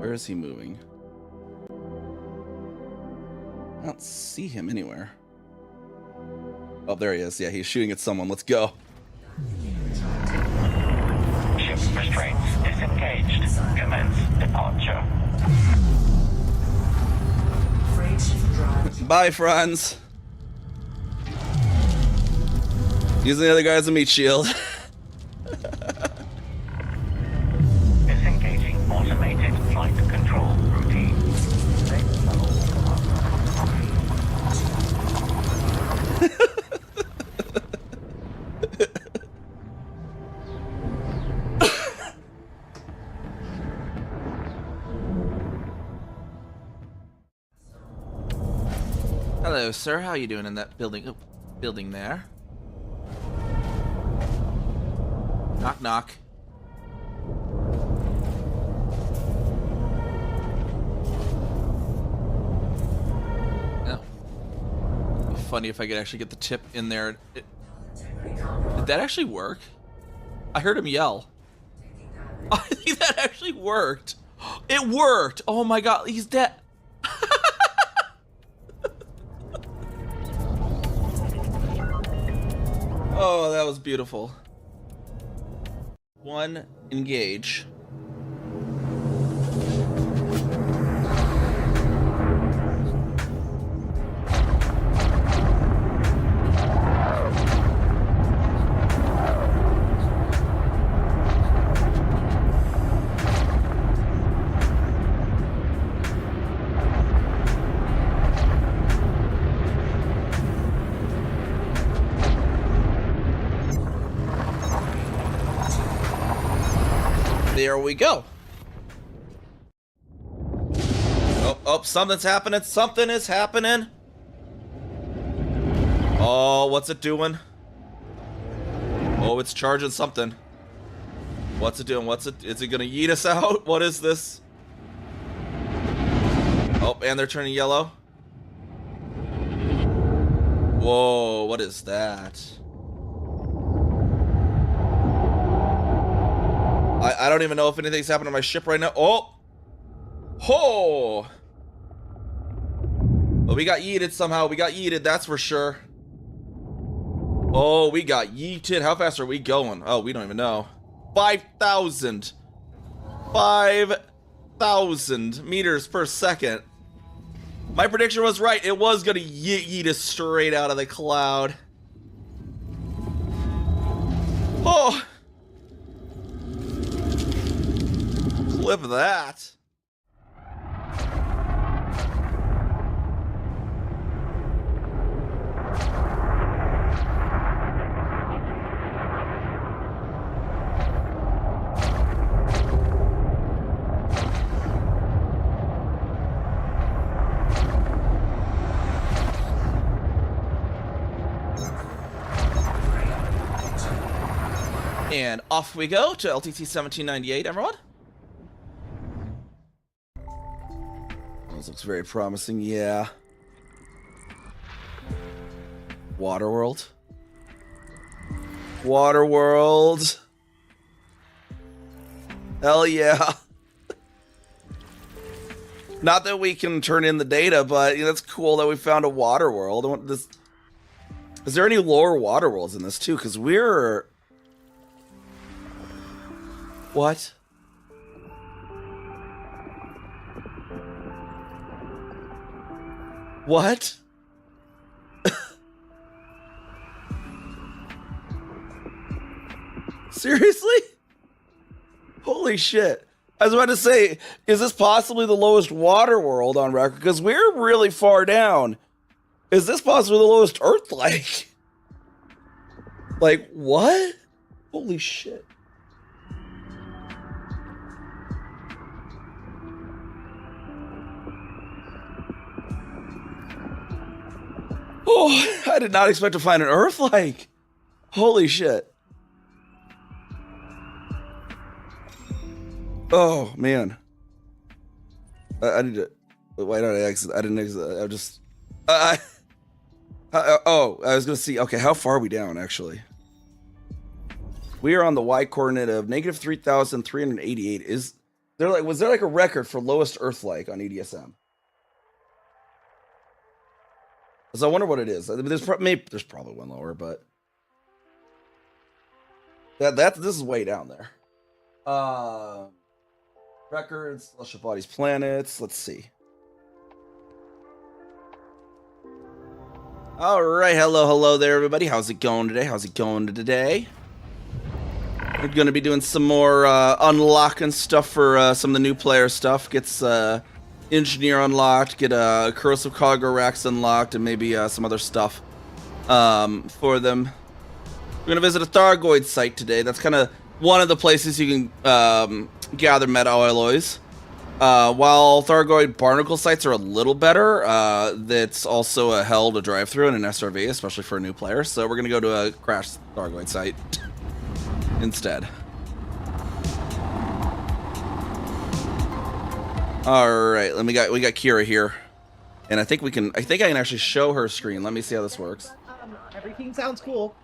Where is he moving? I don't see him anywhere. Oh, there he is. Yeah, he's shooting at someone. Let's go. Ship restraints disengaged. Commence departure. Bye, Franz. Using the other guy as a meat shield. Disengaging automated flight control routine. Hello, sir. How you doing in that building? Building there. Knock, knock. Oh. It'd be funny if I could actually get the tip in there. Did that actually work? I heard him yell. I think that actually worked. It worked. Oh my god, he's dead. Oh, that was beautiful. One, engage. There we go. Oh, something's happening. Something is happening. Oh, what's it doing? Oh, it's charging something. What's it doing? Is it gonna yeet us out? What is this? Oh, and they're turning yellow. Whoa, what is that? I don't even know if anything's happened to my ship right now. Oh! Ho! Well, we got yeeted somehow. We got yeeted, that's for sure. Oh, we got yeeted. How fast are we going? Oh, we don't even know. 5,000. 5,000 meters per second. My prediction was right. It was going to yeet us straight out of the cloud. Oh! Clip that. And off we go to LTT 1798, everyone. This looks very promising, yeah. Waterworld. Waterworld. Hell yeah. Not that we can turn in the data, but you know, it's cool that we found a Waterworld. Is there any lower Waterworlds in this too? Because we're... What? What? Seriously? Holy shit. I was about to say, is this possibly the lowest water world on record? Because we're really far down. Is this possibly the lowest Earth-like? Like, what? Holy shit. Oh, I did not expect to find an Earth-like. Holy shit. Oh, man. I need to... Why did I exit? I didn't exit. I just... oh, I was going to see... Okay, how far are we down, actually? We are on the Y coordinate of negative 3,388. Was there like a record for lowest Earth-like on EDSM? So I wonder what it is. I mean, there's probably one lower, but this is way down there. Records, celestial bodies, planets. Let's see. All right, hello there, everybody. How's it going today? We're gonna be doing some more unlocking stuff for some of the new player stuff. Gets engineer unlocked, get corrosive cargo racks unlocked, and maybe some other stuff for them. We're gonna visit a Thargoid site today. That's kind of one of the places you can gather meta alloys. While Thargoid barnacle sites are a little better, that's also a hell to drive through in an SRV, especially for a new player. So we're gonna go to a crashed Thargoid site instead. All right, we got Kira here, and I think I can actually show her screen. Let me see how this works. Everything sounds cool.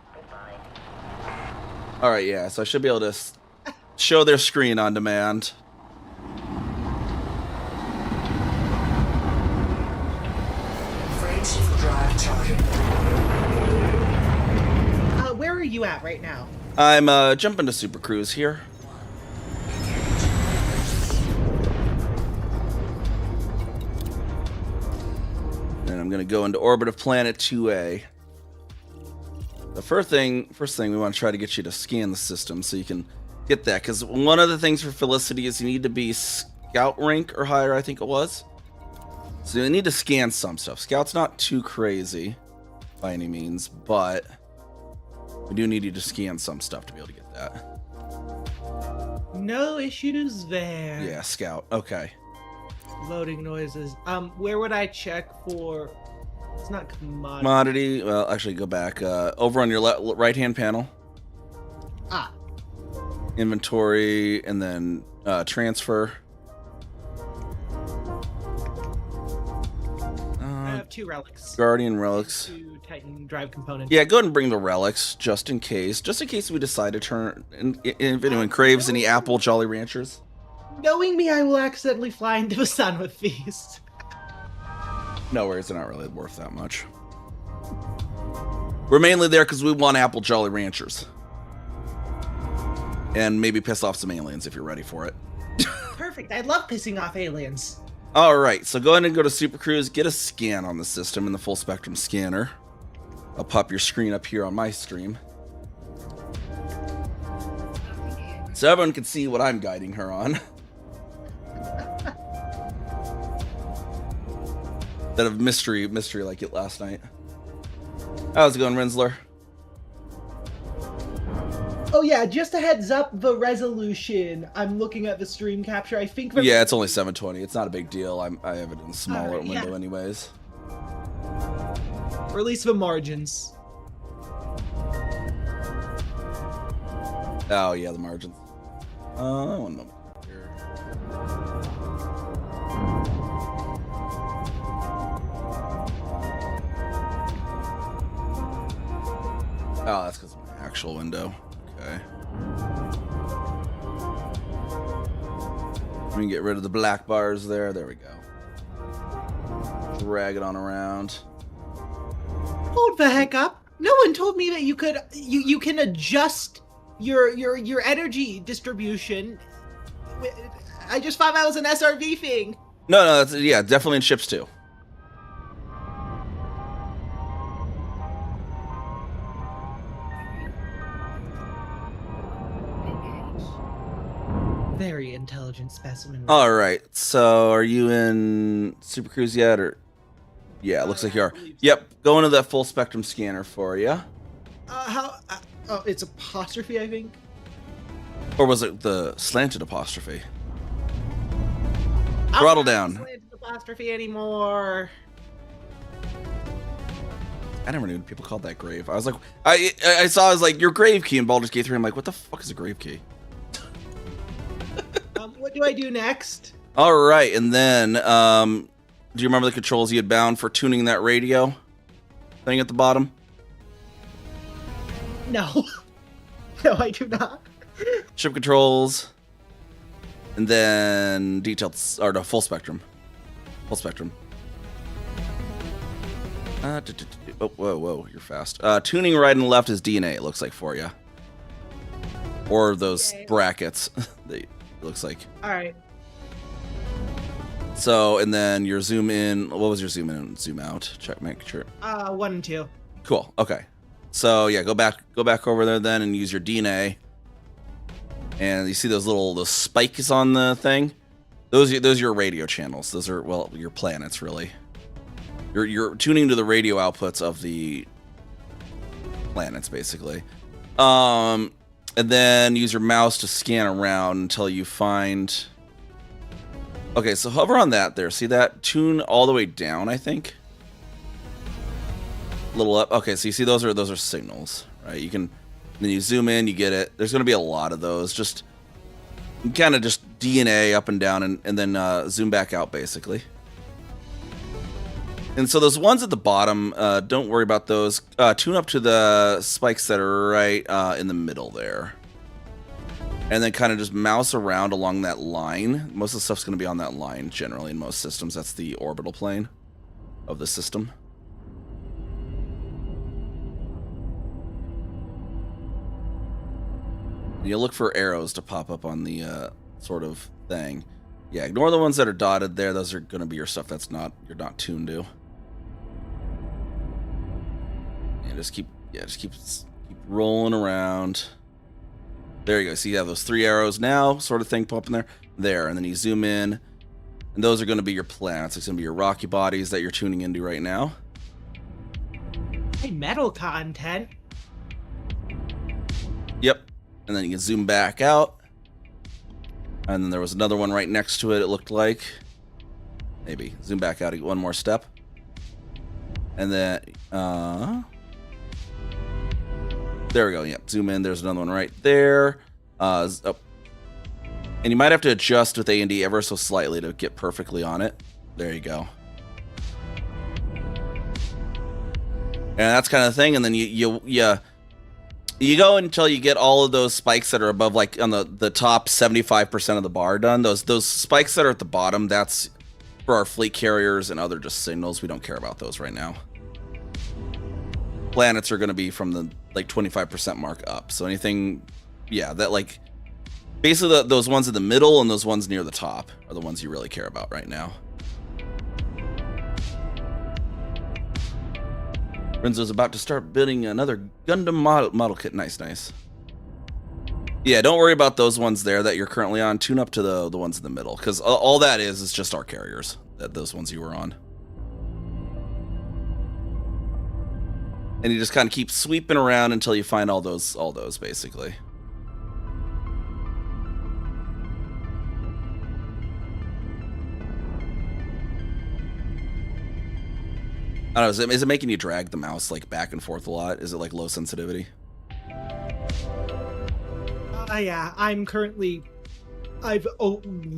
All right, yeah, so I should be able to show their screen on demand. Where are you at right now? I'm jumping to Super Cruise here. And I'm gonna go into orbit of planet 2A. The first thing we want to try to get you to scan the system so you can get that, because one of the things for Felicity is you need to be Scout rank or higher, I think it was. So you need to scan some stuff. Scout's not too crazy by any means, but we do need you to scan some stuff to be able to get that. No issues there. Yeah, Scout. Okay. Loading noises. Where would I check for? It's not commodity. Commodity. Well, actually, go back. Over on your right-hand panel. Ah. Inventory, and then transfer. I have 2 relics. Guardian relics. 2 Titan drive components. Yeah, go ahead and bring the relics just in case. Just in case we decide to turn. If anyone craves any Apple Jolly Ranchers. Knowing me, I will accidentally fly into the sun with these. No worries, they're not really worth that much. We're mainly there because we want Apple Jolly Ranchers. And maybe piss off some aliens if you're ready for it. Perfect. I love pissing off aliens. All right, so go ahead and go to Super Cruise, get a scan on the system in the full spectrum scanner. I'll pop your screen up here on my stream, so everyone can see what I'm guiding her on. Instead of mystery like it last night. How's it going, Rinsler? Oh yeah, just a heads up, the resolution. I'm looking at the stream capture. I think. Yeah, it's only 720. It's not a big deal. I have it in a smaller yeah. window, anyways. Or at least the margins. Oh yeah, the margins. One moment here. Oh, that's because of my actual window. Okay. We can get rid of the black bars there. There we go. Drag it on around. Hold the heck up! No one told me that you could. You can adjust your energy distribution. I just thought that was an SRV thing. No, that's, yeah, definitely in ships too. Very intelligent specimen. All right, so are you in Super Cruise yet, or? Yeah, it looks like you are. Yep, go into that full spectrum scanner for you. Oh, it's apostrophe, I think. Or was it the slanted apostrophe? Throttle down. Slanted apostrophe anymore. I never knew people called that grave. I was like, I was like, your grave key in Baldur's Gate 3. I'm like, what the fuck is a grave key? What do I do next? All right, and then, do you remember the controls you had bound for tuning that radio thing at the bottom? No. No, I do not. Ship controls. And then detailed, or no, full spectrum. Full spectrum. Oh, whoa, you're fast. Tuning right and left is DNA, it looks like for you. Or those brackets, it looks like. All right. So, and then your zoom in, what was your zoom in and zoom out? Check, make sure. 1 and 2. Cool, okay. So yeah, go back over there then and use your DNA. And you see those spikes on the thing? Those are your radio channels. Those are, well, your planets really. You're tuning to the radio outputs of the planets basically. And then use your mouse to scan around until you find. Okay, so hover on that there. See that? Tune all the way down, I think. A little up. Okay, so you see those are signals, right? You can. Then you zoom in, you get it. There's going to be a lot of those. Just kind of just DNA up and down, and then zoom back out, basically. And so those ones at the bottom, don't worry about those. Tune up to the spikes that are right in the middle there. And then kind of just mouse around along that line. Most of the stuff's going to be on that line, generally, in most systems. That's the orbital plane of the system. You look for arrows to pop up on the sort of thing. Yeah, ignore the ones that are dotted there. Those are going to be your stuff that's you're not tuned to. Yeah, just keep rolling around. There you go. See, you have those 3 arrows now, sort of thing popping there, and then you zoom in, and those are going to be your planets. It's going to be your rocky bodies that you're tuning into right now. Hey, metal content. Yep. And then you can zoom back out. And then there was another one right next to it, it looked like. Maybe. Zoom back out one more step. And then, there we go. Yep. Zoom in. There's another one right there. Oh. And you might have to adjust with A&D ever so slightly to get perfectly on it. There you go. And that's kind of the thing. And then you go until you get all of those spikes that are above, like on the top 75% of the bar done. Those spikes that are at the bottom, that's for our fleet carriers and other just signals. We don't care about those right now. Planets are going to be from the like 25% mark up. So anything, yeah, that like basically those ones in the middle and those ones near the top are the ones you really care about right now. Renzo's about to start building another Gundam model kit. Nice, nice. Yeah, don't worry about those ones there that you're currently on. Tune up to the ones in the middle, because all that is just our carriers. Those ones you were on. And you just kind of keep sweeping around until you find all those basically. I don't know, is it making you drag the mouse like back and forth a lot? Is it like low sensitivity? Yeah, I've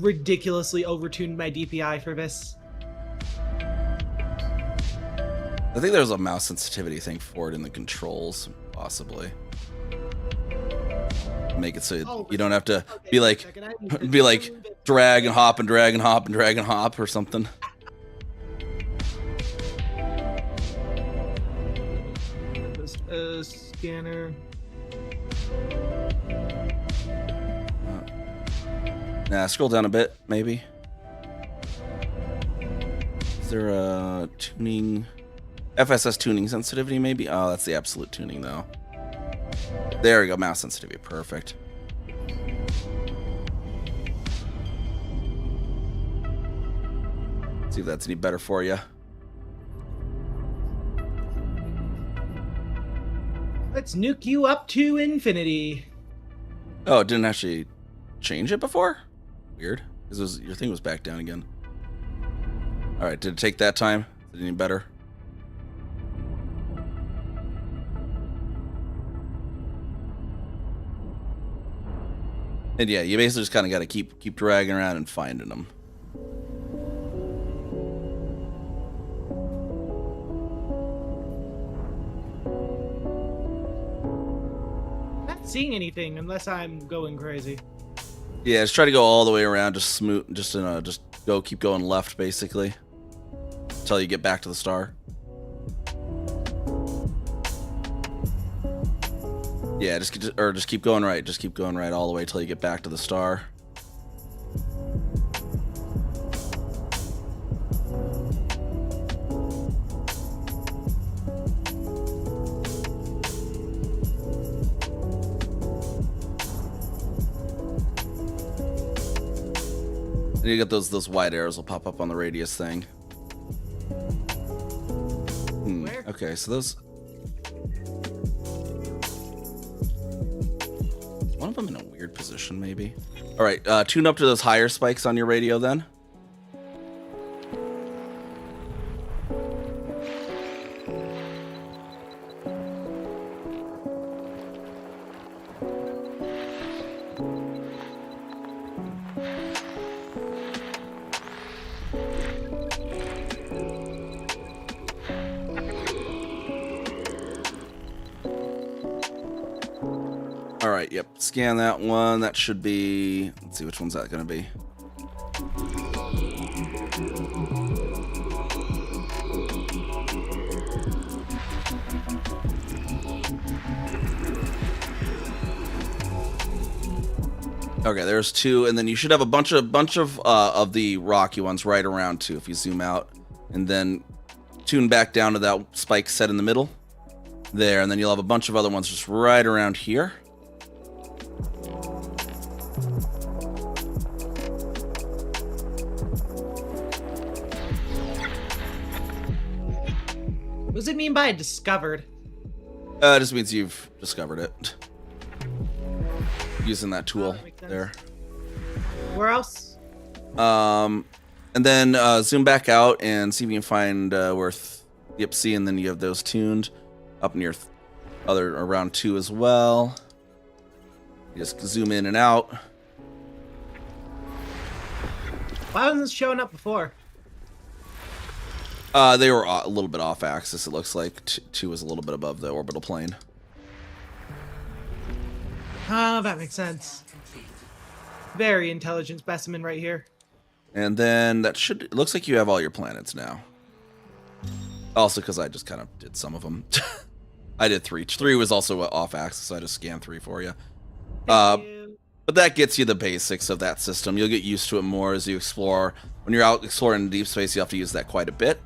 ridiculously overtuned my DPI for this. I think there's a mouse sensitivity thing for it in the controls, possibly. Make it so you don't have to be like drag and hop and drag and hop and drag and hop or something. Scanner. Scroll down a bit, maybe. Is there a tuning? FSS tuning sensitivity, maybe? Oh, that's the absolute tuning, though. There we go, mouse sensitivity, perfect. See if that's any better for you. Let's nuke you up to infinity. Oh, it didn't actually change it before? Weird. Because your thing was back down again. Alright, did it take that time? Is it any better? And yeah, you basically just kind of got to keep dragging around and finding them. Not seeing anything unless I'm going crazy. Yeah, just try to go all the way around, just smooth, just keep going left, basically, until you get back to the star. Yeah, just keep going right, all the way till you get back to the star. And you get those white arrows will pop up on the radius thing. Where? Okay, so those. One of them in a weird position, maybe. All right, tune up to those higher spikes on your radio then. All right, yep. Scan that one. That should be. Let's see, which one's that going to be? Okay, there's two, and then you should have a bunch of the rocky ones right around too. If you zoom out, and then tune back down to that spike set in the middle there, and then you'll have a bunch of other ones just right around here. What does it mean by discovered? It just means you've discovered it. Using that tool that makes sense. there. Where else? And then zoom back out and see if you can find where yep, see, and then you have those tuned up near around 2 as well. You just zoom in and out. Why wasn't this showing up before? They were a little bit off axis, it looks like. 2 was a little bit above the orbital plane. Oh, that makes sense. Very intelligent specimen right here. And then it looks like you have all your planets now. Also, because I just kind of did some of them. I did 3. 3 was also off axis, so I just scanned 3 for you. But that gets you the basics of that system. You'll get used to it more as you explore. When you're out exploring deep space, you have to use that quite a bit.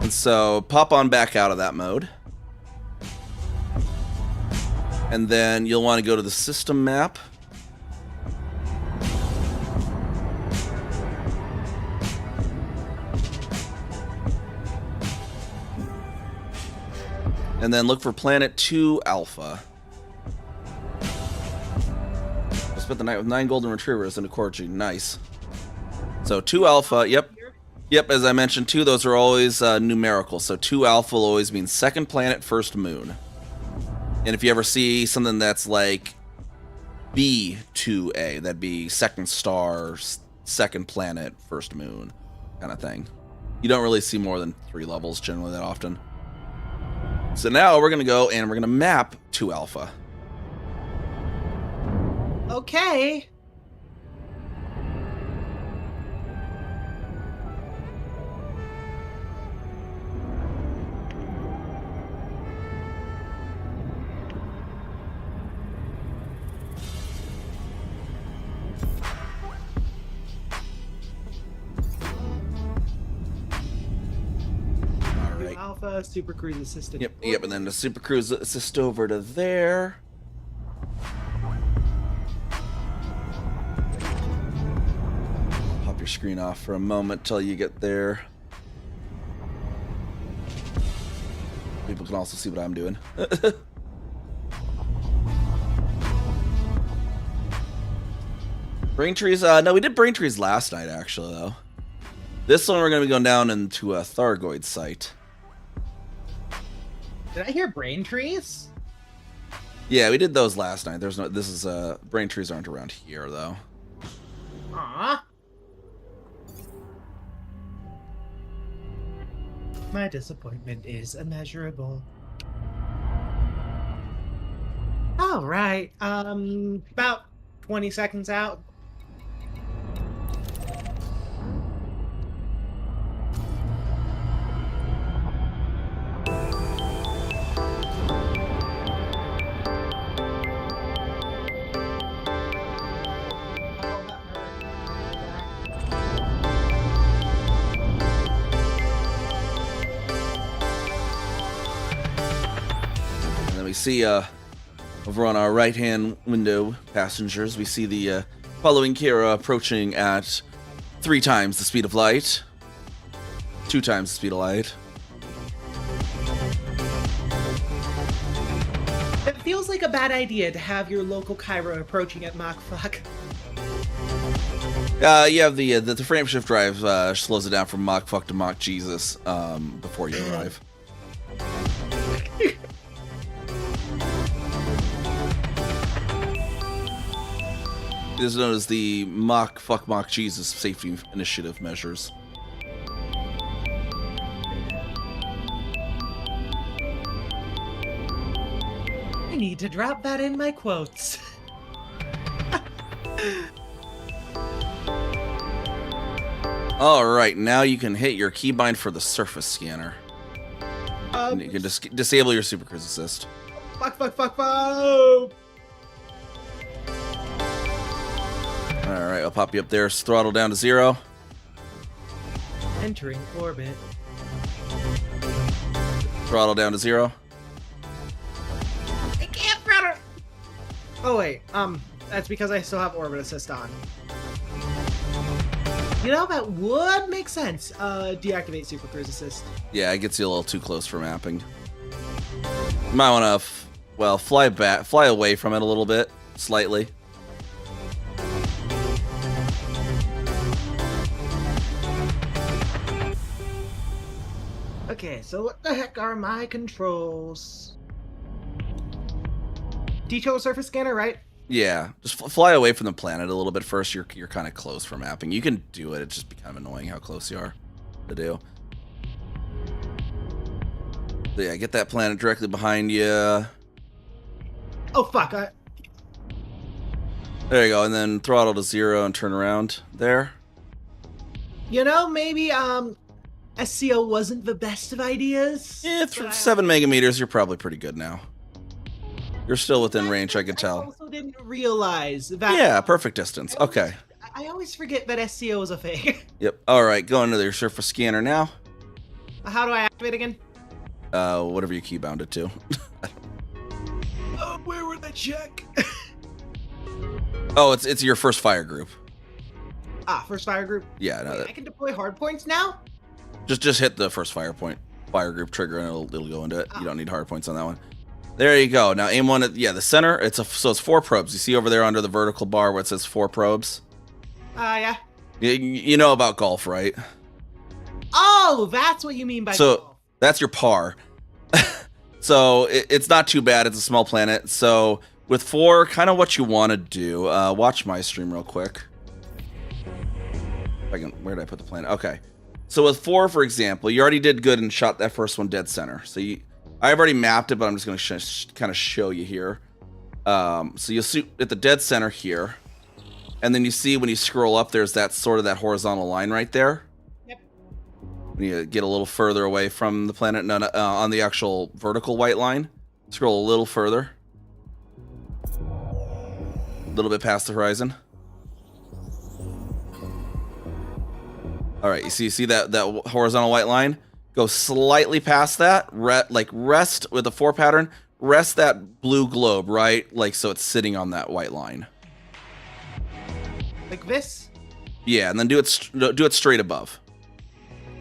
And so pop on back out of that mode. And then you'll want to go to the system map. And then look for planet 2 Alpha. I spent the night with 9 golden retrievers and a Corgi. Nice. So 2 Alpha, yep. Yep, as I mentioned, 2, those are always numerical. So 2 Alpha will always mean second planet, first moon. And if you ever see something that's like B2A, that'd be second star, second planet, first moon kind of thing. You don't really see more than 3 levels generally that often. So now we're going to go and we're going to map 2 Alpha. Okay. Alpha Super Cruise Assistant. Yep, and then the Super Cruise Assist over to there. Pop your screen off for a moment till you get there. People can also see what I'm doing. Braintrees, no, we did Braintrees last night, actually, though. This one we're going to be going down into a Thargoid site. Did I hear brain trees? Yeah, we did those last night. There's no. This is Braintrees aren't around here though. Aww. My disappointment is immeasurable. All right. About 20 seconds out. And then we see over on our right-hand window, passengers, we see the following Kira approaching at 3 times the speed of light. 2 times the speed of light. It feels like a bad idea to have your local Kyra approaching at Mach fuck. You have the frame shift drive slows it down from Mach fuck to Mach Jesus before you arrive. It is known as the Mach fuck Mach Jesus safety initiative measures. I need to drop that in my quotes. All right, now you can hit your keybind for the surface scanner. And you can disable your Super Cruise Assist. Fuck. All right, I'll pop you up there. Throttle down to 0. Entering orbit. Throttle down to 0. I can't throttle. Oh wait, that's because I still have orbit assist on. You know, that would make sense. Deactivate Super Cruise Assist. Yeah, it gets you a little too close for mapping. You might want to, fly away from it a little bit, slightly. Okay, so what the heck are my controls? Detail surface scanner, right? Yeah, just fly away from the planet a little bit first. You're kind of close for mapping. You can do it. It's just be kind of annoying how close you are to do. So yeah, get that planet directly behind you. Oh fuck! There you go, and then throttle to 0 and turn around there. You know, maybe SCO wasn't the best of ideas. Yeah, 7 megameters, you're probably pretty good now. You're still within range, I can I tell. also didn't realize that. Yeah, perfect distance. Okay. I always forget that SCO is a thing. Yep. All right, go into your surface scanner now. How do I activate again? Whatever you keybound it to. Where would I check? Oh, it's your first fire group. First fire group. Yeah, no, Wait, I can deploy hard points now? just hit the first fire group trigger, and it'll go into it. You don't need hard points on that one. There you go. Now aim one at the center. So it's 4 probes. You see over there under the vertical bar where it says 4 probes. Yeah. You know about golf, right? Oh, that's what you mean by So golf. that's your par. So it's not too bad. It's a small planet. So with 4, kind of what you want to do. Watch my stream real quick. Where did I put the planet? Okay. So with 4, for example, you already did good and shot that first one dead center. So I've already mapped it, but I'm just going to kind of show you here. So you'll see at the dead center here, and then you see when you scroll up, there's that horizontal line right there. Yep. When you get a little further away from the planet, on the actual vertical white line, scroll a little further, a little bit past the horizon. All right, you see that horizontal white line? Go slightly past that, rest with the 4 pattern, rest that blue globe, right? Like, so it's sitting on that white line. Like this? Yeah, and then do it straight above.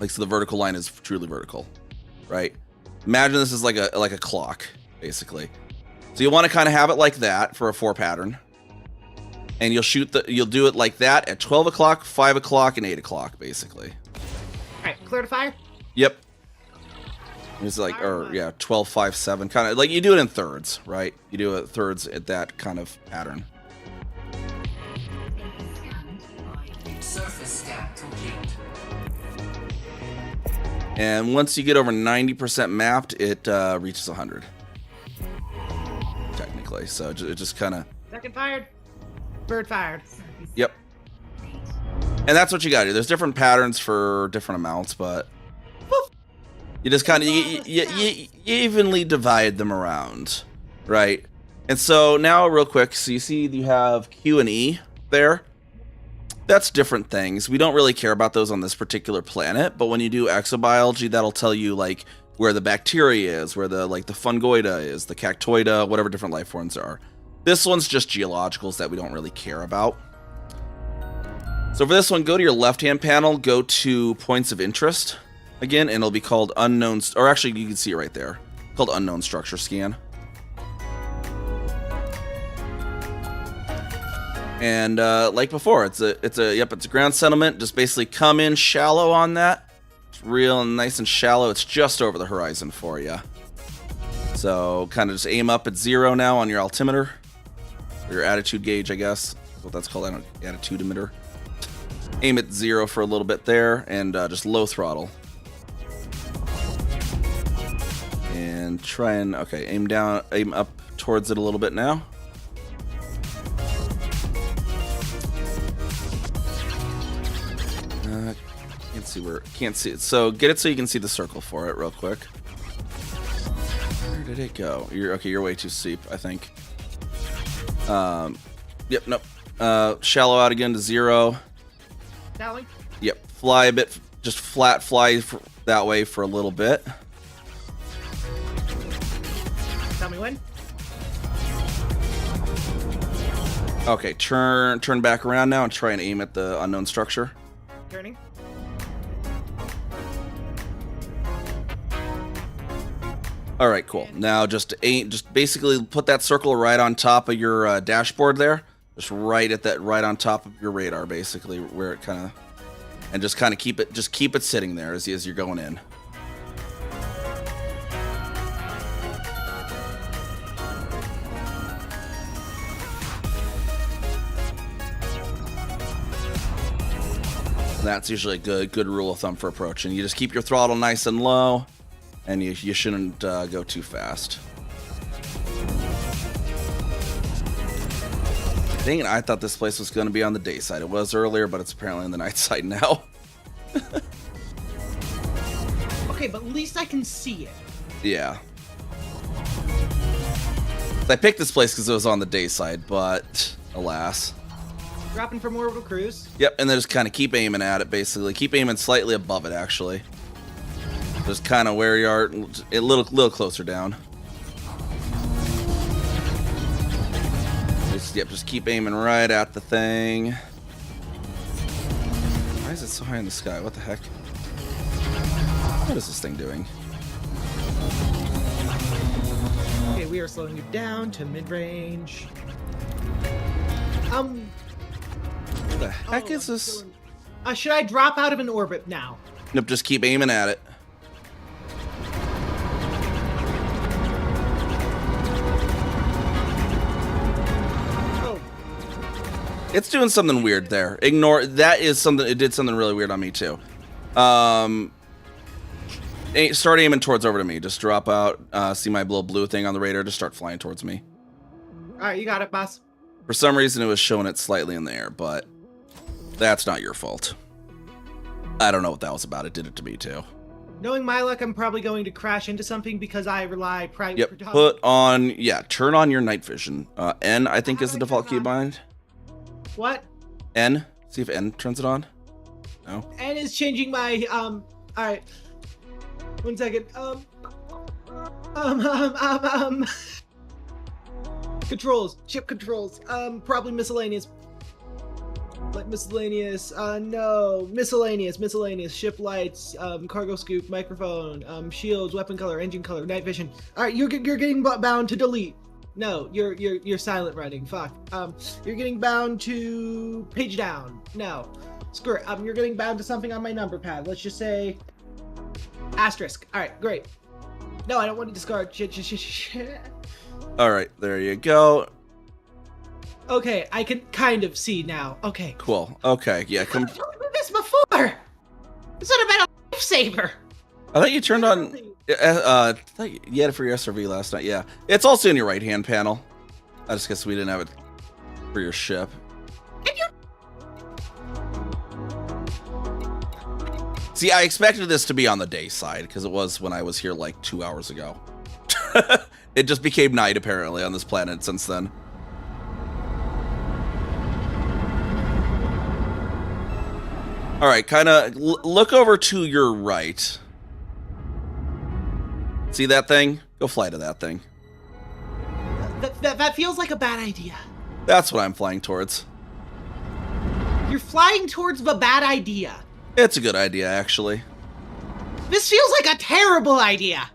Like, so the vertical line is truly vertical, right? Imagine this is like a clock, basically. So you want to kind of have it like that for a 4 pattern. And you'll do it like that at 12 o'clock, 5 o'clock, and 8 o'clock, basically. Alright, clear to fire? Yep. It's like, 12, 5, 7, kind of like you do it in thirds, right? You do it thirds at that kind of pattern. Surface scan complete. And once you get over 90% mapped, it reaches 100. Technically. basically. So it just kind of. Second fired. Bird fired. Yep. And that's what you got to do. There's different patterns for different amounts, but you just kind of you evenly divide them around, right? And so now, real quick, so you see you have Q and E there. That's different things. We don't really care about those on this particular planet, but when you do exobiology, that'll tell you like where the bacteria is, where the fungoida is, the cactoida, whatever different life forms are. This one's just geologicals that we don't really care about. So for this one, go to your left-hand panel, go to points of interest again, and it'll be called unknown, or actually you can see it right there, called unknown structure scan. And like before, it's a ground settlement. Just basically come in shallow on that. It's real nice and shallow. It's just over the horizon for you. So kind of just aim up at 0 now on your altimeter, or your attitude gauge, I guess. That's what that's called. I don't know, attitude emitter. Aim at 0 for a little bit there, and just low throttle. And try and aim down, aim up towards it a little bit now. Can't see it. So get it so you can see the circle for it real quick. Where did it go? You're way too steep, I think. Yep, nope. Shallow out again to 0. Sally? Yep, fly a bit, just flat fly that way for a little bit. Tell me when. Okay, turn back around now and try and aim at the unknown structure. Turning. All right, cool. Now just basically put that circle right on top of your dashboard there, just right on top of your radar, basically where it kind of, and just kind of keep it sitting there as you're going in. That's usually a good rule of thumb for approaching. You just keep your throttle nice and low. And you shouldn't go too fast. Dang it, I thought this place was going to be on the day side. It was earlier, but it's apparently on the night side now. Okay, but at least I can see it. Yeah. I picked this place because it was on the day side, but alas. Dropping from orbital cruise. Yep, and then just kind of keep aiming at it, basically. Keep aiming slightly above it, actually. Just kind of where you are, a little closer down. Just keep aiming right at the thing. Why is it so high in the sky? What the heck? What is this thing doing? Okay, we are slowing you down to mid-range. What the heck is this? Should I drop out of an orbit now? Nope, just keep aiming at it. It's doing something weird there. Ignore that. Is something. It did something really weird on me too. Start aiming towards over to me. Just drop out. See my little blue thing on the radar. Just start flying towards me. All right, you got it, boss. For some reason, it was showing it slightly in the air, but that's not your fault. I don't know what that was about. It did it to me too. Knowing my luck, I'm probably going to crash into something because I rely Yep. Turn on your night vision. N, I think, is the default keybind. What? N. See if N turns it on. No. N is changing my all right. 1 second. Controls. Ship controls. Probably miscellaneous. Like miscellaneous. No. Miscellaneous. Ship lights. Cargo scoop. Microphone. Shields. Weapon color. Engine color. Night vision. All right. You're getting bound to delete. No, you're silent running. Fuck. You're getting bound to page down. No. Screw it. You're getting bound to something on my number pad. Let's just say asterisk. All right, great. No, I don't want to discard shit. All right, there you go. Okay, I can kind of see now. Okay. Cool. Okay, yeah. I told you this before. This would have been a lifesaver. I thought you turned on. I thought you had it for your SRV last night. Yeah, it's also in your right-hand panel. I just guess we didn't have it for your ship. See, I expected this to be on the day side because it was when I was here like 2 hours ago. It just became night apparently on this planet since then. All right, kind of look over to your right. See that thing? Go fly to that thing. That feels like a bad idea. That's what I'm flying towards. You're flying towards the bad idea. It's a good idea, actually. This feels like a terrible idea.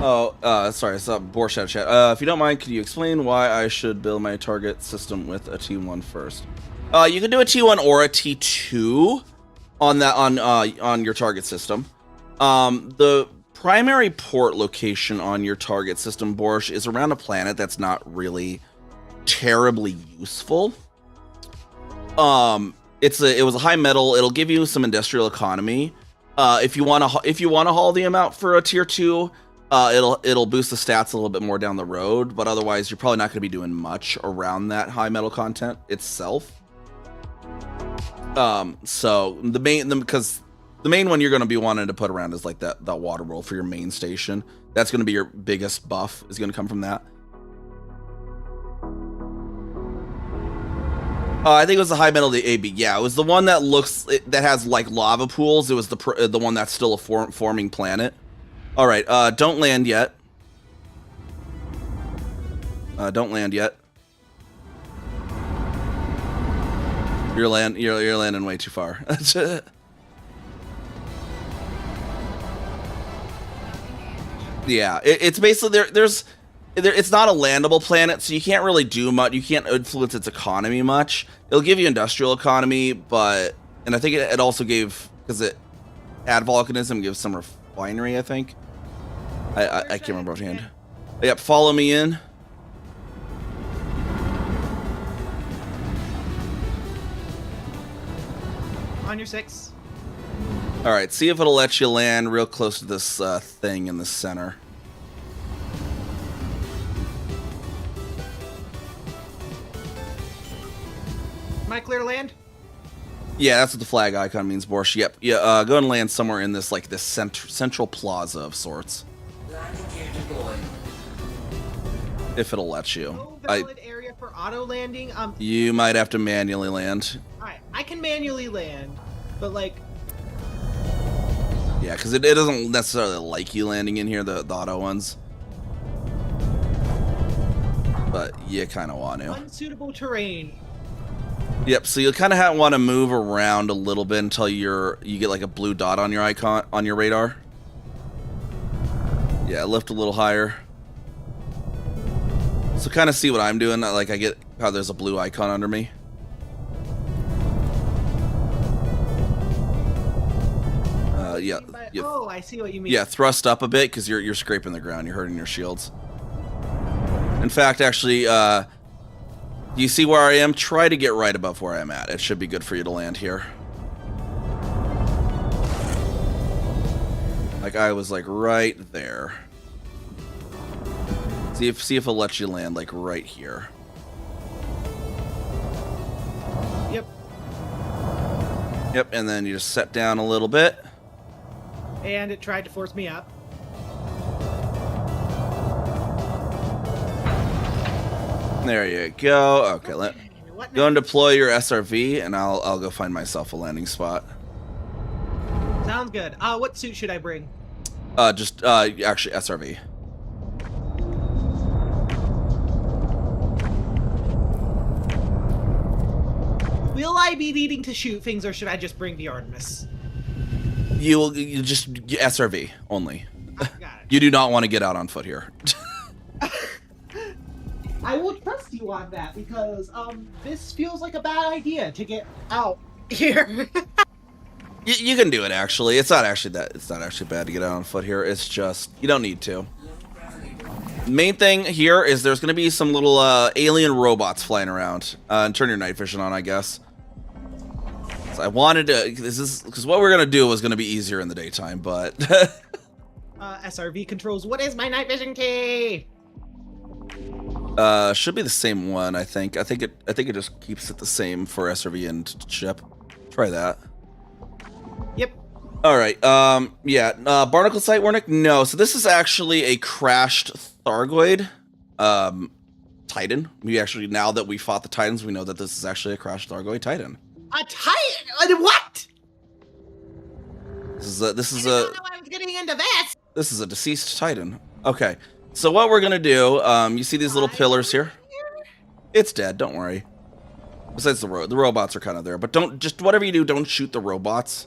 Oh, sorry, it's Borshat chat. If you don't mind, could you explain why I should build my target system with a T1 first? You can do a T1 or a T2 on that on your target system. The primary port location on your target system, Borsh, is around a planet that's not really terribly useful. It was a high metal. It'll give you some industrial economy. If you want to haul the amount for a tier 2, it'll boost the stats a little bit more down the road, but otherwise you're probably not going to be doing much around that high metal content itself. So because the main one you're going to be wanting to put around is like that water world for your main station. That's going to be your biggest buff, is going to come from that. I think it was the high metal the AB. Yeah, it was the one that that has like lava pools. It was the one that's still a forming planet. All right, don't land yet. Don't land yet. You're landing way too far. Yeah, it's basically it's not a landable planet, so you can't really do much. You can't influence its economy much. It'll give you industrial economy, and I think it also gave, because it had volcanism, gives some refinery, I think. I can't remember offhand. Yep, follow me in. On your 6. All right, see if it'll let you land real close to this thing in the center. Am I clear to land? Yeah, that's what the flag icon means, Borsch. Yep. Yeah, go and land somewhere in this central plaza of sorts. If it'll let you. No valid area for auto landing. You might have to manually land. Alright, I can manually land, but like. Yeah, because it doesn't necessarily like you landing in here, the auto ones. But you kind of want to. Unsuitable terrain. Yep, so you kind of want to move around a little bit until you get like a blue dot on your icon on your radar. Yeah, lift a little higher. So kind of see what I'm doing. Like I get how there's a blue icon under me. Yeah. Oh, I see what you mean. Yeah, thrust up a bit because you're scraping the ground. You're hurting your shields. In fact, actually, you see where I am? Try to get right above where I'm at. It should be good for you to land here. Like I was like right there. See if it'll let you land like right here. Yep. Yep, and then you just set down a little bit. And it tried to force me up. There you go. Okay, go and deploy your SRV, and I'll go find myself a landing spot. Sounds good. What suit should I bring? Actually SRV. Will I be needing to shoot things, or should I just bring the Artemis? You just SRV only. Got it. You do not want to get out on foot here. I will trust you on that because this feels like a bad idea to get out here. You can do it actually. It's not actually bad to get out on foot here. It's just you don't need to. Main thing here is there's going to be some little alien robots flying around. And turn your night vision on, I guess. So I wanted to. This is because what we're going to do was going to be easier in the daytime, but SRV controls. What is my night vision key? Should be the same one, I think. I think it just keeps it the same for SRV and ship. Try that. Yep. All right. Yeah. Barnacle site, Warnick? No. So this is actually a crashed Thargoid Titan. We actually, now that we fought the Titans, we know that this is actually a crashed Thargoid Titan. A Titan? What? This is a I didn't know I was getting into this. this is a deceased Titan. Okay. So what we're gonna do? You see these little pillars here? It's dead. Don't worry. Besides the robots are kind of there, but just whatever you do, don't shoot the robots.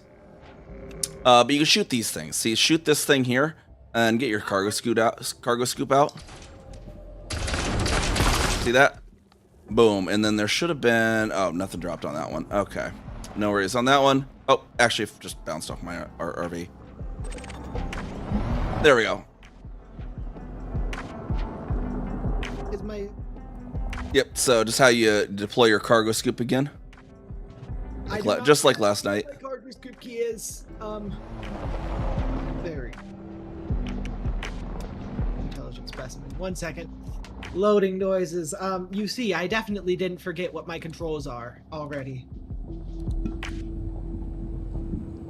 But you can shoot these things. See, shoot this thing here, and get your cargo scoop out. See that? Boom. And then there should have been. Oh, nothing dropped on that one. Okay, no worries on that one. Oh, actually, it just bounced off my RV. There we go. Is my Yep. So just how you deploy your cargo scoop again, just like last night. my cargo scoop key is very intelligent specimen. 1 second. Loading noises. You see, I definitely didn't forget what my controls are already.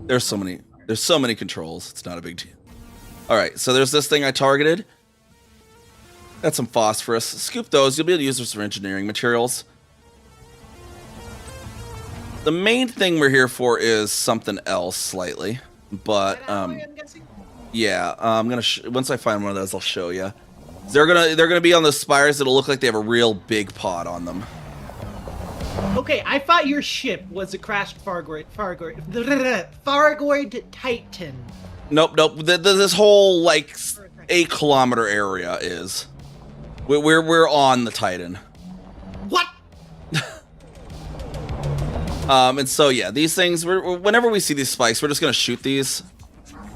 There's so many controls. It's not a big deal. All right, so there's this thing I targeted. That's some phosphorus. Scoop those. You'll be able to use those for engineering materials. The main thing we're here for is something else slightly, but I'm guessing? yeah, I'm gonna once I find one of those, I'll show you. They're gonna be on the spires that'll look like they have a real big pod on them. Okay, I thought your ship was a crashed Thargoid Titan. Nope. This whole like 8 kilometer area is. We're on the Titan. What? And so yeah, these things. Whenever we see these spikes, we're just gonna shoot these,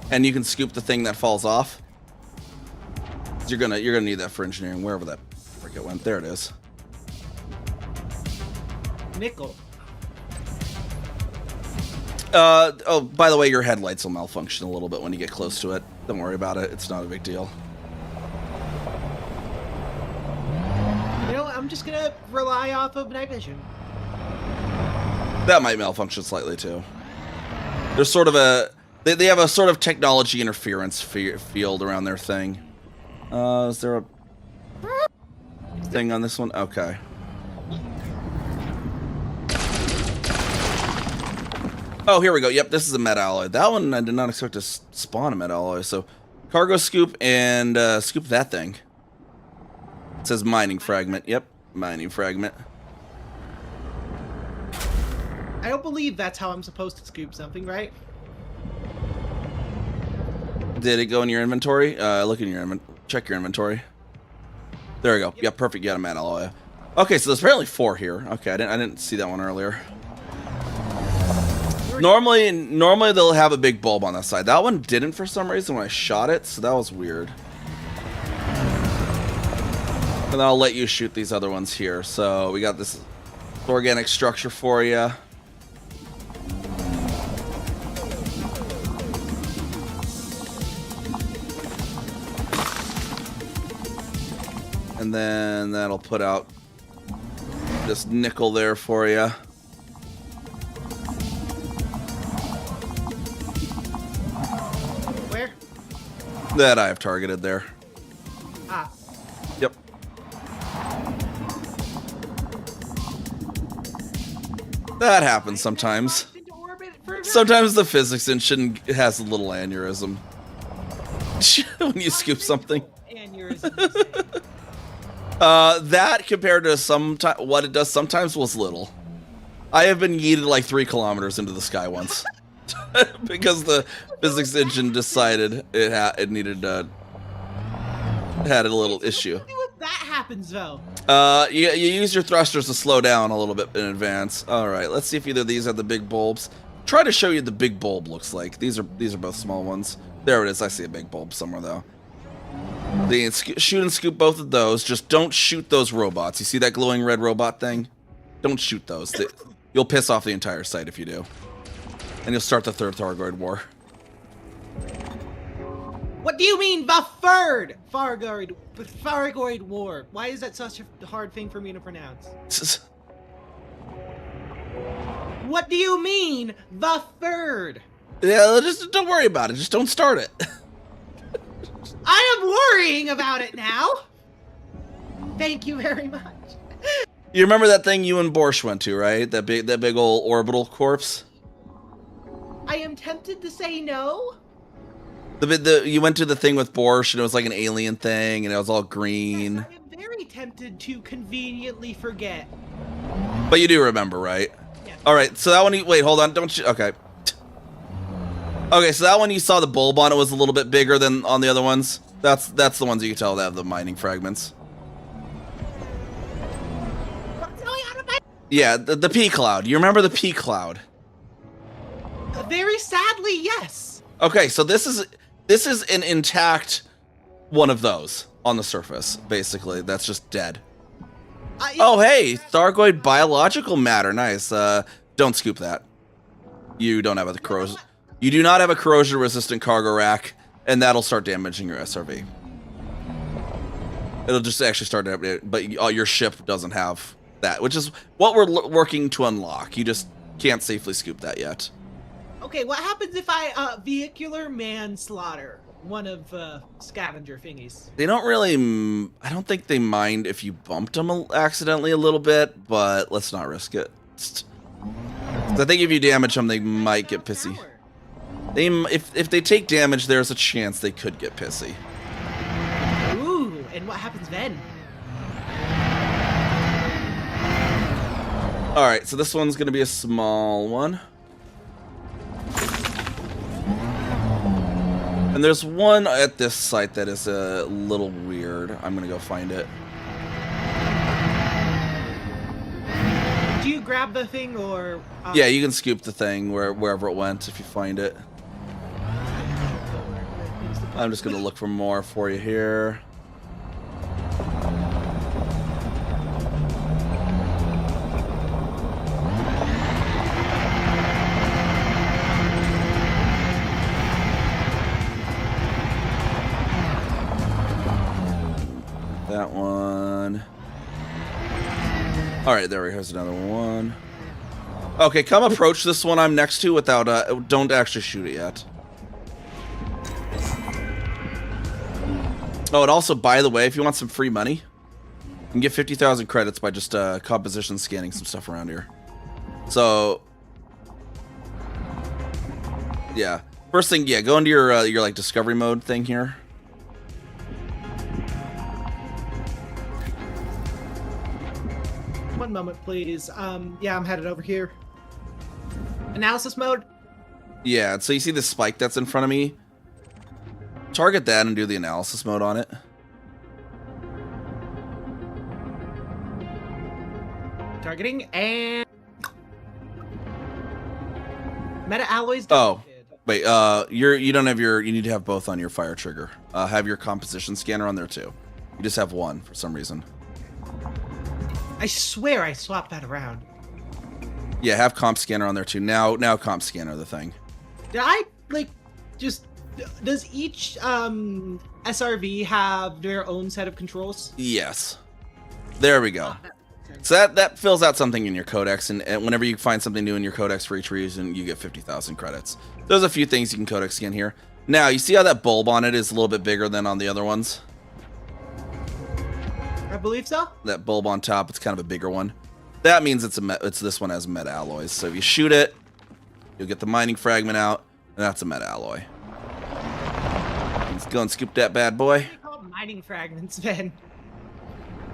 and you can scoop the thing that falls off. You're gonna need that for engineering. Wherever that frick it went, there it is. Nickel. Oh, by the way, your headlights will malfunction a little bit when you get close to it. Don't worry about it. It's not a big deal. You know, I'm just gonna rely off of night vision. That might malfunction slightly too. There's sort of a they have a sort of technology interference field around their thing. Is there a thing on this one? Okay. Oh, here we go. Yep, this is a med alloy. That one I did not expect to spawn a med alloy. So, cargo scoop and scoop that thing. It says mining fragment. Yep, mining fragment. I don't believe that's how I'm supposed to scoop something, right? Did it go in your inventory? Look in your check your inventory. There we go. Yep, perfect. You got a med alloy. Okay, so there's apparently 4 here. Okay, I didn't see that one earlier. Normally they'll have a big bulb on that side. That one didn't for some reason when I shot it, so that was weird. And I'll let you shoot these other ones here. So we got this organic structure for you. And then that'll put out this nickel there for you. Where? That I have targeted there. Ah. Yep. That happens sometimes. Into orbit for a bit? Sometimes the physics engine has a little aneurysm when you scoop something. Aneurysm. That compared to what it does sometimes was little. I have been yeeted like 3 kilometers into the sky once because the physics engine decided it needed had a little issue. What that happens though? You use your thrusters to slow down a little bit in advance. All right, let's see if either of these have the big bulbs. Try to show you the big bulb looks like. These are both small ones. There it is. I see a big bulb somewhere though. They shoot and scoop both of those. Just don't shoot those robots. You see that glowing red robot thing? Don't shoot those. You'll piss off the entire site if you do. And you'll start the 3rd Thargoid war. What do you mean, the third Thargoid war? Why is that such a hard thing for me to pronounce? What do you mean, the third? Yeah, just don't worry about it. Just don't start it. I am worrying about it now. Thank you very much. You remember that thing you and Borscht went to, right? That big old orbital corpse? I am tempted to say no. You went to the thing with Borscht, and it was like an alien thing, and it was all green. Yes, I am very tempted to conveniently forget. But you do remember, right? Yes. All right, so that one, wait, hold on, don't you, okay. Okay, so that one you saw the bulb on it was a little bit bigger than on the other ones. That's the ones you can tell that have the mining fragments. What's going on with my... Yeah, the P cloud. You remember the P cloud? Very sadly, yes. Okay, so this is an intact one of those on the surface, basically. That's just dead. Oh, hey, Thargoid biological matter. Nice. Don't scoop that. You don't have a corrosion. You do not have a corrosion-resistant cargo rack, and that'll start damaging your SRV. It'll just actually start, but your ship doesn't have that, which is what we're working to unlock. You just can't safely scoop that yet. Okay, what happens if I vehicular manslaughter one of scavenger thingies? They don't really. I don't think they mind if you bumped them accidentally a little bit, but let's not risk it. I think if you damage them, they might get pissy. If they take damage, there's a chance they could get pissy. Ooh, and what happens then? All right, so this one's gonna be a small one. And there's one at this site that is a little weird. I'm gonna go find it. Do you grab the thing or... Yeah, you can scoop the thing wherever it went if you find it. I'm just gonna look for more for you here. That one. All right, here's another one. Okay, come approach this one I'm next to without, don't actually shoot it yet. Oh, and also, by the way, if you want some free money, you can get 50,000 credits by just, composition scanning some stuff around here. So, yeah. First thing, yeah, go into your like, discovery mode thing here. One moment, please. Yeah, I'm headed over here. Analysis mode? Yeah, so you see the spike that's in front of me? Target that and do the analysis mode on it. Targeting and... Meta alloys. Oh, wait, you don't have you need to have both on your fire trigger. Have your composition scanner on there too. You just have one for some reason. I swear I swapped that around. Yeah, have comp scanner on there too. Now comp scanner the thing. Did I, like, just... Does each SRV have their own set of controls? Yes. There we go. So that fills out something in your codex, and whenever you find something new in your codex for each region, you get 50,000 credits. There's a few things you can codex scan here. Now, you see how that bulb on it is a little bit bigger than on the other ones? I believe so. That bulb on top, it's kind of a bigger one. That means it's this one has meta alloys. So if you shoot it, you'll get the mining fragment out, and that's a meta alloy. Let's go and scoop that bad boy. What are they called mining fragments, Ben?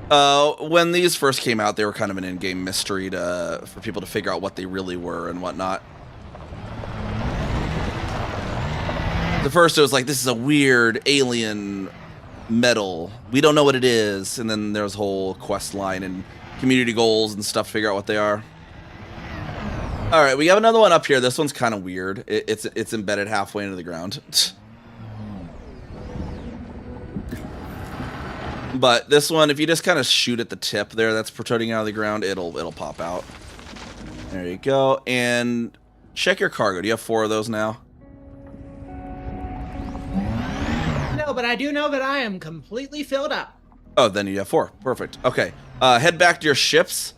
When these first came out, they were kind of an in-game mystery for people to figure out what they really were and whatnot. The first, it was like, this is a weird alien metal. We don't know what it is. And then there's a whole quest line and community goals and stuff to figure out what they are. All right, we have another one up here. This one's kind of weird. It's embedded halfway into the ground. But this one, if you just kind of shoot at the tip there that's protruding out of the ground, it'll pop out. There you go. And check your cargo. Do you have 4 of those now? but I do know that I am completely filled up. Oh, then you have 4. Perfect. Okay. Head back to your ships.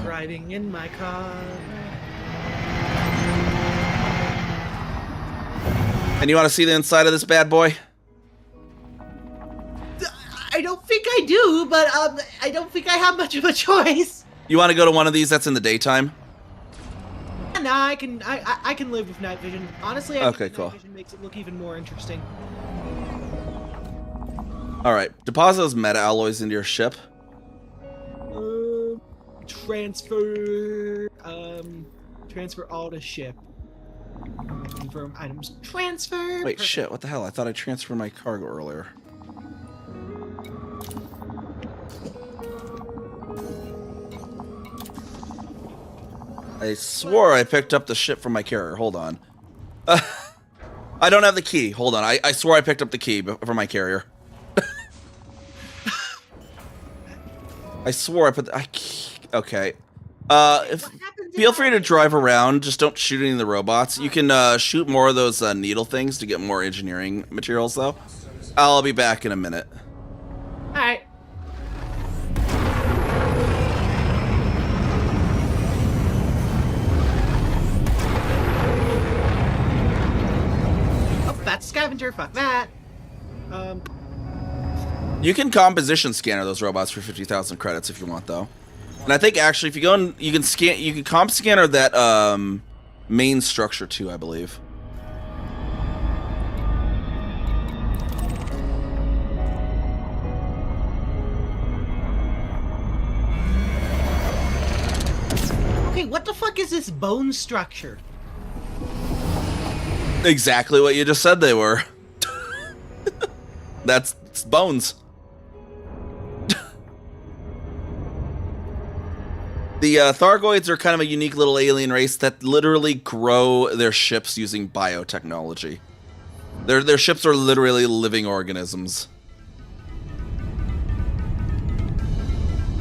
Driving in my car. And you want to see the inside of this bad boy? I don't think I do, but I don't think I have much of a choice. You want to go to one of these that's in the daytime? Nah, I can live with night vision. Honestly, I Okay, think cool. night vision makes it look even more interesting. All right. Deposit those meta alloys into your ship. Transfer all to ship. Confirm items transfer. Wait, shit. What the hell? I thought I transferred my cargo earlier. I swore I picked up the ship from my carrier. Hold on. I don't have the key. Hold on. I swore I picked up the key from my carrier. I swore I put the... Okay. Feel free to drive around. Just don't shoot any of the robots. You can shoot more of those needle things to get more engineering materials, though. I'll be back in a minute. All right. Oh, that's scavenger. Fuck that. You can composition scanner those robots for 50,000 credits if you want, though. And I think actually, if you go and you can comp scanner that main structure too, I believe. Okay, what the fuck is this bone structure? Exactly what you just said they were. That's bones. The Thargoids are kind of a unique little alien race that literally grow their ships using biotechnology. Their ships are literally living organisms.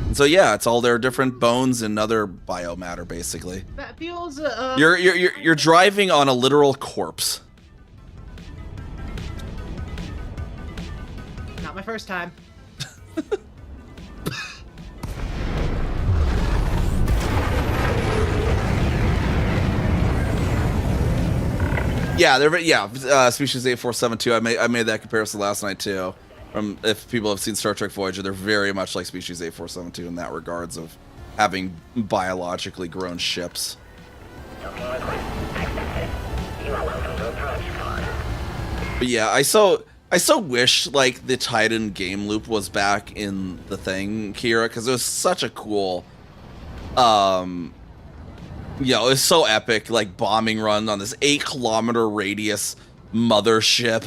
And so yeah, it's all their different bones and other biomatter, basically. That feels You're driving on a literal corpse. not my first time. Yeah, Species 8472. I made that comparison last night too. If people have seen Star Trek Voyager, they're very much like Species 8472 in that regards of having biologically grown ships. But yeah, I so wish like the Titan game loop was back in the thing, Kira, because it was such a cool it's so epic, like bombing run on this 8-kilometer radius mothership,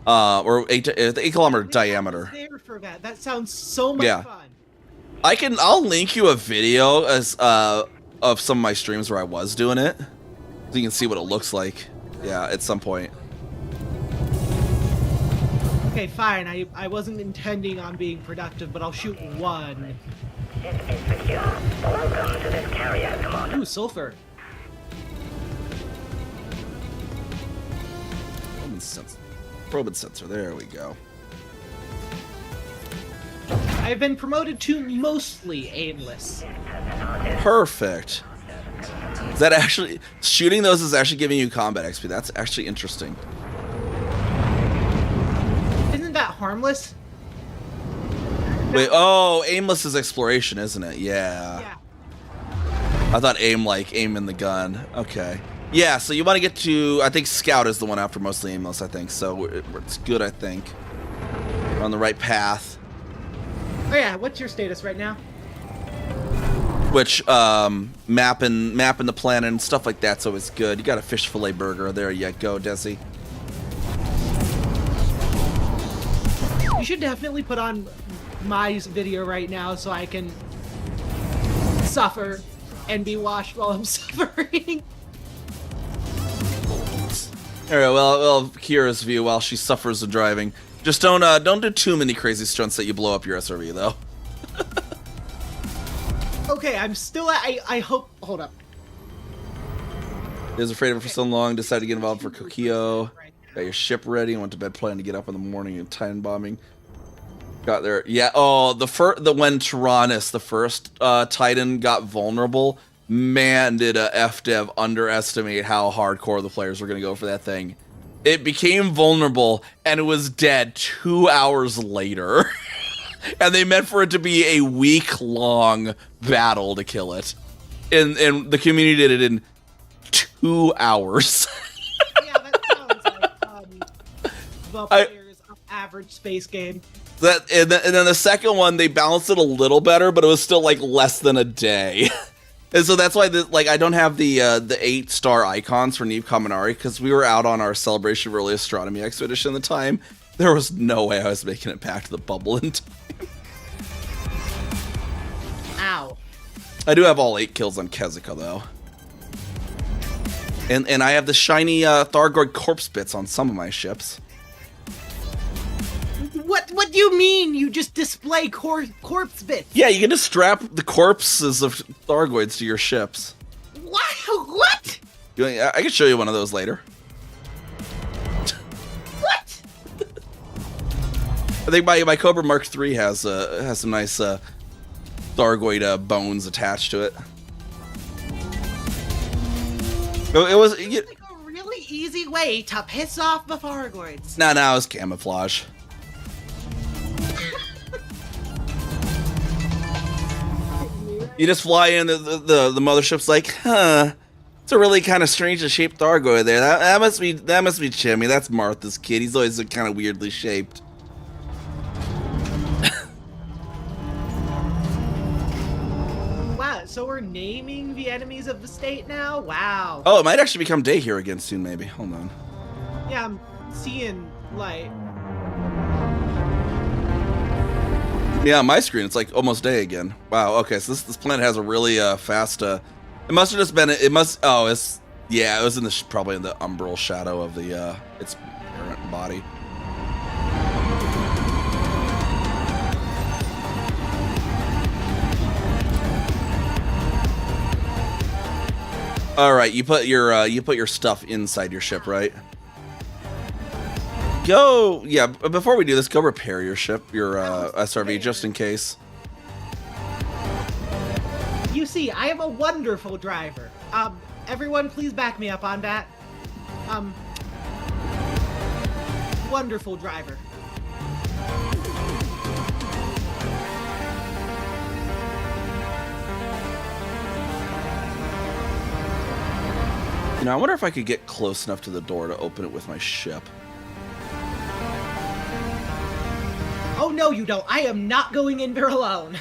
or 8-kilometer diameter. There for that. That sounds so much fun. I'll link you a video as of some of my streams where I was doing it, so you can see what it looks like. Yeah, at some point. Okay, fine. I wasn't intending on being productive, but I'll shoot one. Ship is secure. Welcome to this carrier, Commander. Ooh, sulfur. Probe and sensor. There we go. I've been promoted to mostly aimless. Perfect. Is that actually shooting those is actually giving you combat XP? That's actually interesting. Isn't that harmless? Wait, oh, aimless is exploration, isn't it? Yeah. Yeah. I thought aim in the gun. Okay. Yeah, so you want to get to, I think Scout is the one after mostly aimless, I think. So it's good, I think. We're on the right path. Oh yeah, what's your status right now? Which, mapping the planet and stuff like that's always good. You got a fish fillet burger. There you go, Desi. You should definitely put on my video right now so I can suffer and be washed while I'm suffering. All right, well, Kira's view while she suffers the driving. Just don't do too many crazy stunts that you blow up your SRV, though. Okay, I'm still at, I hope, hold up. He was afraid of it for so long, decided to get involved for Kokio. Got your ship ready and went to bed planning to get up in the morning and time bombing. Got there. Yeah. Oh, when Tyrannus, the first Titan, got vulnerable, man, did a FDev underestimate how hardcore the players were going to go for that thing. It became vulnerable and it was dead 2 hours later. And they meant for it to be a week-long battle to kill it. And the community did it in 2 hours. Yeah, that sounds like the players of average space game. And then the second one, they balanced it a little better, but it was still like less than a day. And so that's why I don't have the 8-star icons for NiamhKami because we were out on our Celebration of Early Astronomy expedition at the time. There was no way I was making it back to the bubble in time. Ow. I do have all 8 kills on Kezika though. And I have the shiny Thargoid corpse bits on some of my ships. What do you mean you just display corpse bits? Yeah, you can just strap the corpses of Thargoids to your ships. What? I can show you one of those later. What? I think my Cobra Mark III has some nice Thargoid bones attached to it. It was like a really easy way to piss off the Thargoids. No, it was camouflage. You just fly in, the mothership's like, huh, it's a really kind of strangely shaped Thargoid there. That must be Chimmy. That's Martha's kid. He's always kind of weirdly shaped. Wow, so we're naming the enemies of the state now? Wow. Oh, it might actually become day here again soon, maybe. Hold on. Yeah, I'm seeing light. Yeah, on my screen, it's like almost day again. Wow, okay, so this planet has a really fast, it must have just been, it was in the, probably in the umbral shadow of the, its parent body. All right, you put your stuff inside your ship, right? Yeah, before we do this, go repair your ship, your SRV, just in case. You see, I am a wonderful driver. Everyone please back me up on that. Wonderful driver. You know, I wonder if I could get close enough to the door to open it with my ship. Oh no, you don't. I am not going in there alone.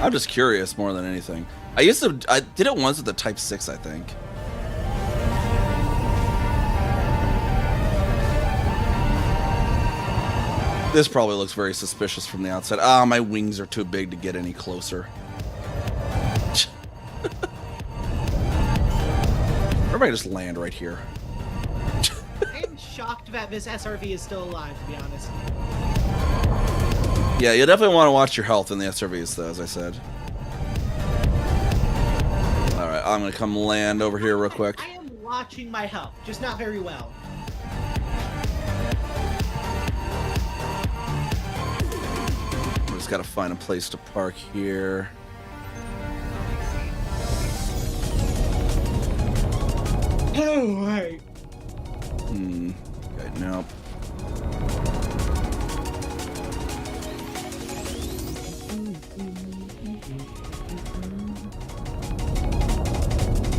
I'm just curious more than anything. I did it once with the Type 6, I think. This probably looks very suspicious from the outside. Ah, my wings are too big to get any closer. Everybody just land right here. I am shocked that this SRV is still alive, to be honest. Yeah, you definitely want to watch your health in the SRVs, though, as I said. Alright, I'm going to come land over here real quick. I am watching my health, just not very well. I just got to find a place to park here. Oh, right. Okay, nope.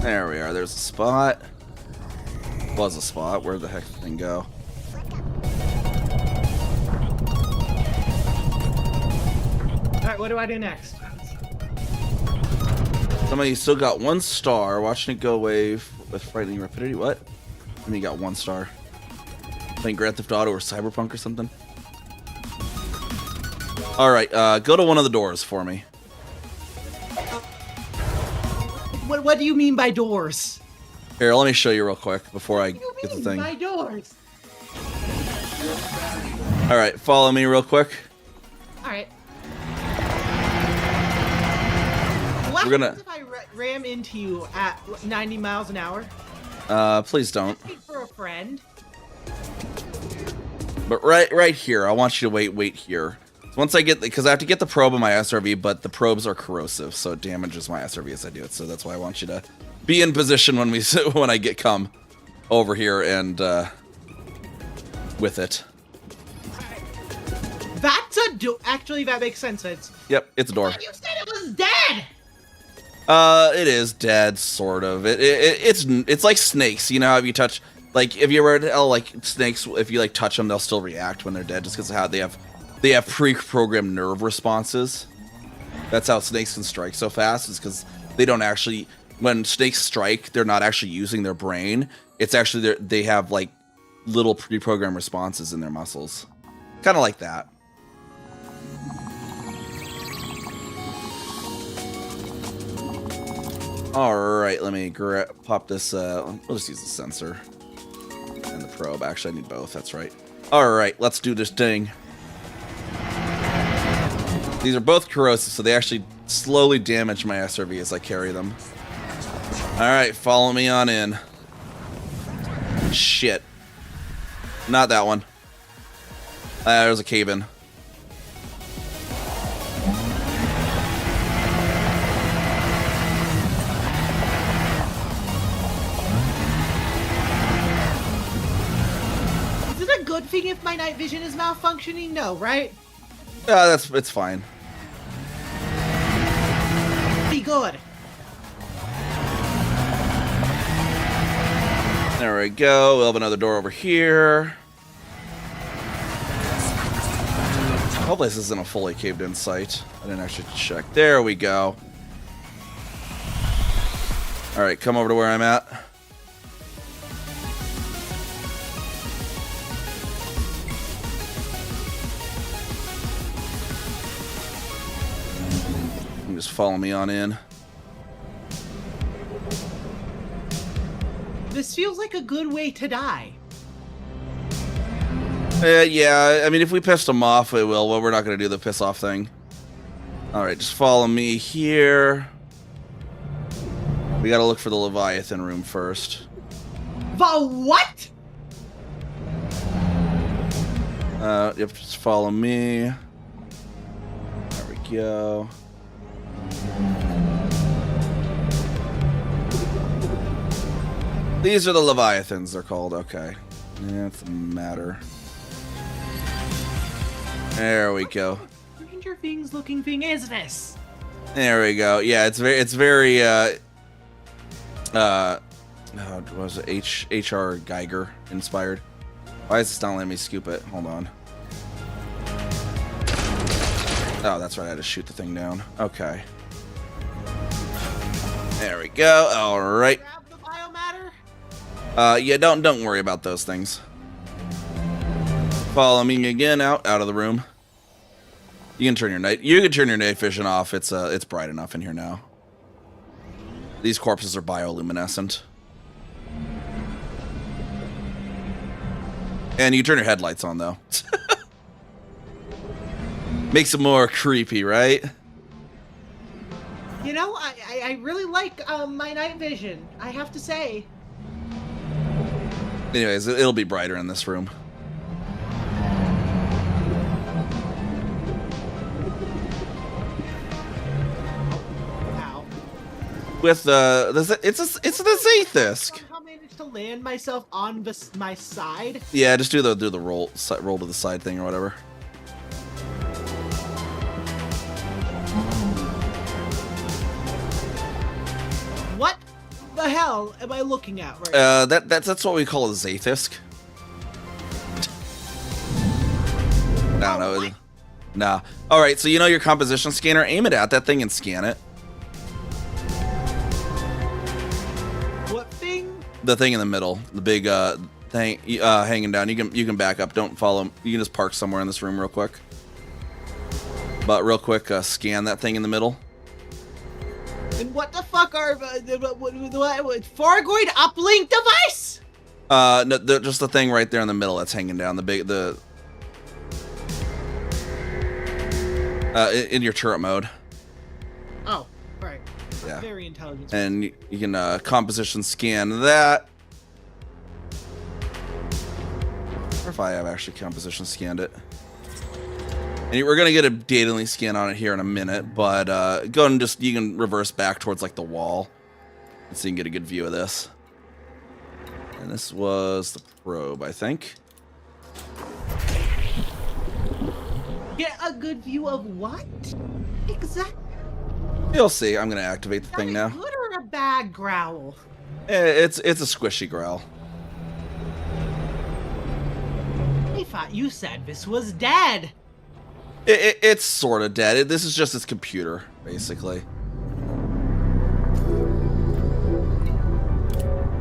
There we are. There's a spot. Was a spot. Where'd the heck did the thing go? Alright, what do I do next? Somebody still got 1 star. Watching it go away with frightening rapidity. What? And you got 1 star. Playing Grand Theft Auto or Cyberpunk or something. Alright, go to one of the doors for me. What do you mean by doors? Here, let me show you real quick before I get the thing. By doors? Alright, follow me real quick. Alright. What We're gonna- happens if I ram into you at 90 miles an hour? Please don't. Asking for a friend. But right here, I want you to wait here. So once I get, because I have to get the probe in my SRV, but the probes are corrosive, so it damages my SRV as I do it. So that's why I want you to be in position when when I get come over here and with it. That's a actually, that makes sense. Yep, it's a door. You said it was dead! It is dead, sort of. It's like snakes. You know how if you touch, like, if you ever like snakes, if you like touch them, they'll still react when they're dead, just because of how they have pre-programmed nerve responses. That's how snakes can strike so fast. Is because they don't actually, when snakes strike, they're not actually using their brain. It's actually they have like little pre-programmed responses in their muscles, kind of like that. Alright, let me pop this, we'll just use the sensor and the probe. Actually, I need both, that's right. Alright, let's do this thing. These are both corrosive, so they actually slowly damage my SRV as I carry them. Alright, follow me on in. Shit. Not that one. There's a cave-in. Good thing if my night vision is malfunctioning? No, right? It's fine. Be good. There we go. We'll have another door over here. Hopefully this isn't a fully caved in site. I didn't actually check. There we go. Alright, come over to where I'm at. Just follow me on in. This feels like a good way to die. Yeah, I mean, if we pissed them off, it will. Well, we're not going to do the piss off thing. Alright, just follow me here. We got to look for the Leviathan room first. The what? Yep, just follow me. There we go. These are the Leviathans, they're called. Okay. Yeah, that's a matter. There we go. Stranger Things looking thing is this? There we go. Yeah, it's very what was it? H.R. Geiger inspired. Why is this not letting me scoop it? Hold on. Oh, that's right. I had to shoot the thing down. Okay. There we go. All right. Grab the biomatter? Yeah, don't worry about those things. Follow me again out of the room. You can turn your night vision off. It's bright enough in here now. These corpses are bioluminescent. And you turn your headlights on though. Makes it more creepy, right? You know, I really like my night vision, I have to say. Anyways, it'll be brighter in this room. Wow. With it's the Zaythisk. Somehow managed to land myself on my side. Yeah, just do the roll to the side thing or whatever. What the hell am I looking at right now? That's what we call a Zaythisk. No, no. What? Nah. Alright, so you know your composition scanner? Aim it at that thing and scan it. What thing? The thing in the middle. The big thing hanging down. You can back up. Don't follow him. You can just park somewhere in this room real quick. But real quick, scan that thing in the middle. And what the fuck are what Thargoid uplink device? No, just the thing right there in the middle that's hanging down. In your turret mode. Oh, right. Yeah. Very intelligent. And you can composition scan that. Or if I have actually composition scanned it. And we're gonna get a data link scan on it here in a minute, but go and you can reverse back towards like the wall, so you can get a good view of this. And this was the probe, I think. Get a good view of what? Exactly. You'll see. I'm gonna activate the thing now. Good or a bad growl? It's a squishy growl. I thought you said this was dead. It's sort of dead. This is just its computer, basically.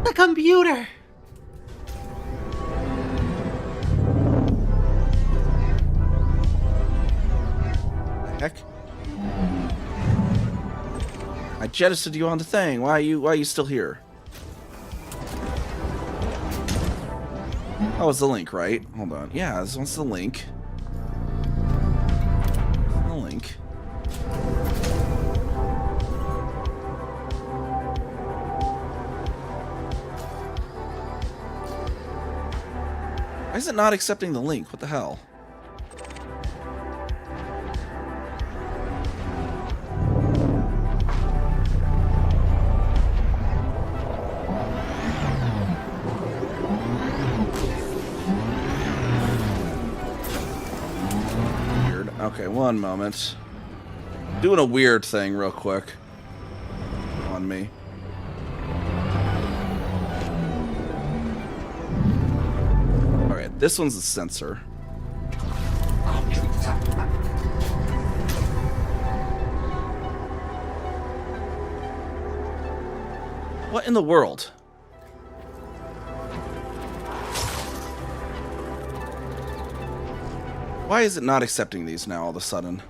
The computer. Heck. I jettisoned you on the thing. Why are you still here? Oh, it's the link, right? Hold on. Yeah, this one's the link. The link. Why is it not accepting the link? What the hell? Okay, one moment. Doing a weird thing real quick. On me. Alright, this one's the sensor. What in the world? Why is it not accepting these now all of a sudden?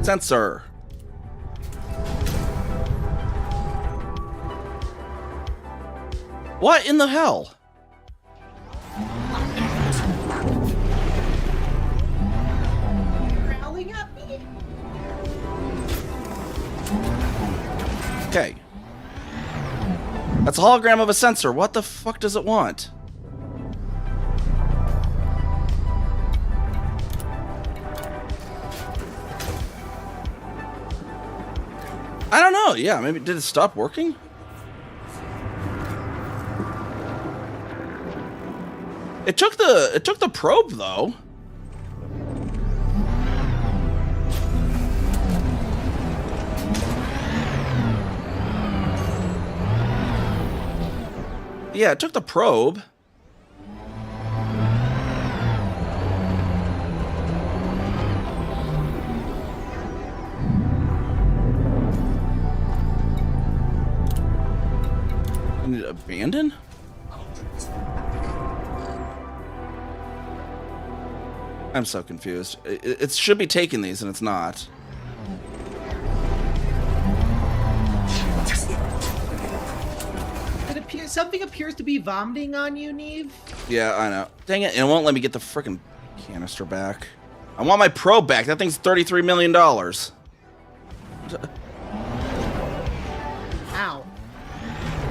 Sensor. What in the hell? Growling at me. Okay. That's a hologram of a sensor. What the fuck does it want? I don't know. Yeah, maybe did it stop working? It took the probe though. Yeah, it took the probe. And it abandoned? I'm so confused. It should be taking these and it's not. Something appears to be vomiting on you, Neve. Yeah, I know. Dang it, it won't let me get the frickin' canister back. I want my probe back. That thing's $33 million. Ow.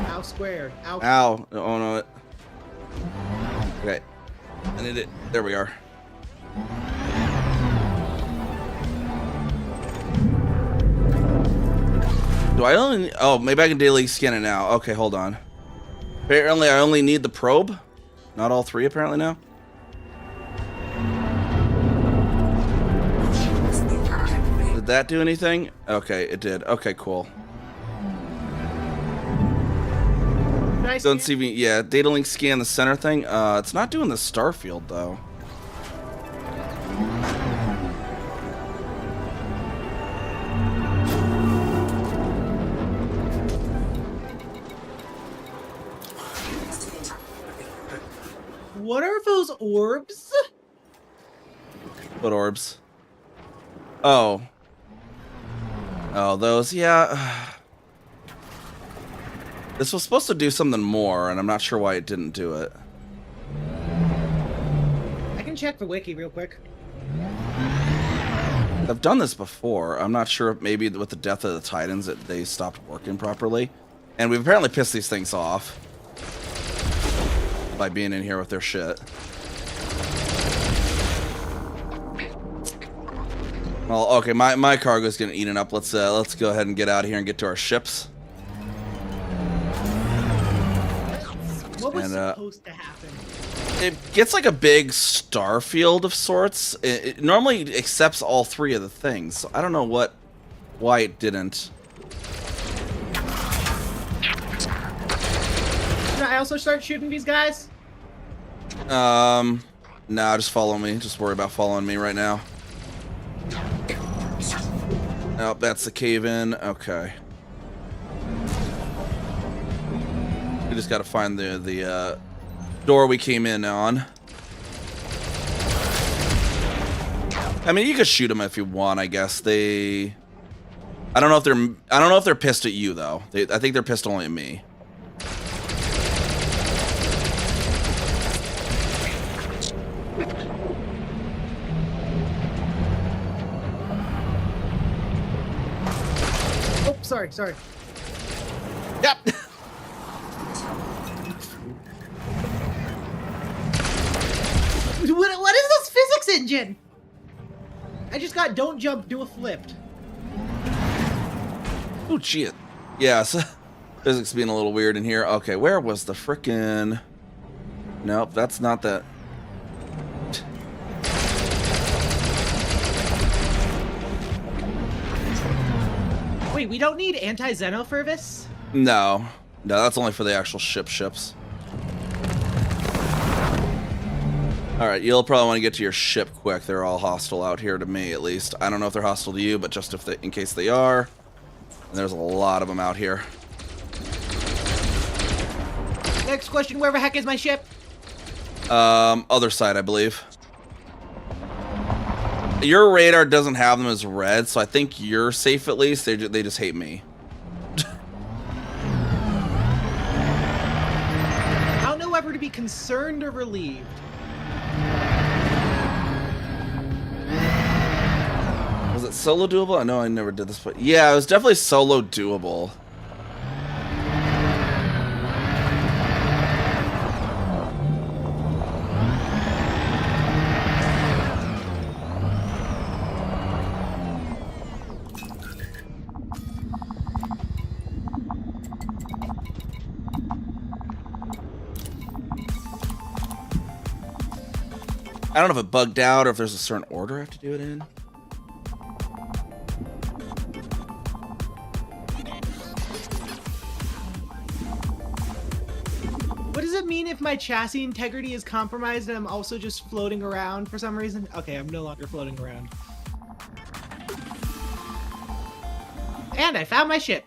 Ow squared. Ow. Ow. Oh no. Okay. I need it. There we are. Do I only... Oh, maybe I can daily scan it now. Okay, hold on. Apparently, I only need the probe. Not all three, apparently, now. Did that do anything? Okay, it did. Okay, cool. Don't see me. Yeah, data link scan the center thing. It's not doing the star field, though. What are those orbs? What orbs? Oh. Oh, those, yeah. This was supposed to do something more, and I'm not sure why it didn't do it. I can check the wiki real quick. I've done this before. I'm not sure if maybe with the death of the Titans that they stopped working properly. And we've apparently pissed these things off by being in here with their shit. Well, okay, my cargo's getting eaten up. Let's go ahead and get out of here and get to our ships. What was And, supposed to happen? It gets like a big star field of sorts. It normally accepts all three of the things. So I don't know why it didn't. Should I also start shooting these guys? Nah, just follow me. Just worry about following me right now. Oh, that's the cave-in. Okay. We just gotta find the door we came in on. I mean, you could shoot them if you want, I guess. I don't know if they're pissed at you though. I think they're pissed only at me. Oh, sorry. Yep. What is this physics engine? I just got don't jump, do a flipped. Oh, shit. Yeah, so physics being a little weird in here. Okay, where was the frickin'... Nope, that's not that. Wait, we don't need anti-Zeno for this? No, that's only for the actual ships. All right, you'll probably want to get to your ship quick. They're all hostile out here to me, at least. I don't know if they're hostile to you, but just in case they are. And there's a lot of them out here. Next question, where the heck is my ship? Other side, I believe. Your radar doesn't have them as red, so I think you're safe at least. They just hate me. I don't know whether to be concerned or relieved. Was it solo doable? I know I never did this, but yeah, it was definitely solo doable. I don't know if it bugged out or if there's a certain order I have to do it in. What does it mean if my chassis integrity is compromised and I'm also just floating around for some reason? Okay, I'm no longer floating around. And I found my ship.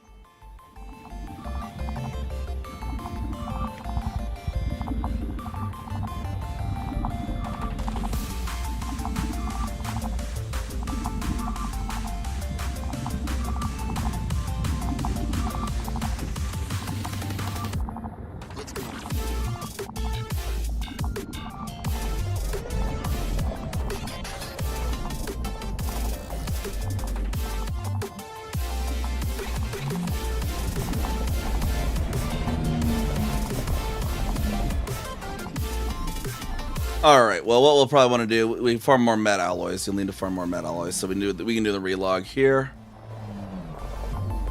All right. Well, what we'll probably want to do, we farm more met alloys. You'll need to farm more met alloys, so we can do the relog here.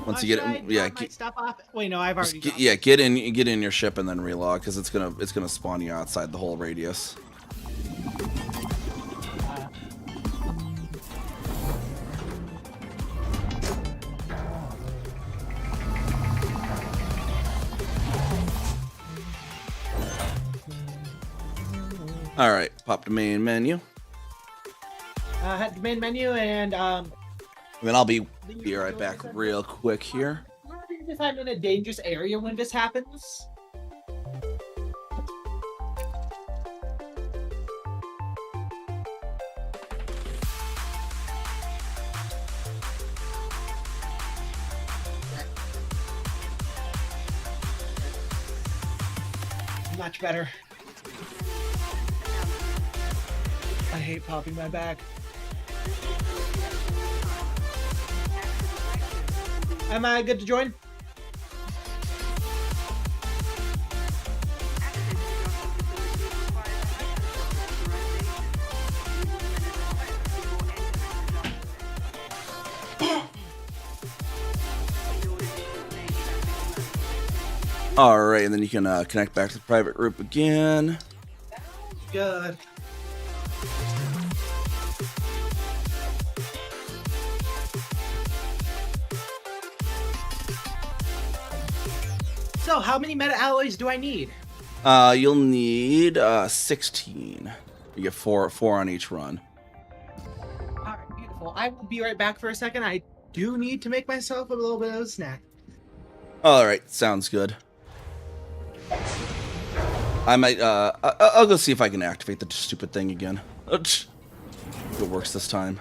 Once you get it, yeah, Stuff off. Wait, no, I've already. get in your ship and then relog because it's gonna spawn you outside the whole radius. All right, pop the main menu. Head to main menu and And then I'll be right back real quick here. If I'm in a dangerous area when this happens. Much better. I hate popping my back. Am I good to join? All right, and then you can connect back to the private group again. Good. So, how many meta alloys do I need? You'll need 16. You get four on each run. Alright, beautiful. I will be right back for a second. I do need to make myself a little bit of a snack. All right, sounds good. I might, I'll go see if I can activate the stupid thing again. If it works this time.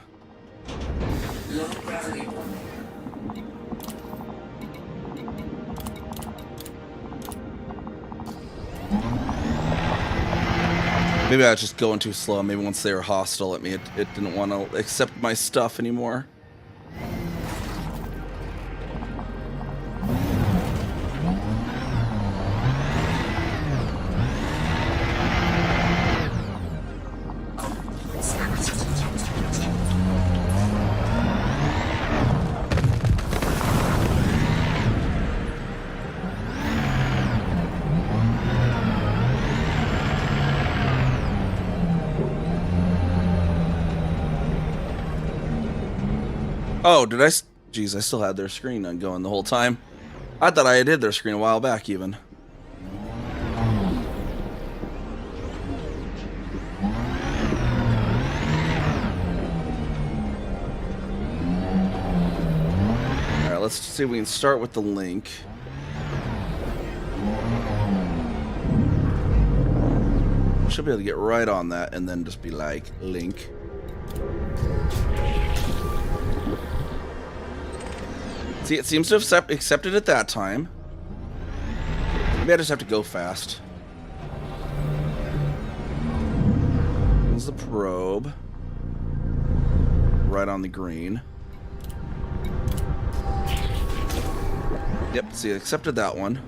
Maybe I was just going too slow. Maybe once they were hostile at me, it didn't want to accept my stuff anymore. Oh, did I? Jeez, I still had their screen going the whole time. I thought I had hid their screen a while back, even. Alright, let's see if we can start with the link. Should be able to get right on that and then just be like, link. See, it seems to have accepted it that time. Maybe I just have to go fast. There's the probe. Right on the green. Yep, see, it accepted that one.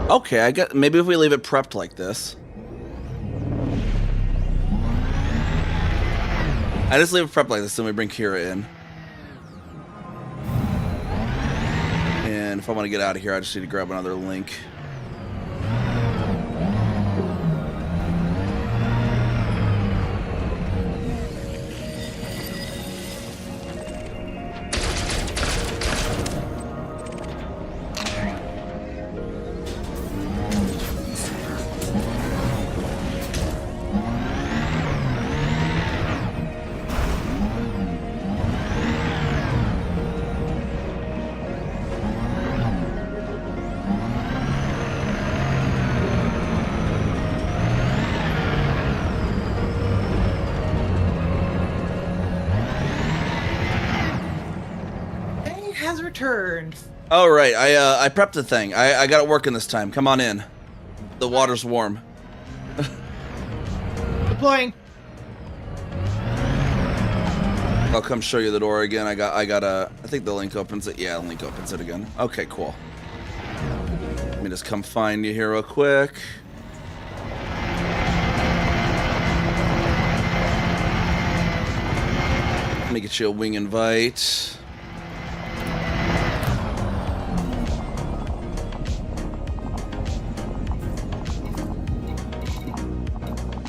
Okay, I get. Maybe if we leave it prepped like this. I just leave it prepped like this, then we bring Kira in. And if I want to get out of here, I just need to grab another link. Has returned. Oh right, I prepped the thing. I got it working this time. Come on in. The water's warm. Deploying. I'll come show you the door again. I think the link opens it. Yeah, the link opens it again. Okay, cool. Let me just come find you here real quick. Let me get you a wing invite.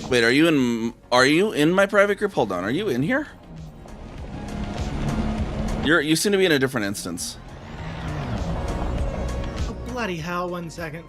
Wait, are you in my private group? Hold on, are you in here? You seem to be in a different instance. Oh, bloody hell, 1 second.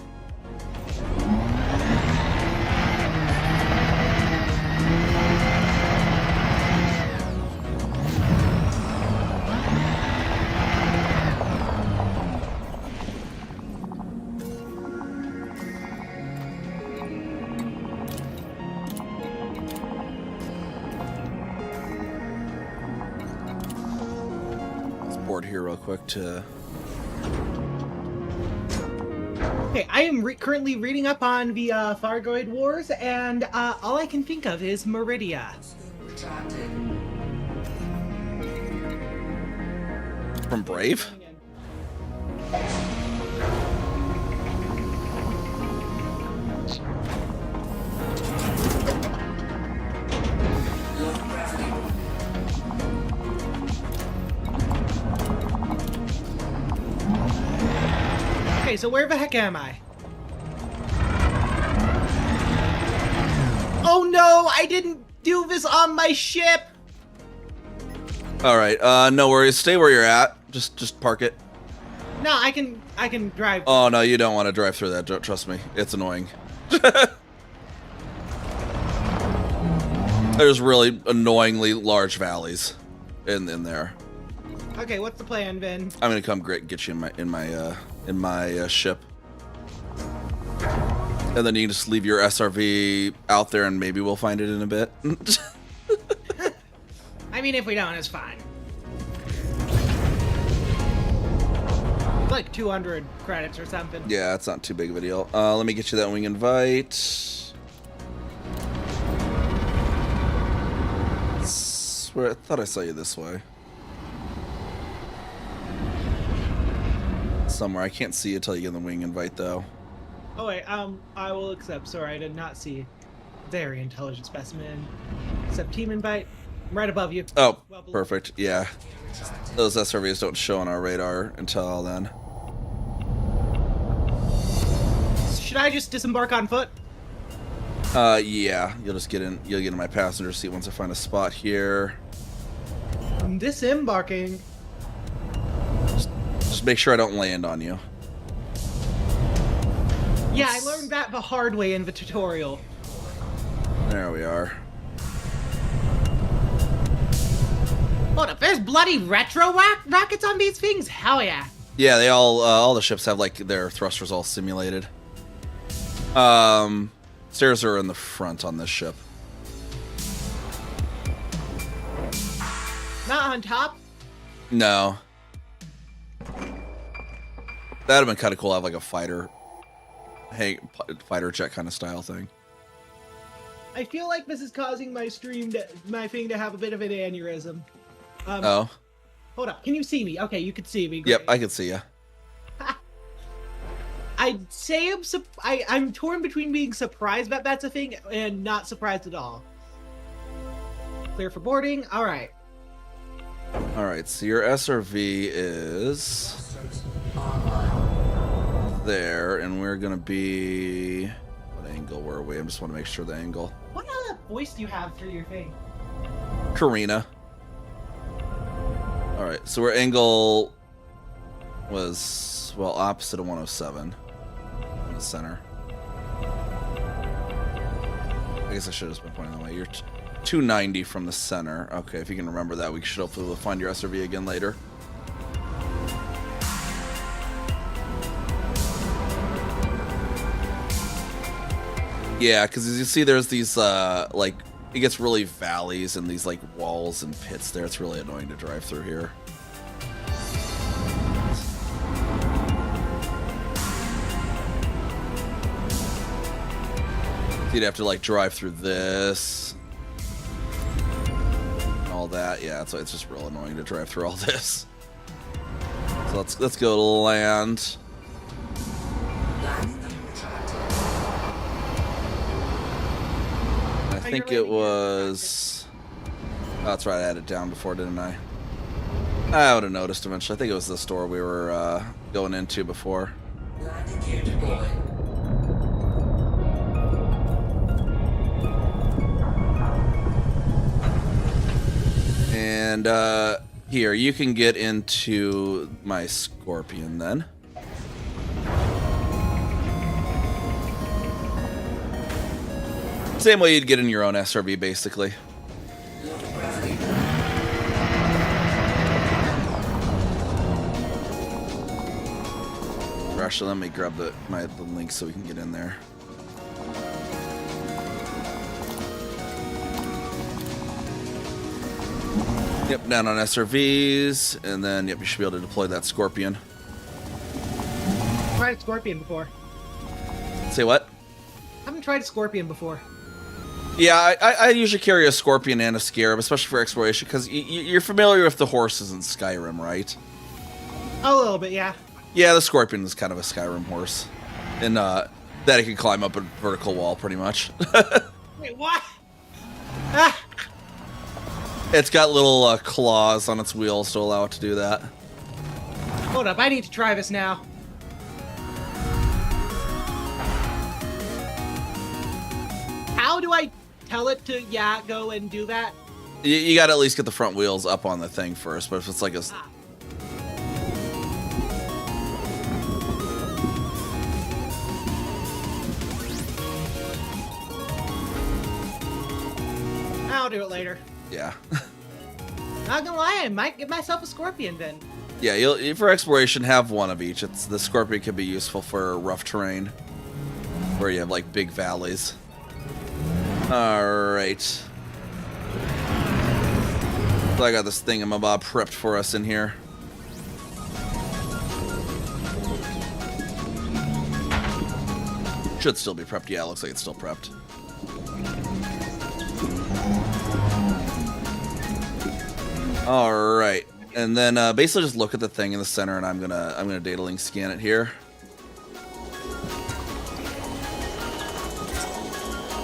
board here real quick to... Okay, I am currently reading up on the Thargoid Wars, and all I can think of is Meridia. From Brave? Okay, so where the heck am I? Oh no, I didn't do this on my ship! Alright, no worries. Stay where you're at. Just park it. No, I can drive. Oh, no, you don't want to drive through that. Trust me. It's annoying. There's really annoyingly large valleys in there. Okay, what's the plan, Vin? I'm gonna come get you in my ship, and then you can just leave your SRV out there, and maybe we'll find it in a bit. I mean, if we don't, it's fine. Like 200 credits or something. Yeah, it's not too big of a deal. Let me get you that wing invite. Swear, I thought I saw you this way. Somewhere. I can't see you until you get the wing invite, though. Oh wait, I will accept. Sorry, I did not see. Very intelligent specimen. Accept team invite. I'm right above you. Oh, Well below. perfect. Yeah. Those SRVs don't show on our radar until then. Should I just disembark on foot? Yeah. You'll just get in. You'll get in my passenger seat once I find a spot here. I'm disembarking. Just make sure I don't land on you. Yeah, I learned that the hard way in the tutorial. There we are. Hold up, there's bloody retro rockets on these things? Hell yeah. Yeah, they all the ships have like their thrusters all simulated. Stairs are in the front on this ship. Not on top? No. That'd have been kind of cool to have like a fighter jet kind of style thing. I feel like this is causing my thing to have a bit of an aneurysm. Oh. Hold up, can you see me? Okay, you can see me. Yep, Great. I can see you. I'd say I'm torn between being surprised that that's a thing and not surprised at all. Clear for boarding. All right. All right, so your SRV is there, and we're gonna be. What angle were we? I just want to make sure the angle. What other voice do you have through your thing? Karina. All right, so our angle was well opposite of 107 in the center. I guess I should have just been pointing that way. You're 290 from the center. Okay, if you can remember that, we should hopefully find your SRV again later. Yeah, because as you see, there's these like it gets really valleys and these like walls and pits there. It's really annoying to drive through here. You'd have to like drive through this and all that. Yeah, so it's just real annoying to drive through all this. So let's go to land. I think it was. Oh, that's right. I had it down before, didn't I? I would have noticed eventually. I think it was the store we were going into before. And here, you can get into my Scorpion then. Same way you'd get in your own SRV, basically. Actually, let me grab the link so we can get in there. Yep, down on SRVs, and then yep, you should be able to deploy that Scorpion. Tried a Scorpion before. Say what? Haven't tried a Scorpion before. Yeah, I usually carry a Scorpion and a Scarab, especially for exploration, because you're familiar with the horses in Skyrim, right? A little bit, yeah. Yeah, the Scorpion is kind of a Skyrim horse. And that it can climb up a vertical wall, pretty much. Wait, what? Ah! It's got little claws on its wheels to allow it to do that. Hold up, I need to try this now. How do I tell it to, yeah, go and do that? You got to at least get the front wheels up on the thing first, but if it's like a... Ah. I'll do it later. Yeah. Not gonna lie, I might get myself a Scorpion then. Yeah, you'll for exploration, have one of each. The Scorpion can be useful for rough terrain, where you have, like, big valleys. Alright. So I got this thingamabob prepped for us in here. Should still be prepped. Yeah, it looks like it's still prepped. Alright. And then basically just look at the thing in the center, and I'm gonna data link scan it here.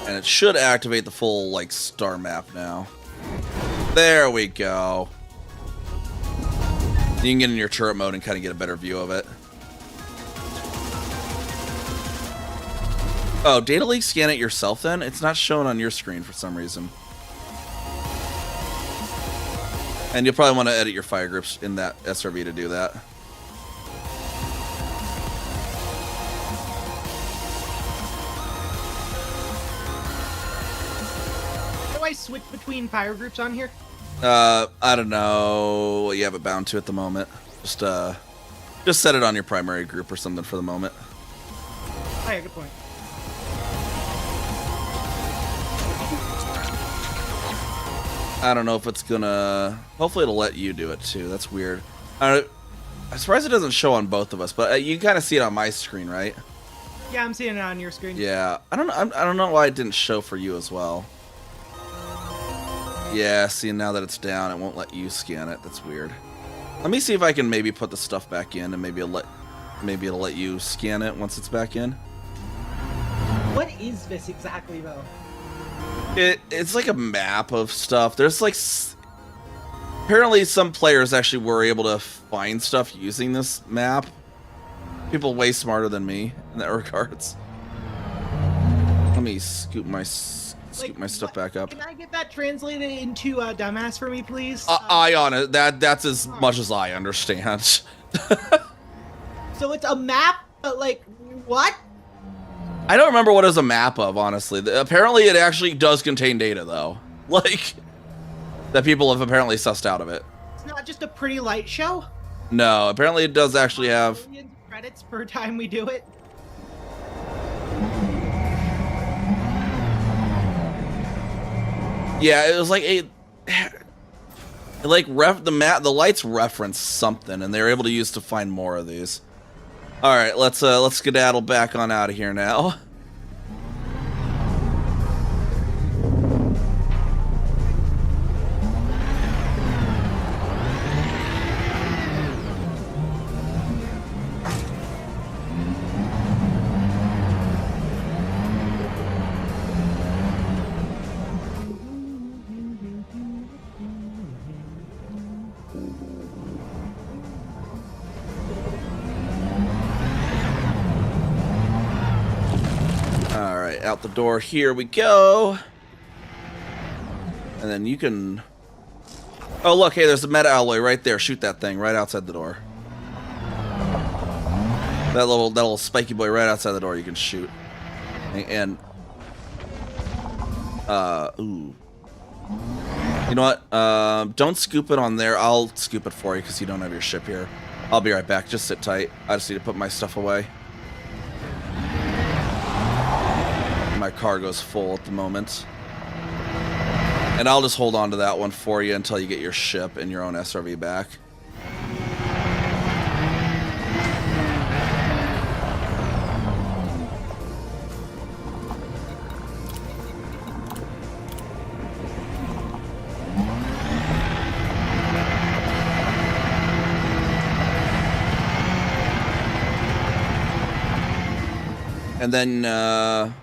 And it should activate the full, like, star map now. There we go. You can get in your turret mode and kind of get a better view of it. Oh, data link scan it yourself then? It's not showing on your screen for some reason. And you'll probably want to edit your fire groups in that SRV to do that. Do I switch between fire groups on here? I don't know what you have it bound to at the moment. Just set it on your primary group or something for the moment. Oh yeah, good point. I don't know if it's gonna... Hopefully it'll let you do it too. That's weird. I'm surprised it doesn't show on both of us, but you can kind of see it on my screen, right? Yeah, I'm seeing it on your screen. Yeah. I don't know why it didn't show for you as well. Yeah, see, now that it's down, it won't let you scan it. That's weird. Let me see if I can maybe put the stuff back in, and maybe it'll let you scan it once it's back in. What is this exactly, though? It's like a map of stuff. There's like... Apparently some players actually were able to find stuff using this map. People way smarter than me in that regards. Let me scoop my stuff back up. Can I get that translated into dumbass for me, please? I on it. That's as much as I understand. So it's a map, but like, what? I don't remember what it was a map of, honestly. Apparently it actually does contain data, though. Like, that people have apparently sussed out of it. It's not just a pretty light show? No, apparently it does actually have... Millions of credits per time we do it? Yeah, it was like a... Like, the lights reference something, and they were able to use to find more of these. Alright, let's skedaddle back on out of here now. Out the door, here we go. And then you can... Oh, look, hey, there's a meta alloy right there. Shoot that thing right outside the door. That little spiky boy right outside the door you can shoot. And ooh. You know what? Don't scoop it on there. I'll scoop it for you because you don't have your ship here. I'll be right back. Just sit tight. I just need to put my stuff away. My cargo's full at the moment. And I'll just hold on to that one for you until you get your ship and your own SRV back. And then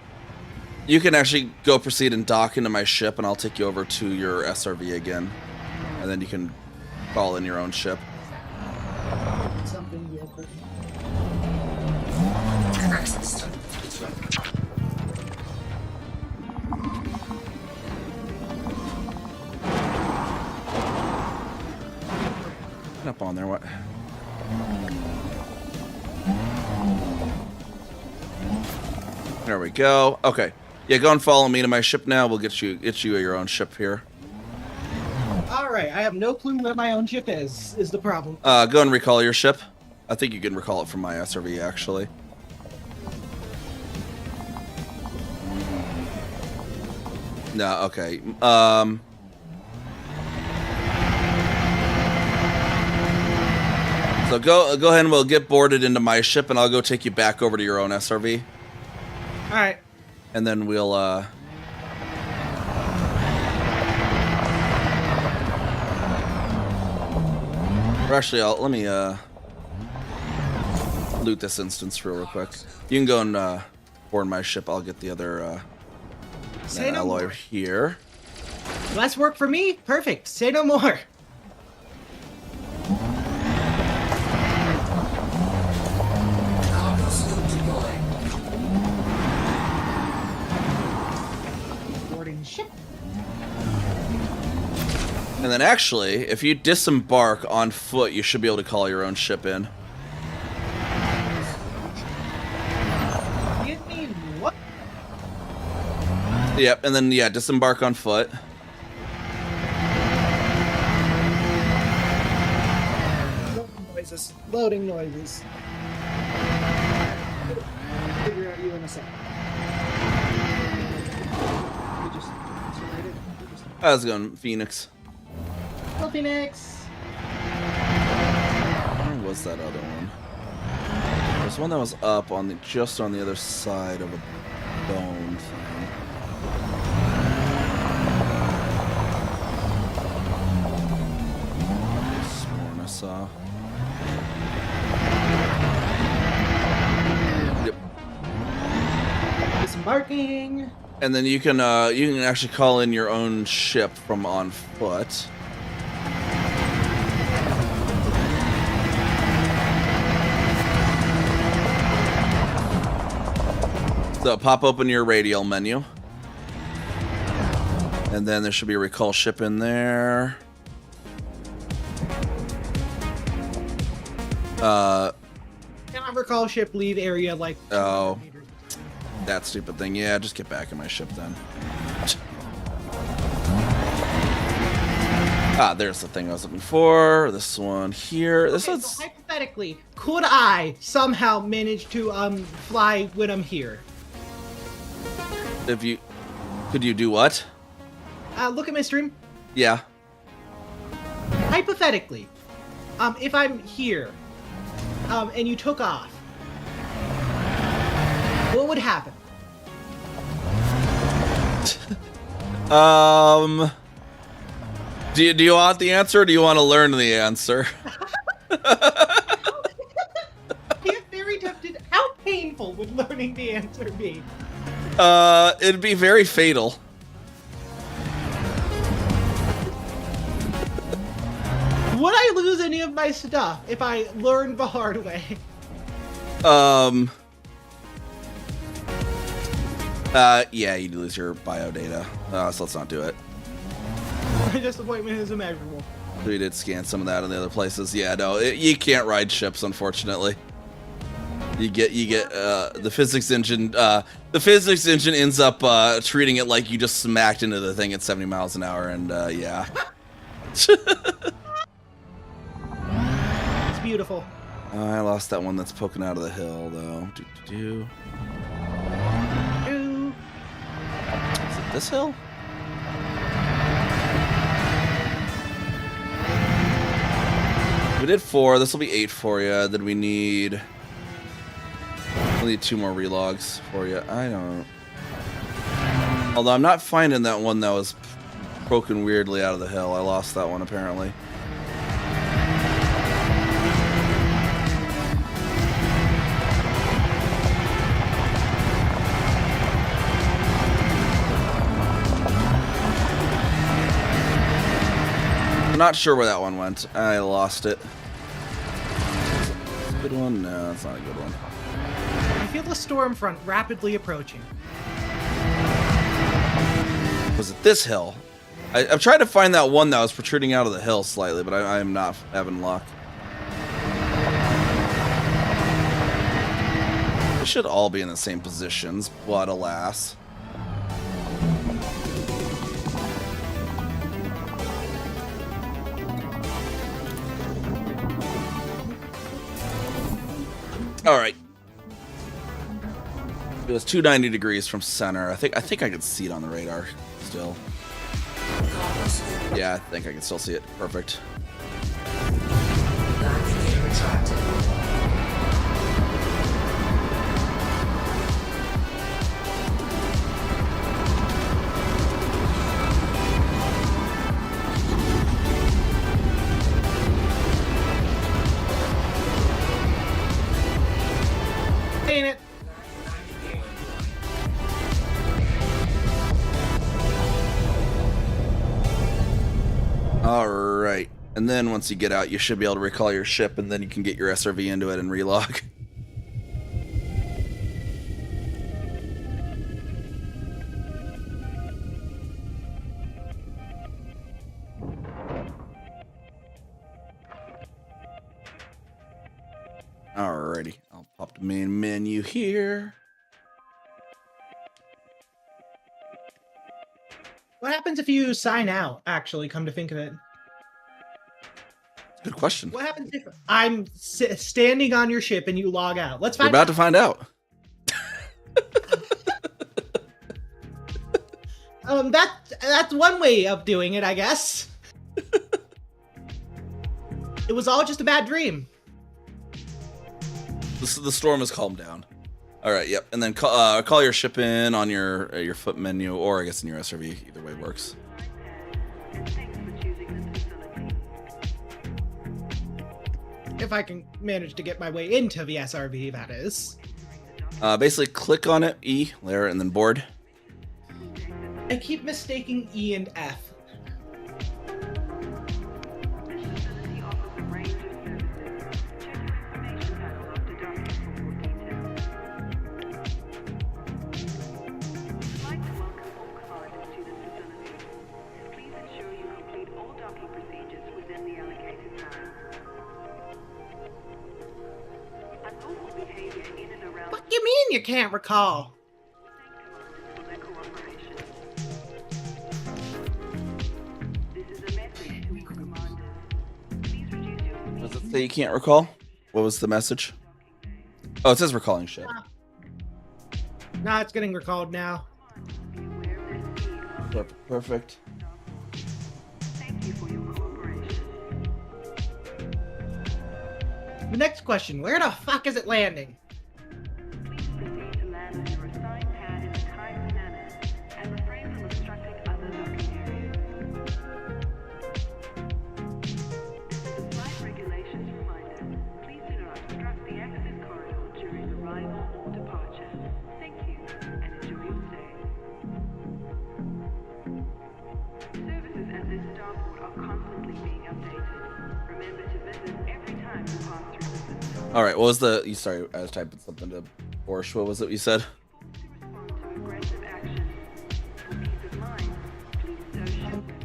you can actually go proceed and dock into my ship, and I'll take you over to your SRV again. And then you can call in your own ship. Something real quick. Up on there, what? There we go. Okay. Yeah, go and follow me to my ship now. We'll get you your own ship here. All right, I have no clue where my own ship is the problem. Go and recall your ship. I think you can recall it from my SRV, actually. No, okay. So go ahead and we'll get boarded into my ship, and I'll go take you back over to your own SRV. All right. And then we'll, or actually, let me, loot this instance real quick. You can go and, board my ship. I'll get the other, Say no alloy more. here. Less work for me? Perfect. Say no more. Boarding ship. And then actually, if you disembark on foot, you should be able to call your own ship in. You mean what? Yep, and then, yeah, disembark on foot. Loading noises. Loading noises. Figure out you in a second. We just separated. How's it going, Phoenix? Hello, Phoenix. Where was that other one? There's one that was up on just on the other side of a bone thing. Sworn I saw. Yep. Disembarking. And then you can actually call in your own ship from on foot. So pop open your radial menu. And then there should be a recall ship in there. Can I recall ship leave area like 200 Oh. meters? That stupid thing. Yeah, just get back in my ship then. Ah, there's the thing I was looking for. This one here. This Okay, one's... so hypothetically, could I somehow manage to fly when I'm here? If you... Could you do what? Look at my stream. Yeah. Hypothetically, if I'm here, and you took off, what would happen? Do you want the answer, or do you want to learn the answer? I'm very tempted. How painful would learning the answer be? It'd be very fatal. Would I lose any of my stuff if I learned the hard way? Yeah, you'd lose your bio data. So let's not do it. My disappointment is immeasurable. We did scan some of that in the other places. Yeah, no, you can't ride ships, unfortunately. You get the physics engine. The physics engine ends up treating it like you just smacked into the thing at 70 miles an hour, and yeah. It's beautiful. I lost that one that's poking out of the hill, though. Ooh. Is it this hill? We did 4. This will be 8 for you. Then we'll need 2 more relogs for you. I don't. Although I'm not finding that one that was broken weirdly out of the hill. I lost that one apparently. I'm not sure where that one went. I lost it. Good one? No, that's not a good one. I feel the storm front rapidly approaching. Was it this hill? I'm trying to find that one that was protruding out of the hill slightly, but I am not having luck. They should all be in the same positions, but alas. All right. It was 290 degrees from center. I think I can see it on the radar still. Yeah, I think I can still see it. Perfect. Ain't it? All right. And then once you get out, you should be able to recall your ship, and then you can get your SRV into it and relog. Alrighty. I'll pop the main menu here. What happens if you sign out, actually, come to think of it? Good question. What happens if I'm standing on your ship and you log out? Let's We're find about out. to find out. That's one way of doing it, I guess. It was all just a bad dream. The storm has calmed down. All right, yep. And then call your ship in on your foot menu, or I guess in your SRV. Either way works. If I can manage to get my way into the SRV, that is. Basically, click on it, E, layer, and then board. I keep mistaking E and F. What do you mean you can't recall? Does it say you can't recall? What was the message? Oh, it says recalling ship. Nah, it's getting recalled now. Perfect. The next question, where the fuck is it landing? All right, what was the? You sorry, I was typing something to Porsche. What was it you said?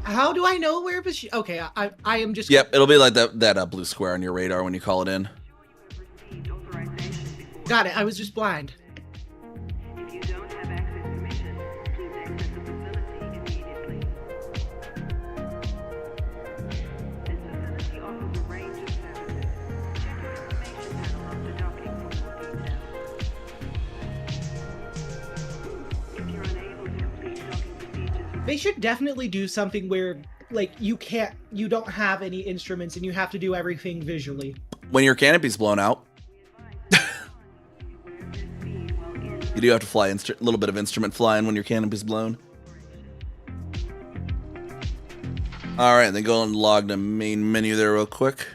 How do I know where the okay, I am just. Yep, it'll be like that blue square on your radar when you call it in. Got it. I was just blind. They should definitely do something where like you don't have any instruments and you have to do everything visually. When your canopy's blown out, you do have to fly a little bit of instrument flying when your canopy's blown. All right, then go and log the main menu there real quick.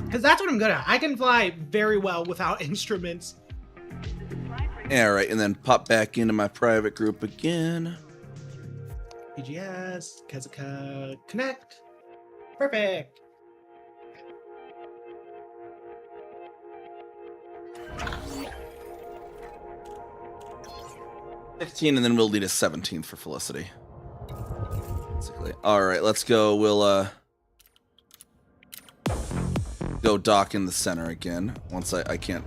Because that's what I'm good at. I can fly very well without instruments. All right, and then pop back into my private group again. PGS, Kazuka, connect. Perfect. $15, and then we'll need a 17th for Felicity. Basically. All right, let's go. We'll go dock in the center again. Once I can't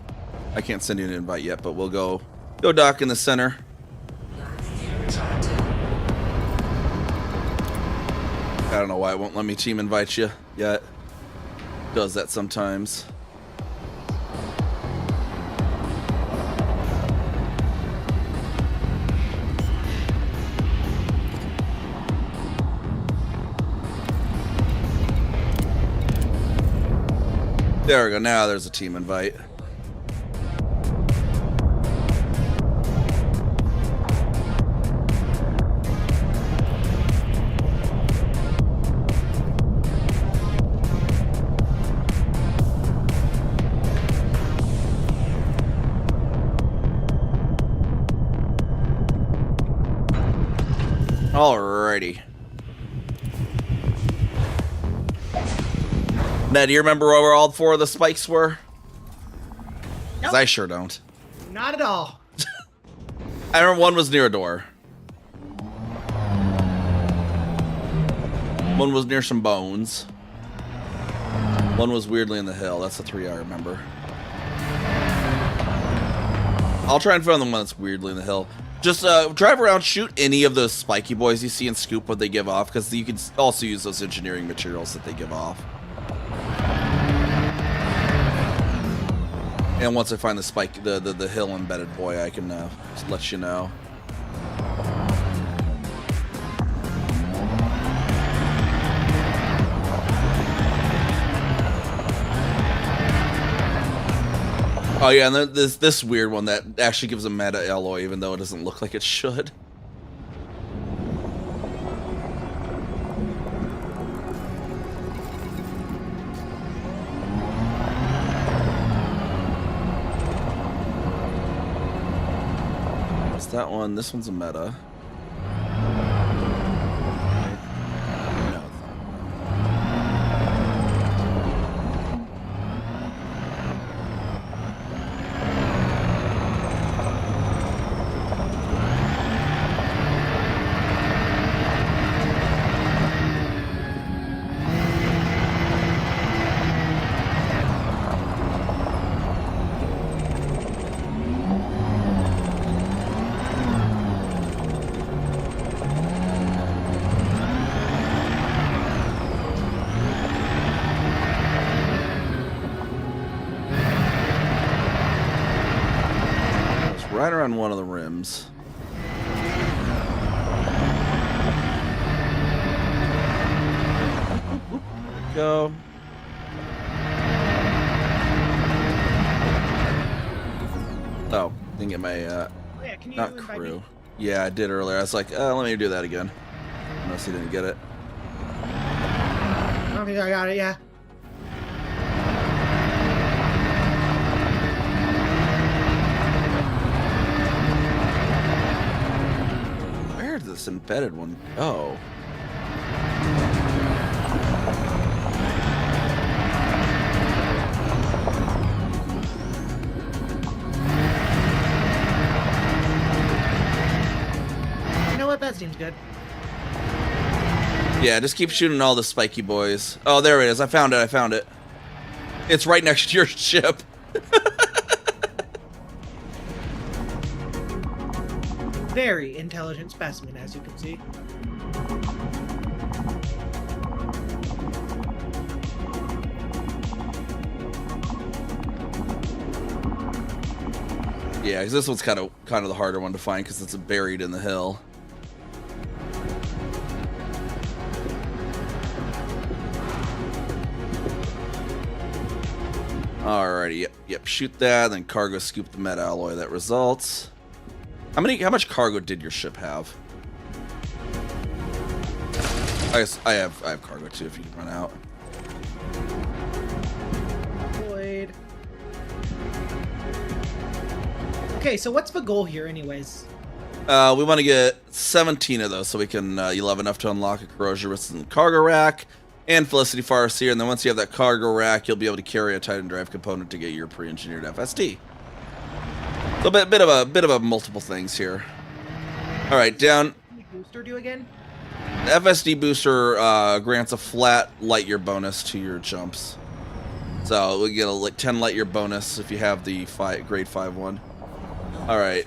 send you an invite yet, but we'll go dock in the center. I don't know why it won't let me team invite you yet. It does that sometimes. There we go. Now there's a team invite. Alrighty. Ned, do you remember where all 4 of the spikes were? 'Cause Nope. I sure don't. Not at all. I remember one was near a door. One was near some bones. One was weirdly in the hill. That's the 3 I remember. I'll try and find the one that's weirdly in the hill. Just drive around, shoot any of those spiky boys you see, and scoop what they give off, because you can also use those engineering materials that they give off. And once I find the spike, the hill embedded boy, I can just let you know. Oh yeah, and then this weird one that actually gives a meta alloy, even though it doesn't look like it should. What's that one? This one's a meta. No, it's not. Right around one of the rims. Go. Oh, didn't get my Yeah, can you not invite crew. me? Yeah, I did earlier. I was like, let me do that again. Unless he didn't get it. Okay, I got it, yeah. Where did this embedded one go? You know what? That seems good. Yeah, just keep shooting all the spiky boys. Oh, there it is. I found it. It's right next to your ship. Very intelligent specimen, as you can see. Yeah, because this one's kind of the harder one to find because it's buried in the hill. Alrighty, yep, shoot that, then cargo scoop the med alloy that results. How much cargo did your ship have? I guess I have cargo too if you run out. Void. Okay, so what's the goal here anyways? We want to get 17 of those so we can, you'll have enough to unlock a corrosion resistant cargo rack and Felicity Farseer, and then once you have that cargo rack, you'll be able to carry a Titan drive component to get your pre-engineered FSD. So a bit of a multiple things here. All right, down. What does the booster do again? The FSD booster grants a flat light year bonus to your jumps. So we get a 10 light year bonus if you have the grade 5 one. All right,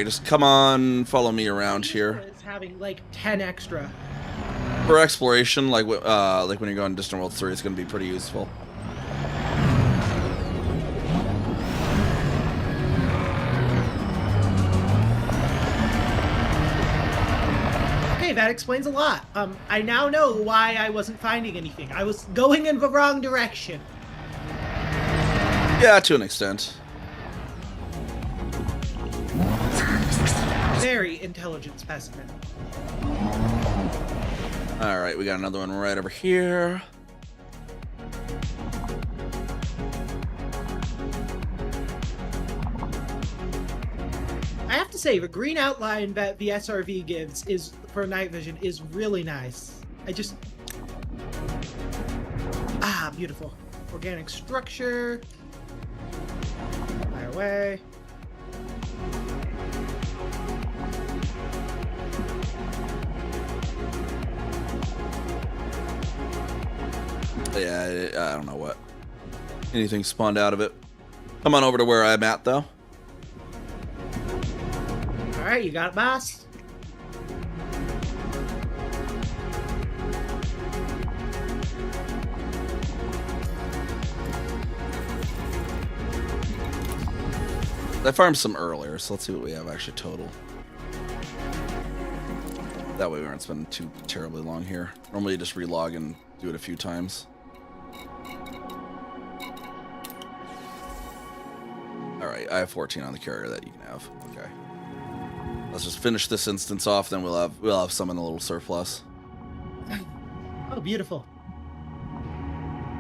just come on, follow me around here. It's having like 10 extra. For exploration, like when you're going Distant Worlds 3, it's going to be pretty useful. Okay, that explains a lot. I now know why I wasn't finding anything. I was going in the wrong direction. Yeah, to an extent. Very intelligent specimen. All right, we got another one right over here. I have to say, the green outline that the SRV gives is for night vision is really nice. Beautiful. Organic structure. Fire away. Yeah, I don't know what. Anything spawned out of it. Come on over to where I'm at, though. Alright, you got it, boss. I farmed some earlier, so let's see what we have actually total. That way we aren't spending too terribly long here. Normally you just relog and do it a few times. Alright, I have 14 on the carrier that you can have. Okay. Let's just finish this instance off, then we'll have some in a little surplus. Oh, beautiful.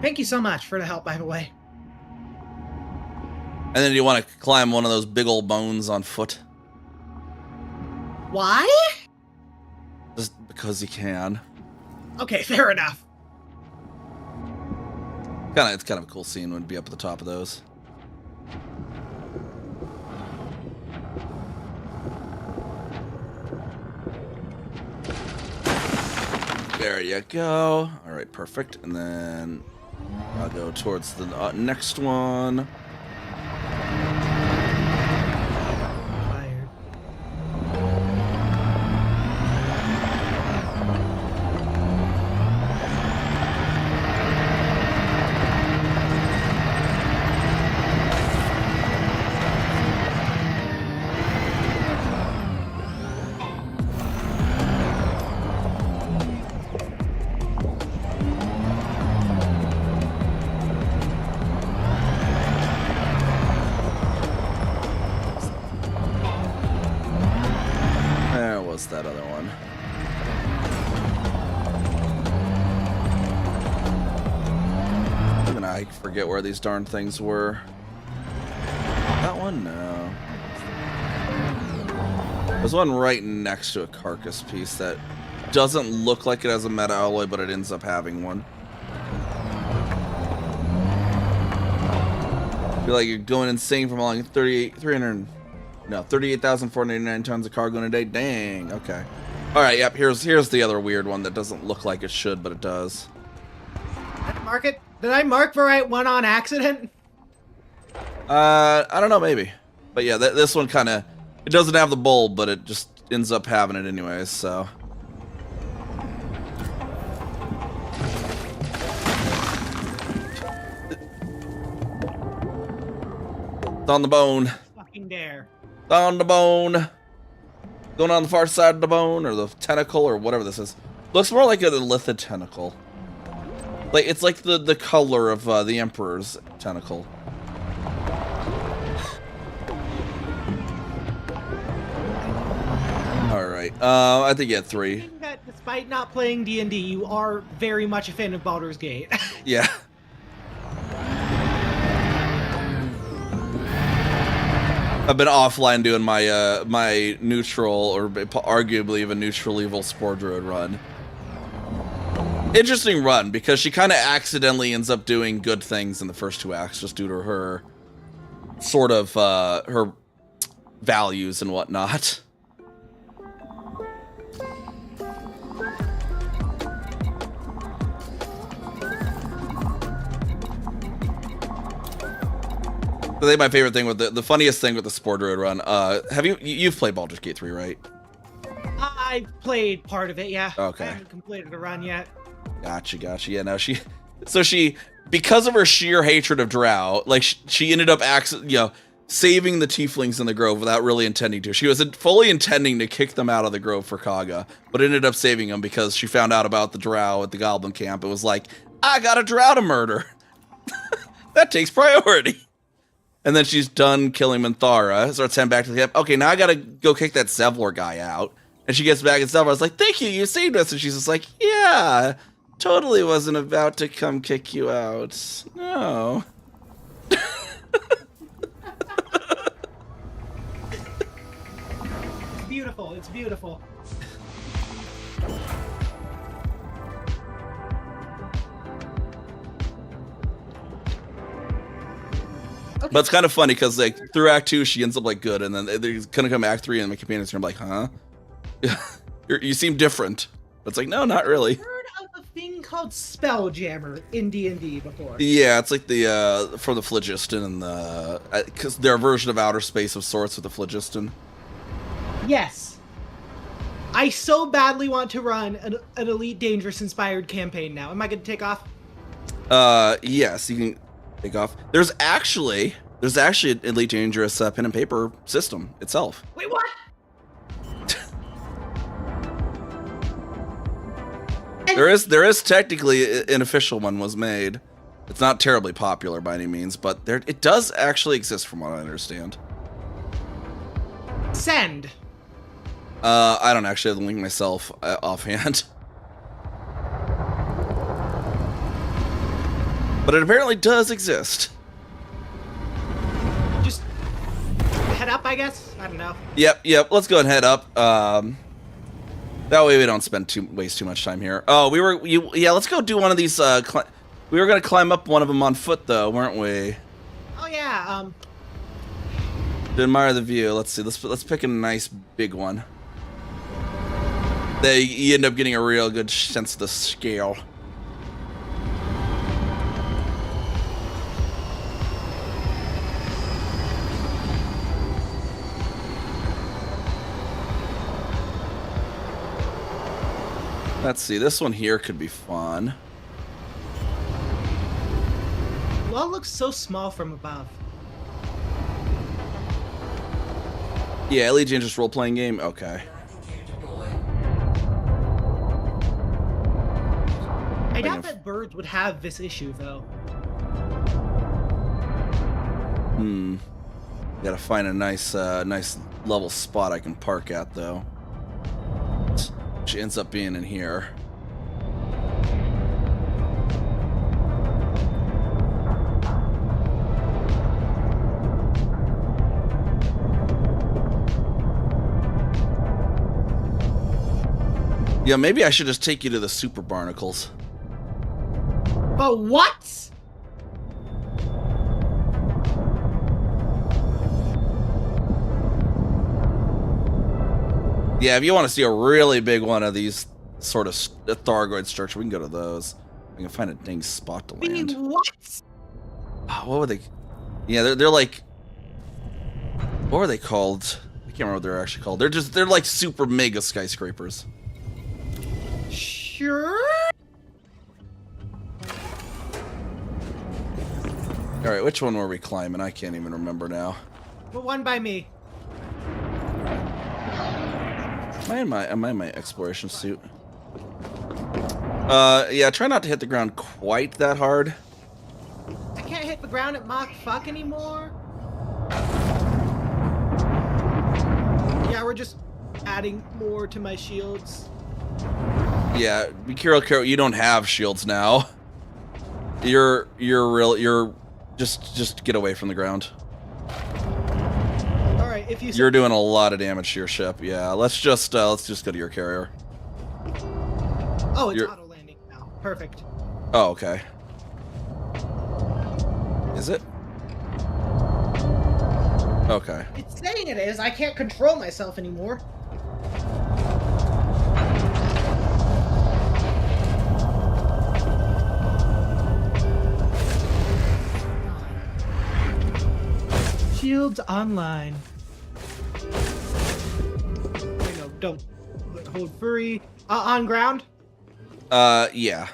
Thank you so much for the help, by the way. And then you want to climb one of those big old bones on foot. Why? Just because you can. Okay, fair enough. It's kind of a cool scene when it'd be up at the top of those. There you go. All right, perfect. And then I'll go towards the next one. Fired. There was that other one. Even I forget where these darn things were. That one? No. There's one right next to a carcass piece that doesn't look like it has a meta alloy, but it ends up having one. I feel like you're going insane from hauling 38,489 tons of cargo in a day. Dang. Okay. All right. Yep. Here's the other weird one that doesn't look like it should, but it does. Mark it? Did I mark the right one on accident? I don't know, maybe. But yeah, this one kind of, it doesn't have the bulb, but it just ends up having it anyways, so. It's on the bone. Fucking dare. It's on the bone. Going on the far side of the bone, or the tentacle, or whatever this is. Looks more like a lithid tentacle. Like it's like the color of the Emperor's tentacle. All right. I think you had 3. think that despite not playing D&D, you are very much a fan of Baldur's Gate. Yeah. I've been offline doing my my neutral, or arguably even neutral evil Spore Druid run. Interesting run, because she kind of accidentally ends up doing good things in the first 2 acts just due to her sort of her values and whatnot. I think my favorite thing with the funniest thing with the Spore Druid run, have you've played Baldur's Gate 3, right? I played part of it, yeah. Okay. I haven't completed a run yet. Gotcha. Yeah, no, she because of her sheer hatred of Drow, like she ended up saving the tieflings in the grove without really intending to. She was fully intending to kick them out of the grove for Kaga, but ended up saving them because she found out about the Drow at the Goblin camp. It was like, I got a Drow to murder. That takes priority. And then she's done killing Minthara, starts heading back to the camp. Okay, now I gotta go kick that Zevlor guy out. And she gets back and Zevlor's like, thank you saved us. And she's just like, yeah, totally wasn't about to come kick you out. No. It's beautiful, it's beautiful. Okay. But it's kind of funny because like through Act 2 she ends up like good, and then they're gonna come Act 3 and my companions are like, huh? You seem different. But it's like, no, not really. I've heard of a thing called Spelljammer in D&D before. Yeah, it's like the from the Phlogiston and the because they're a version of Outer Space of sorts with the Phlogiston. Yes. I so badly want to run an Elite Dangerous inspired campaign now. Am I gonna take off? Yes, you can take off. There's actually an Elite Dangerous pen and paper system itself. Wait, what? There is technically an official one was made. It's not terribly popular by any means, but it does actually exist from what I understand. Send. I don't actually have the link myself offhand. But it apparently does exist. Just head up, I guess? I don't know. Yep. Let's go and head up. That way we don't waste too much time here. Oh, let's go do one of these. We were gonna climb up one of them on foot, though, weren't we? Oh yeah. To admire the view. Let's see. Let's pick a nice big one. You end up getting a real good sense of the scale. Let's see, this one here could be fun. Well, it looks so small from above. Yeah, Elite Dangerous role-playing game? Okay. I doubt that birds would have this issue, though. Gotta find a nice level spot I can park at, though. Which ends up being in here. Yeah, maybe I should just take you to the Super Barnacles. But what? Yeah, if you want to see a really big one of these sort of Thargoid structure, we can go to those. We can find a dang spot to land. What? Oh, what were they? Yeah, they're like, what were they called? I can't remember what they're actually called. They're like super mega skyscrapers. Sure. All right, which one were we climbing? I can't even remember now. The one by me. Am I in my exploration suit? Yeah, try not to hit the ground quite that hard. I can't hit the ground at Mach fuck anymore. Yeah, we're just adding more to my shields. Yeah, be careful. You don't have shields now. You're just get away from the ground. All right, if You're doing a lot of damage to your ship. Yeah, let's just go to your carrier. Oh, it's auto landing now. Perfect. Oh, okay. Is it? Okay. It's saying it is. I can't control myself anymore. Shields online. Wait, no, don't hold furry. On ground? Yeah.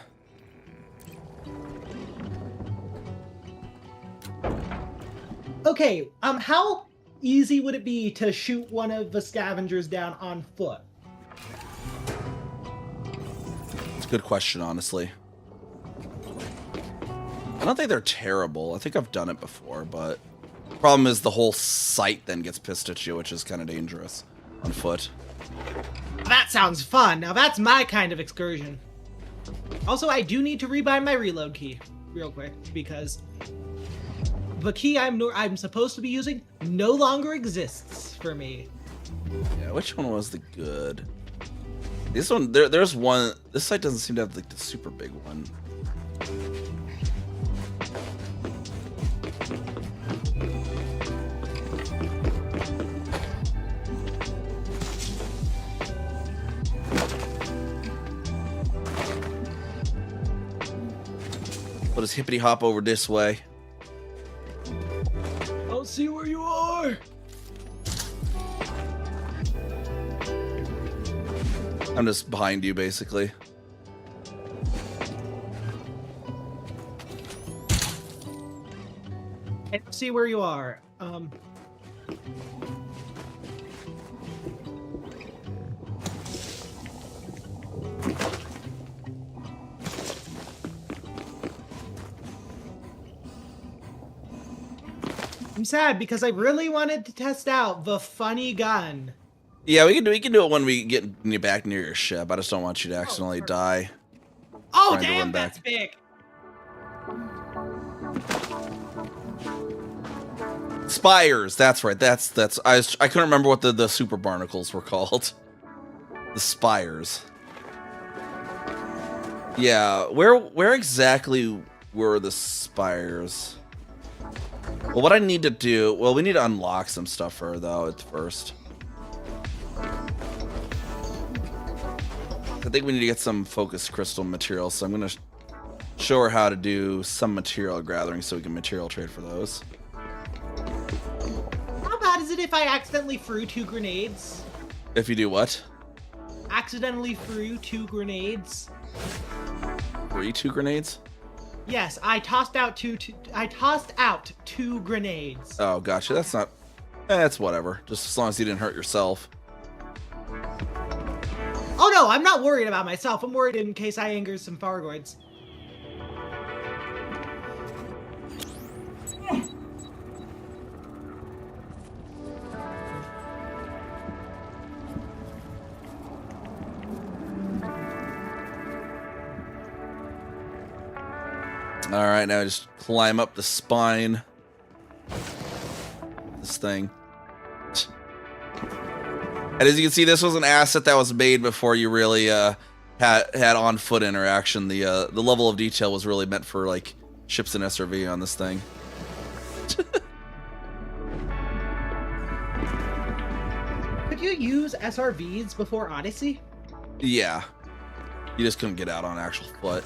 Okay, how easy would it be to shoot one of the scavengers down on foot? It's a good question, honestly. I don't think they're terrible. I think I've done it before, but the problem is the whole site then gets pissed at you, which is kind of dangerous on foot. That sounds fun. Now that's my kind of excursion. Also, I do need to rebind my reload key real quick because the key I'm supposed to be using no longer exists for me. Yeah, which one was the good? This one, there's one. This site doesn't seem to have like the super big one. Let us hippity hop over this way. I'll see where you are. I'm just behind you, basically. I see where you are. I'm sad because I really wanted to test out the funny gun. Yeah, we can do it when we get you back near your ship. I just don't want you to accidentally die. Oh, Trying to damn, run back. that's big. Spires, that's right. That's I couldn't remember what the super barnacles were called. The spires. Yeah, where exactly were the spires? Well, what I need to do, well, we need to unlock some stuff for her though at first. I think we need to get some focus crystal material, so I'm gonna show her how to do some material gathering so we can material trade for those. How bad is it if I accidentally threw 2 grenades? If you do what? Accidentally threw 2 grenades. 2 grenades? Yes, I tossed out two grenades. Oh, gotcha. That's not... That's whatever. Just as long as you didn't hurt yourself. Oh no, I'm not worried about myself. I'm worried in case I anger some Thargoids. Alright, now just climb up the spine. This thing. And as you can see, this was an asset that was made before you really had on-foot interaction. The level of detail was really meant for like ships and SRV on this thing. Could you use SRVs before Odyssey? Yeah. You just couldn't get out on actual foot.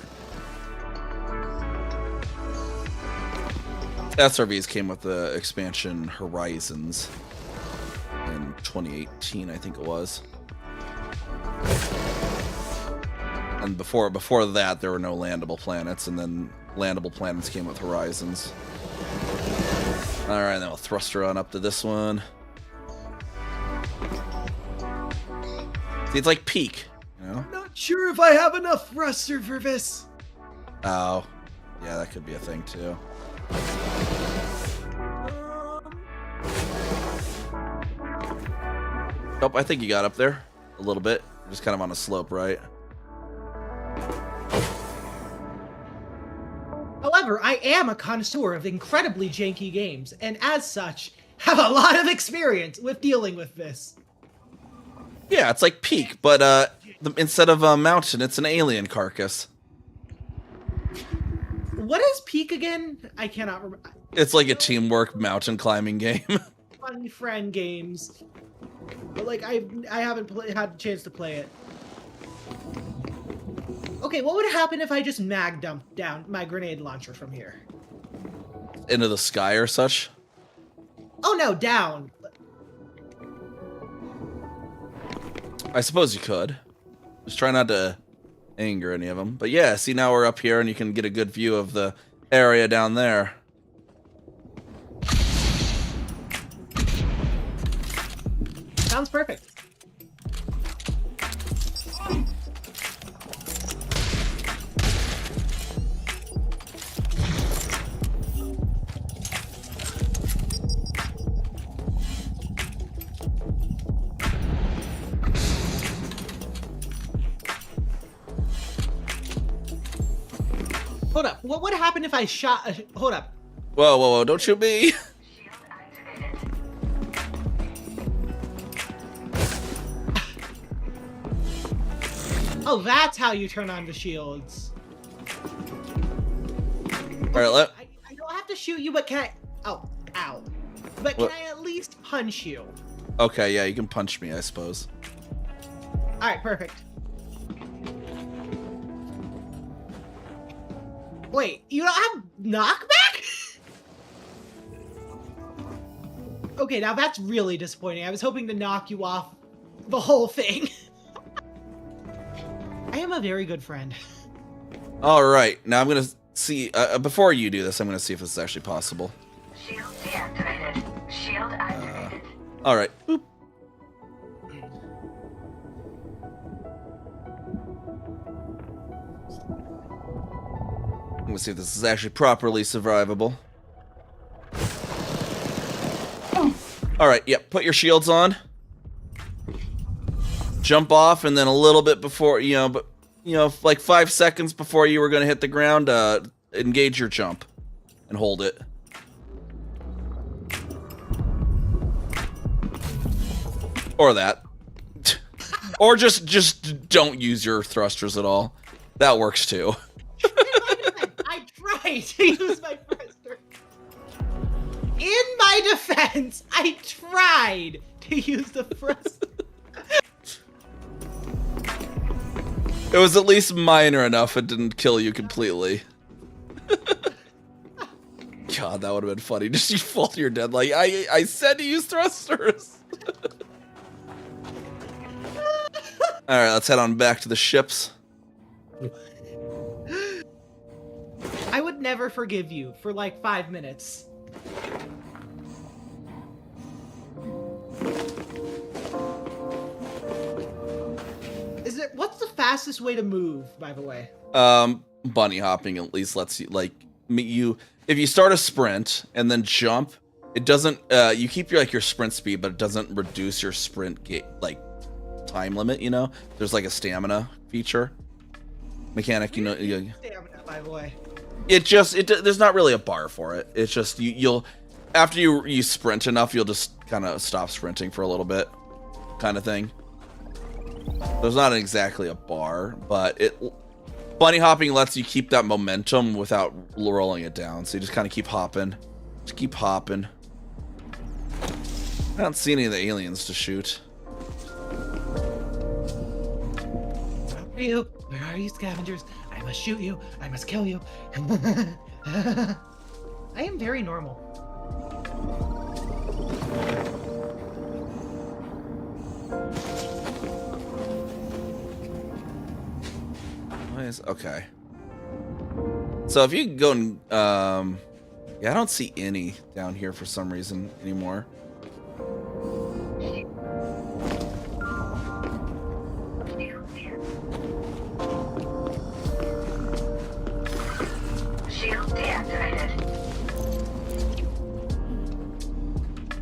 SRVs came with the expansion Horizons in 2018, I think it was. And before that, there were no landable planets, and then landable planets came with Horizons. All right, then we'll thrust her on up to this one. See, it's like Peak, you know? Not sure if I have enough thruster for this. Oh, yeah, that could be a thing too. Oh, I think you got up there a little bit. You're just kind of on a slope, right? However, I am a connoisseur of incredibly janky games, and as such, have a lot of experience with dealing with this. Yeah, it's like Peak, but instead of a mountain, it's an alien carcass. What is Peak again? I cannot remember. It's like a teamwork mountain climbing game. Funny friend games. But like I haven't had a chance to play it. Okay, what would happen if I just mag dumped down my grenade launcher from here? Into the sky or such? Oh no, down. I suppose you could. Just try not to anger any of them. But yeah, see, now we're up here and you can get a good view of the area down there. Sounds perfect. Hold up. What would happen if I shot? Hold up. Whoa, whoa, whoa! Don't shoot me! Oh, that's how you turn on the shields. All right, I don't have to shoot you, but can I? Oh, ow! But can What? I at least punch you? Okay, yeah, you can punch me, I suppose. All right, perfect. Wait, you don't have knockback? Okay, now that's really disappointing. I was hoping to knock you off the whole thing. I am a very good friend. All right, now I'm gonna see. Before you do this, I'm gonna see if this is actually possible. Shield deactivated. Shield activated. All right. Boop. I'm gonna see if this is actually properly survivable. All right. Yep. Put your shields on. Jump off, and then a little bit before, like 5 seconds before you were gonna hit the ground, engage your jump, and hold it. Or that. Or just don't use your thrusters at all. That works too. I tried to use my thruster. In my defense, I tried to use the thruster. It was at least minor enough it didn't kill you completely. God, that would have been funny. Just you fall to your dead. Like, I said to use thrusters. Alright, let's head on back to the ships. I would never forgive you for like 5 minutes. What's the fastest way to move, by the way? Bunny hopping at least lets you, like, if you start a sprint and then jump, it doesn't, you keep your sprint speed, but it doesn't reduce your sprint time limit, There's like a stamina feature mechanic, Stamina, by the way. There's not really a bar for it. It's just you'll after you sprint enough, you'll just kind of stop sprinting for a little bit, kind of thing. There's not exactly a bar, but bunny hopping lets you keep that momentum without rolling it down. So you just kind of keep hopping, just keep hopping. I don't see any of the aliens to shoot. Where are you, scavengers? I must shoot you. I must kill you. I am very normal. Okay. So if you can go and, yeah, I don't see any down here for some reason anymore.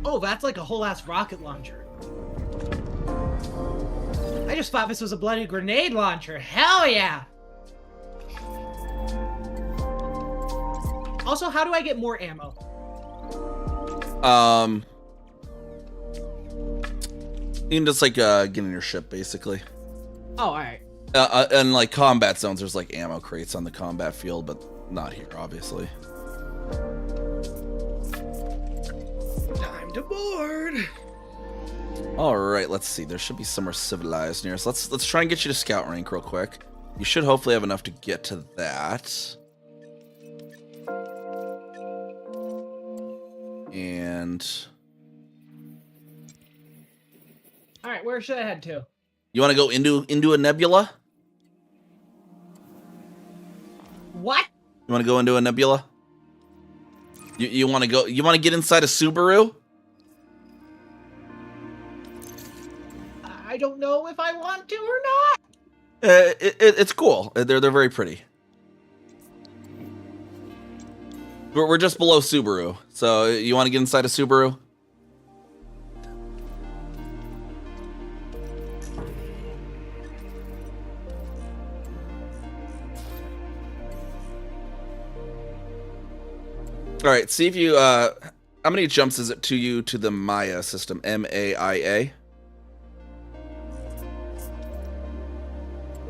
Oh, that's like a whole ass rocket launcher. I just thought this was a bloody grenade launcher. Hell yeah! Also, how do I get more ammo? You can just like get in your ship basically. Oh, alright. And like combat zones, there's like ammo crates on the combat field, but not here, obviously. Time to board. All right, let's see. There should be somewhere civilized near us. Let's try and get you to scout rank real quick. You should hopefully have enough to get to that. And All right, where should I head to? you want to go into a nebula? What? You want to go into a nebula? You want to go? You want to get inside a Subaru? I don't know if I want to or not. It's cool. They're very pretty. We're just below Subaru, so you want to get inside a Subaru? All right, see if you, how many jumps is it to you to the Maya system? M-A-I-A?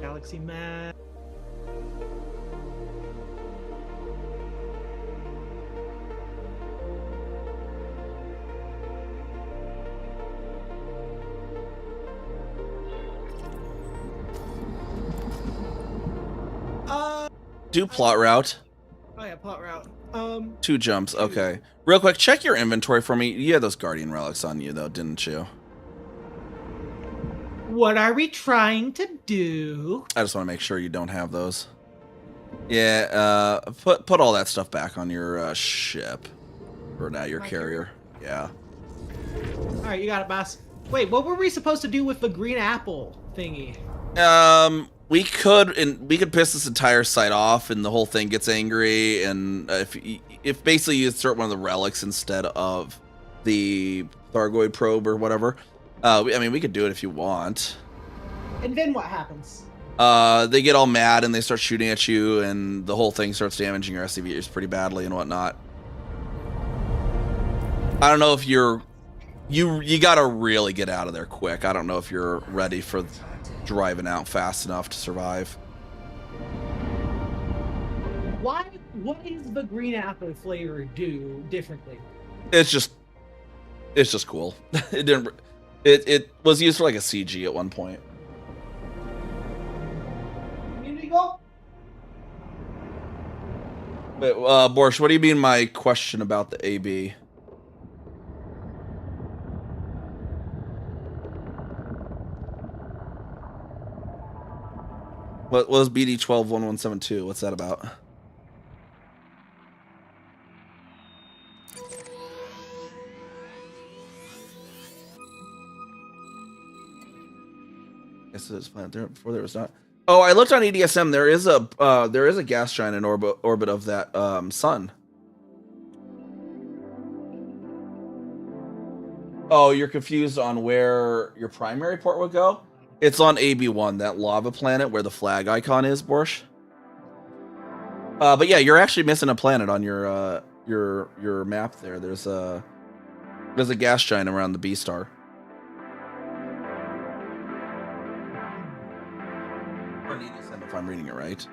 Galaxy map. Do plot route. Oh yeah, plot route. 2 jumps, okay. Real quick, check your inventory for me. You had those Guardian relics on you, though, didn't you? What are we trying to do? I just want to make sure you don't have those. Yeah, put all that stuff back on your ship. Or now your carrier. Yeah. Alright, you got it, boss. Wait, what were we supposed to do with the green apple thingy? We could piss this entire site off, and the whole thing gets angry. And if basically you insert one of the relics instead of the Thargoid probe or whatever, I mean, we could do it if you want. And then what happens? They get all mad and they start shooting at you, and the whole thing starts damaging your SCVs pretty badly and whatnot. I don't know if you gotta really get out of there quick. I don't know if you're ready for driving out fast enough to survive. What does the green apple flavor do differently? It's just cool. It was used for like a CG at one point. Community goal? But Borsch, what do you mean my question about the AB? What was BD 121172? What's that about? Guess it's planet there before there was not. Oh, I looked on EDSM. There is a gas giant in orbit of that sun. Oh, you're confused on where your primary port would go? It's on AB1, that lava planet where the flag icon is, Borsch. But yeah, you're actually missing a planet on your map there. There's a gas giant around the B star. Or EDSM, if I'm reading it right.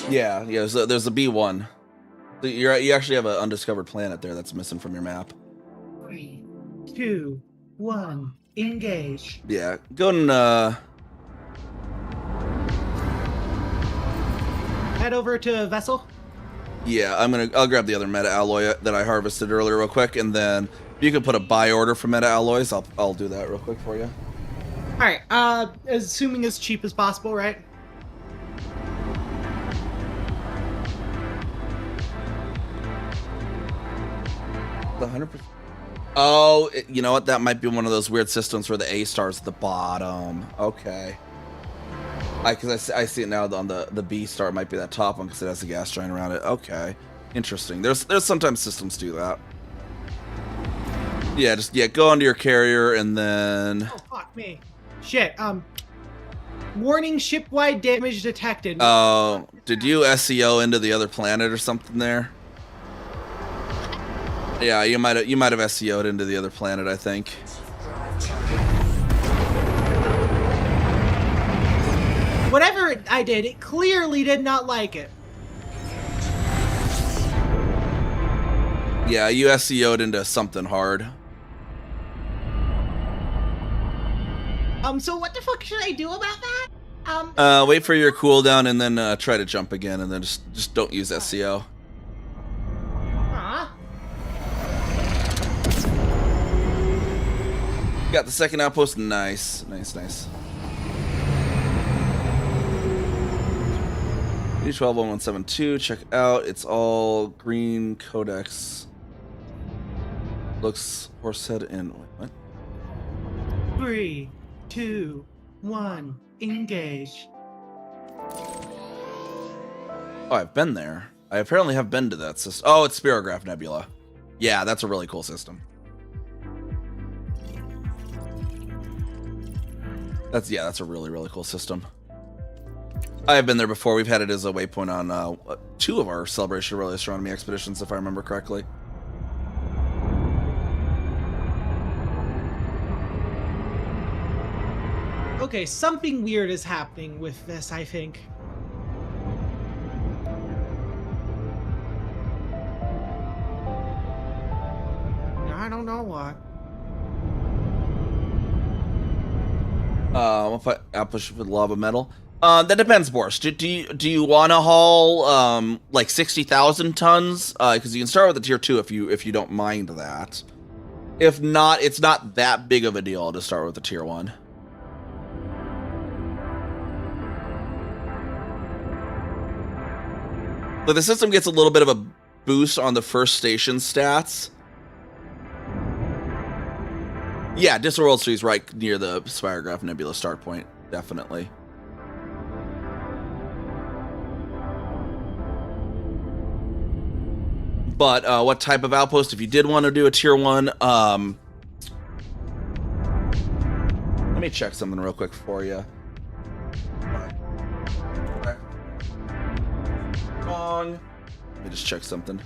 Yeah, there's a B1. So you actually have an undiscovered planet there that's missing from your map. 3, 2, 1, engage. Yeah, go and Head over to vessel. yeah, I'll grab the other meta alloy that I harvested earlier real quick, and then if you could put a buy order for meta alloys, I'll do that real quick for you. All right, assuming as cheap as possible, right? 100%. Oh, you know what? That might be one of those weird systems where the A star's at the bottom. Okay. I see it now on the B star. It might be that top one because it has a gas giant around it. Okay, interesting. There's sometimes systems do that. Yeah, just go onto your carrier and then. Oh fuck me. Shit. Warning: ship-wide damage detected. Oh, did you SEO into the other planet or something there? Yeah, you might have SEO'd into the other planet, I think. Whatever I did, it clearly did not like it. Yeah, you SEO'd into something hard. So what the fuck should I do about that? Wait for your cooldown and then try to jump again, and then just don't use SEO. Got the second outpost. Nice. D121172. Check out. It's all green codex. Looks horsehead and what? 3, 2, 1, engage. Oh, I've been there. I apparently have been to that system. Oh, it's Spirograph Nebula. Yeah, that's a really cool system. That's a really cool system. I have been there before. We've had it as a waypoint on 2 of our Celebration of Early Astronomy expeditions, if I remember correctly. Okay, something weird is happening with this, I think. I don't know what. I'll push with lava metal. That depends, Boris. Do you want to haul like 60,000 tons? Because you can start with the tier 2 if you don't mind that. If not, it's not that big of a deal to start with the tier 1. But the system gets a little bit of a boost on the first station stats. Yeah, Distal Street is right near the Spirograph Nebula start point, definitely. But what type of outpost? If you did want to do a tier 1, let me check something real quick for you. Wrong. Let me just check something.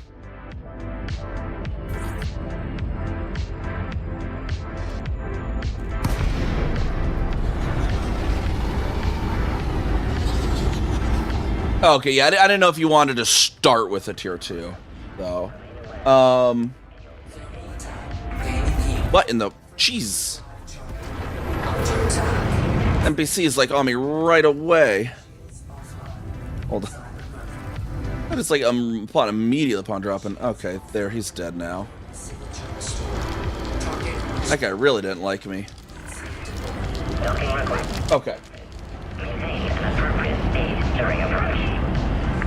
Okay, yeah, I didn't know if you wanted to start with a tier 2, though. What in the... Jeez. NPC is, like, on me right away. Hold on. I just, like, upon immediately upon dropping... Okay, there, he's dead now. That guy really didn't like me. Okay.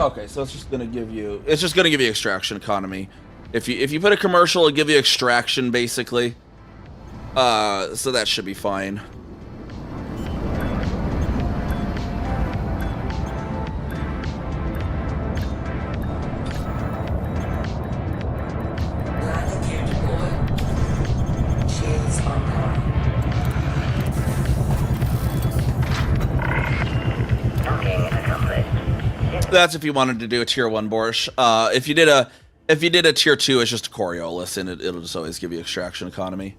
Okay, so it's just gonna give you extraction economy. If you put a commercial, it'll give you extraction basically. So that should be fine. That's if you wanted to do a tier 1 Borscht. If you did a tier 2, it's just a Coriolis, and it'll just always give you extraction economy.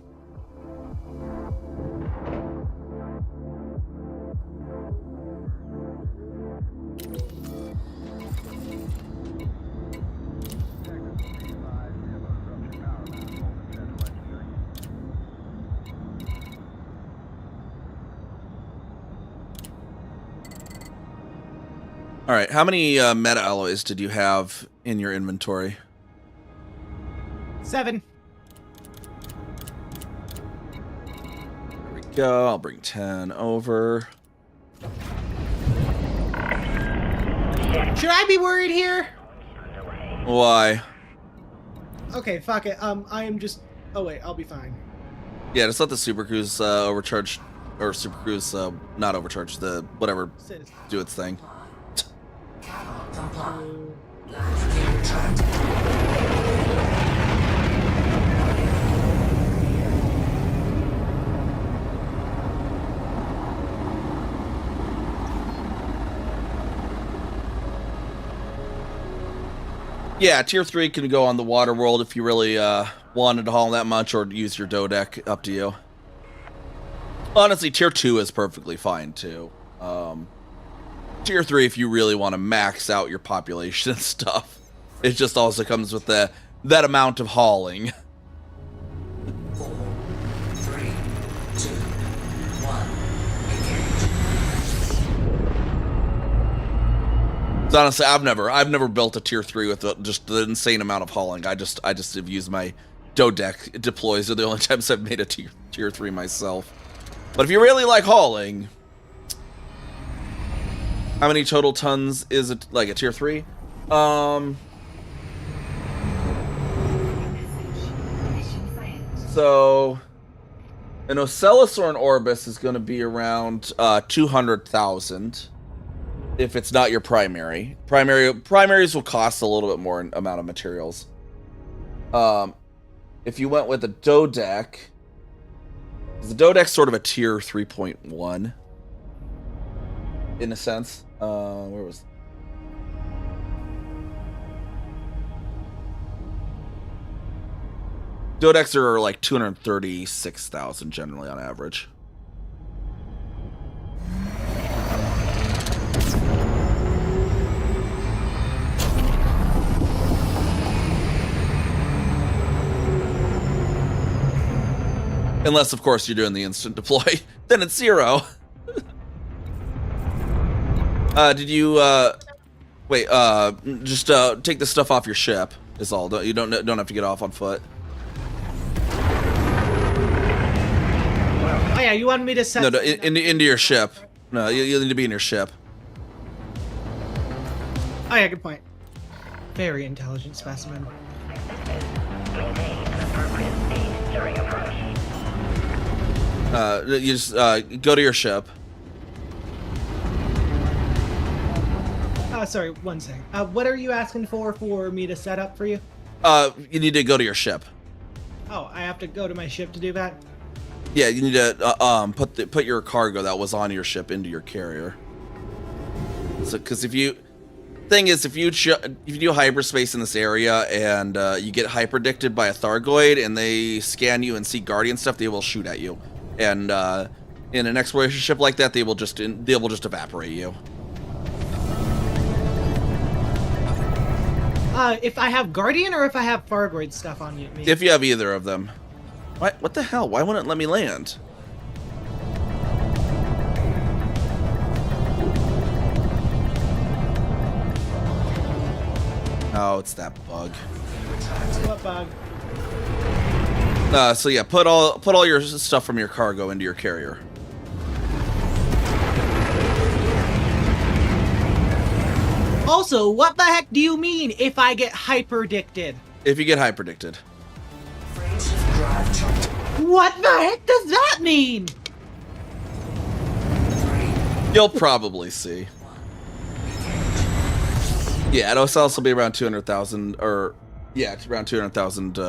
All right, how many meta alloys did you have in your inventory? 7. There we go. I'll bring 10 over. Should I be worried here? Why? Okay, fuck it. I am just... Oh wait, I'll be fine. Yeah, just let the Super Cruise overcharge or Super Cruise, not overcharge, the whatever, Sis. do its thing. Yeah, tier 3 can go on the water world if you really wanted to haul that much, or use your dodeck, up to you. Honestly, tier 2 is perfectly fine too. Tier 3 if you really want to max out your population and stuff. It just also comes with that amount of hauling. 4, 3, 2, 1. So honestly, I've never built a tier 3 with just the insane amount of hauling. I just have used my dodeck deploys. They're the only times I've made a tier 3 myself. But if you really like hauling, how many total tons is it, like a tier 3? So an Ocellus or an Orbis is going to be around 200,000. If it's not your primary. Primaries will cost a little bit more amount of materials. If you went with a dodeck, the dodeck's sort of a tier 3.1 in a sense. Where was dodecks are like 236,000 generally on average. Unless, of course, you're doing the instant deploy. Then it's 0. Did you, wait, just, take the stuff off your ship, is all. You don't have to get off on foot. Oh yeah, you wanted me to set... No, into your ship. No, you need to be in your ship. Oh yeah, good point. Very intelligent specimen. Maintain an appropriate speed during approach. You just, go to your ship. Sorry, one second. What are you asking for me to set up for you? You need to go to your ship. Oh, I have to go to my ship to do that? Yeah, you need to, put your cargo that was on your ship into your carrier. So, because if you do hyperspace in this area and you get hyperdicted by a Thargoid and they scan you and see Guardian stuff, they will shoot at you. And in an exploration ship like that, they will just evaporate you. If I have Guardian or if I have Thargoid stuff on me? If you have either of them. What the hell? Why wouldn't it let me land? Oh, it's that bug. What bug? So yeah, put all your stuff from your cargo into your carrier. Also, what the heck do you mean if I get hyperdicted? If you get hyperdicted. What the heck does that mean? You'll probably see. Yeah, it'll also be around 200,000, or yeah, it's around 200,000.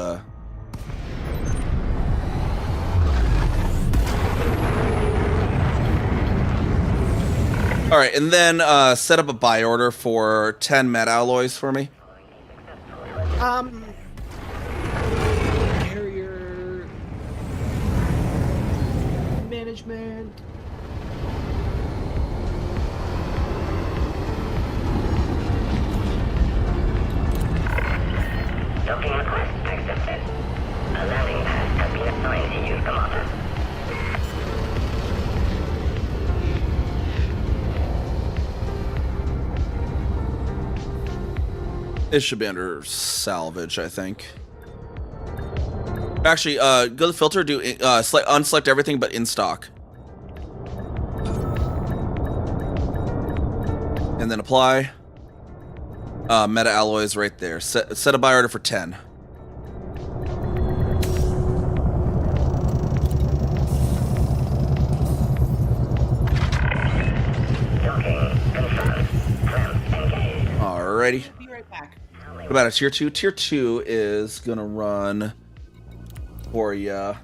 All right, and then set up a buy order for 10 met alloys for me. Carrier management. Docking request accepted. A landing pad has been assigned to you, Commander. It should be under salvage, I think. Actually, go to the filter, do unselect everything but in stock. And then apply. Meta alloys right there. Set a buy order for 10. Alrighty. Be right back. What about a tier 2? Tier 2 is gonna run for ya.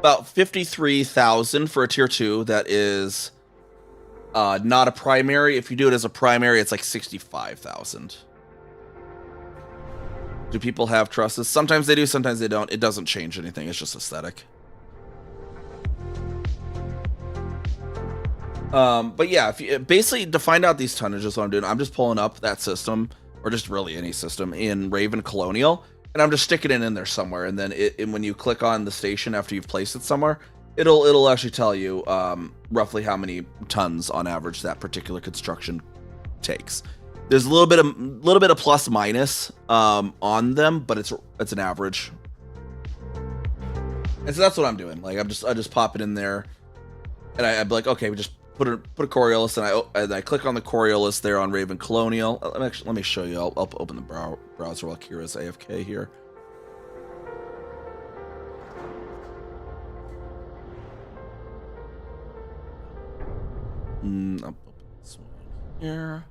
About 53,000 for a tier 2. That is not a primary. If you do it as a primary, it's like 65,000. Do people have trusses? Sometimes they do, sometimes they don't. It doesn't change anything. It's just aesthetic. But yeah, if you, basically to find out these tonnages, what I'm doing, I'm just pulling up that system, or just really any system in Raven Colonial, and I'm just sticking it in there somewhere. And then when you click on the station after you've placed it somewhere, it'll actually tell you roughly how many tons on average that particular construction takes. There's a little bit of plus minus on them, but it's an average. And so that's what I'm doing. Like I just pop it in there, and I'd be like, okay, we just put a Coriolis, and I click on the Coriolis there on Raven Colonial. Let me show you. I'll open the browser while Kira's AFK here. I'll open this one here.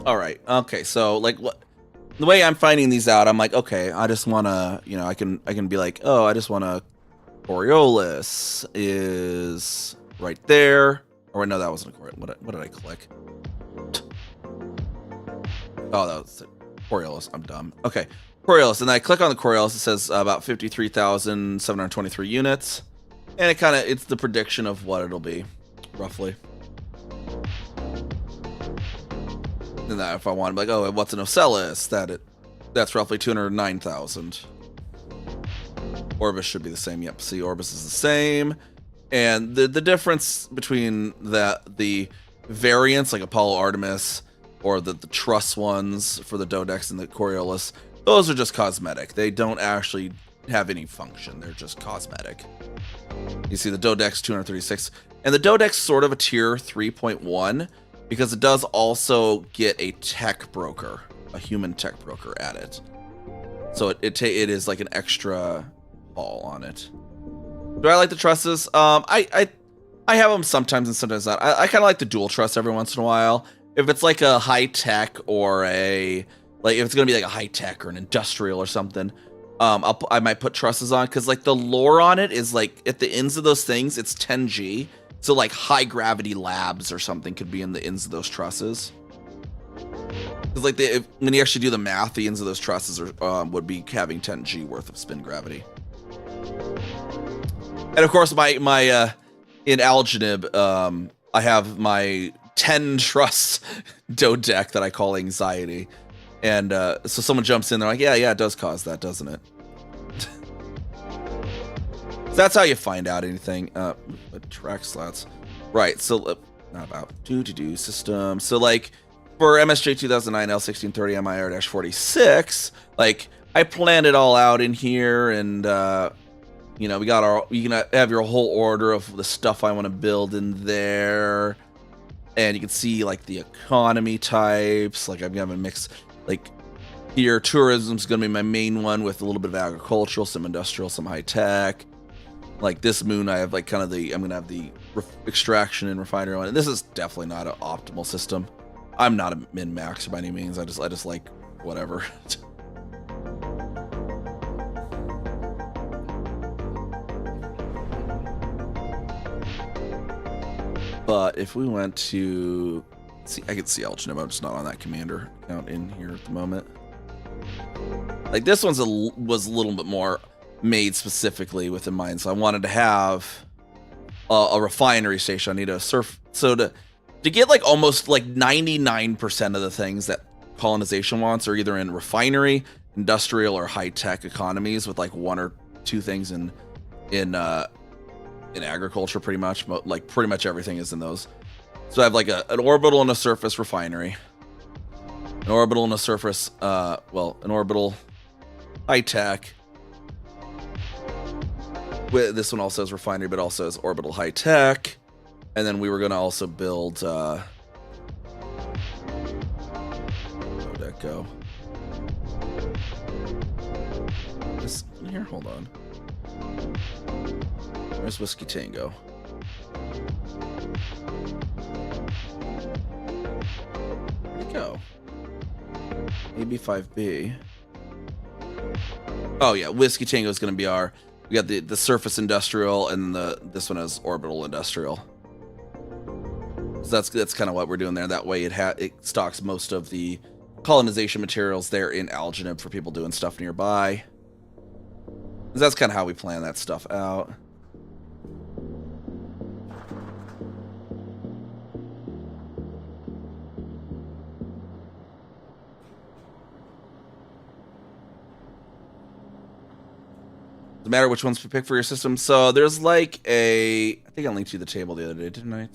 All right. Okay. So like the way I'm finding these out, I'm like, okay, I just want to, I can be like, oh, I just want to Coriolis is right there. Or no, that wasn't a Coriolis. What did I click? Oh, that was Coriolis. I'm dumb. Okay. Coriolis. And then I click on the Coriolis. It says about 53,723 units. And it's the prediction of what it'll be, roughly. And that if I want to be like, oh, what's an Ocellus? That's roughly 209,000. Orbis should be the same. Yep, see, Orbis is the same. And the difference between the variants like Apollo Artemis or the truss ones for the Dodex and the Coriolis, those are just cosmetic. They don't actually have any function. They're just cosmetic. You see the Dodex 236. And the Dodex sort of a tier 3.1. Because it does also get a tech broker, a human tech broker at it. So it is like an extra haul on it. Do I like the trusses? I have them sometimes and sometimes not. I kind of like the dual truss every once in a while. If it's like a high tech or if it's gonna be like a high tech or an industrial or something, I might put trusses on because like the lore on it is like at the ends of those things it's 10G. So like high gravity labs or something could be in the ends of those trusses. Because like when you actually do the math, the ends of those trusses would be having 10G worth of spin gravity. And of course, my in Algenib, I have my 10 truss Dodeck that I call Anxiety, and so someone jumps in, they're like, yeah, it does cause that, doesn't it? So that's how you find out anything. Track slots. Right, so not about do system. So like for MSJ 2009 L1630 MIR-46, like I planned it all out in here, and we got you can have your whole order of the stuff I want to build in there, and you can see like the economy types. Like I'm gonna mix like here, tourism's gonna be my main one with a little bit of agricultural, some industrial, some high tech. Like this moon, I have like I'm gonna have the extraction and refinery one. And this is definitely not an optimal system. I'm not a min-maxer by any means. I just like whatever. But if we went to see, I could see Algenib. I'm just not on that commander account in here at the moment. Like this one's was a little bit more made specifically with in mind, so I wanted to have a refinery station. I need a surf, so to get like almost like 99% of the things that colonization wants are either in refinery, industrial, or high tech economies, with like one or two things in agriculture. Pretty much, like pretty much everything is in those. So I have like an orbital and a surface refinery. And an orbital and a surface, well, an orbital high-tech. This one also has refinery, but also has orbital high-tech. And then we were going to also build, where'd that go? This in here? Hold on. Where's Whiskey Tango? Where'd it go? AB5B. Oh yeah, Whiskey Tango is going to be our. We got the surface industrial, and this one is orbital industrial. So that's kind of what we're doing there. That way it stocks most of the colonization materials there in Algenib for people doing stuff nearby. That's kind of how we plan that stuff out. Doesn't matter which ones you pick for your system. So there's like I think I linked you the table the other day, didn't I?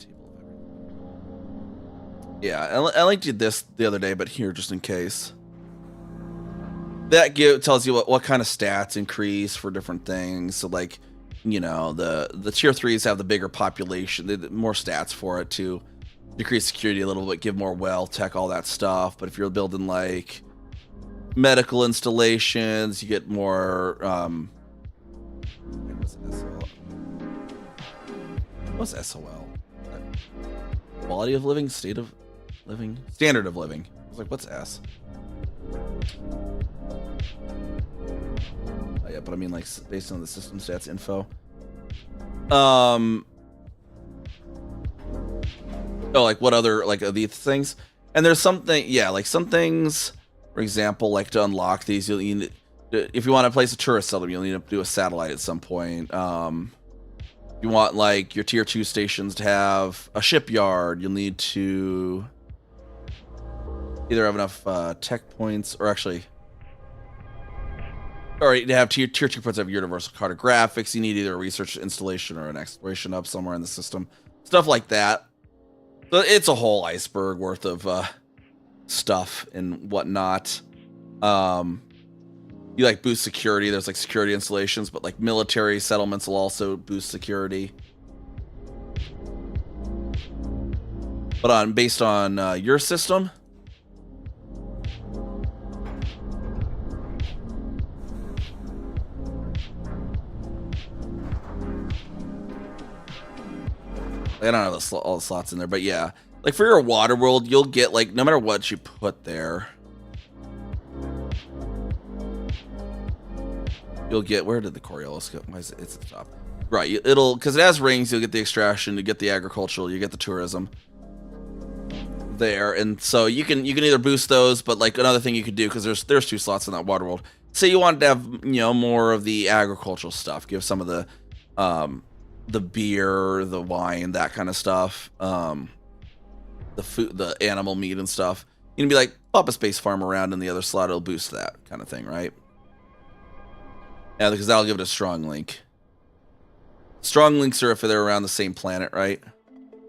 Yeah, I linked you this the other day, but here just in case. That tells you what kind of stats increase for different things. So like, you know, the tier 3s have the bigger population, more stats for it to decrease security a little bit, give more wealth, tech, all that stuff. But if you're building like medical installations, you get more what's SOL? Quality of living, state of living, standard of living. I was like, what's S? Oh yeah, but I mean like based on the system stats info. Oh, like what other like these things? And there's something, yeah, like some things, for example, like to unlock these, you'll need, if you want to place a tourist settlement, you'll need to do a satellite at some point. You want like your tier 2 stations to have a shipyard, you'll need to either have enough tech points, or actually, or to have tier 2 points have universal cartographics. You need either a research installation or an exploration hub somewhere in the system, stuff like that. So it's a whole iceberg worth of stuff and whatnot. You like boost security. There's like security installations, but like military settlements will also boost security. But based on your system, I don't have all the slots in there, but yeah, like for your water world, you'll get like no matter what you put there, you'll get, where did the Coriolis go? Why is it? It's at the top. Right, it'll, because it has rings, you'll get the extraction, you get the agricultural, you get the tourism there, and so you can either boost those, but like another thing you could do, because there's 2 slots in that water world. Say you wanted to have, you know, more of the agricultural stuff, give some of the beer, the wine, that kind of stuff, the food, the animal meat and stuff. You can be like, pop a space farm around in the other slot, it'll boost that kind of thing, right? Yeah, because that'll give it a strong link. Strong links are if they're around the same planet, right?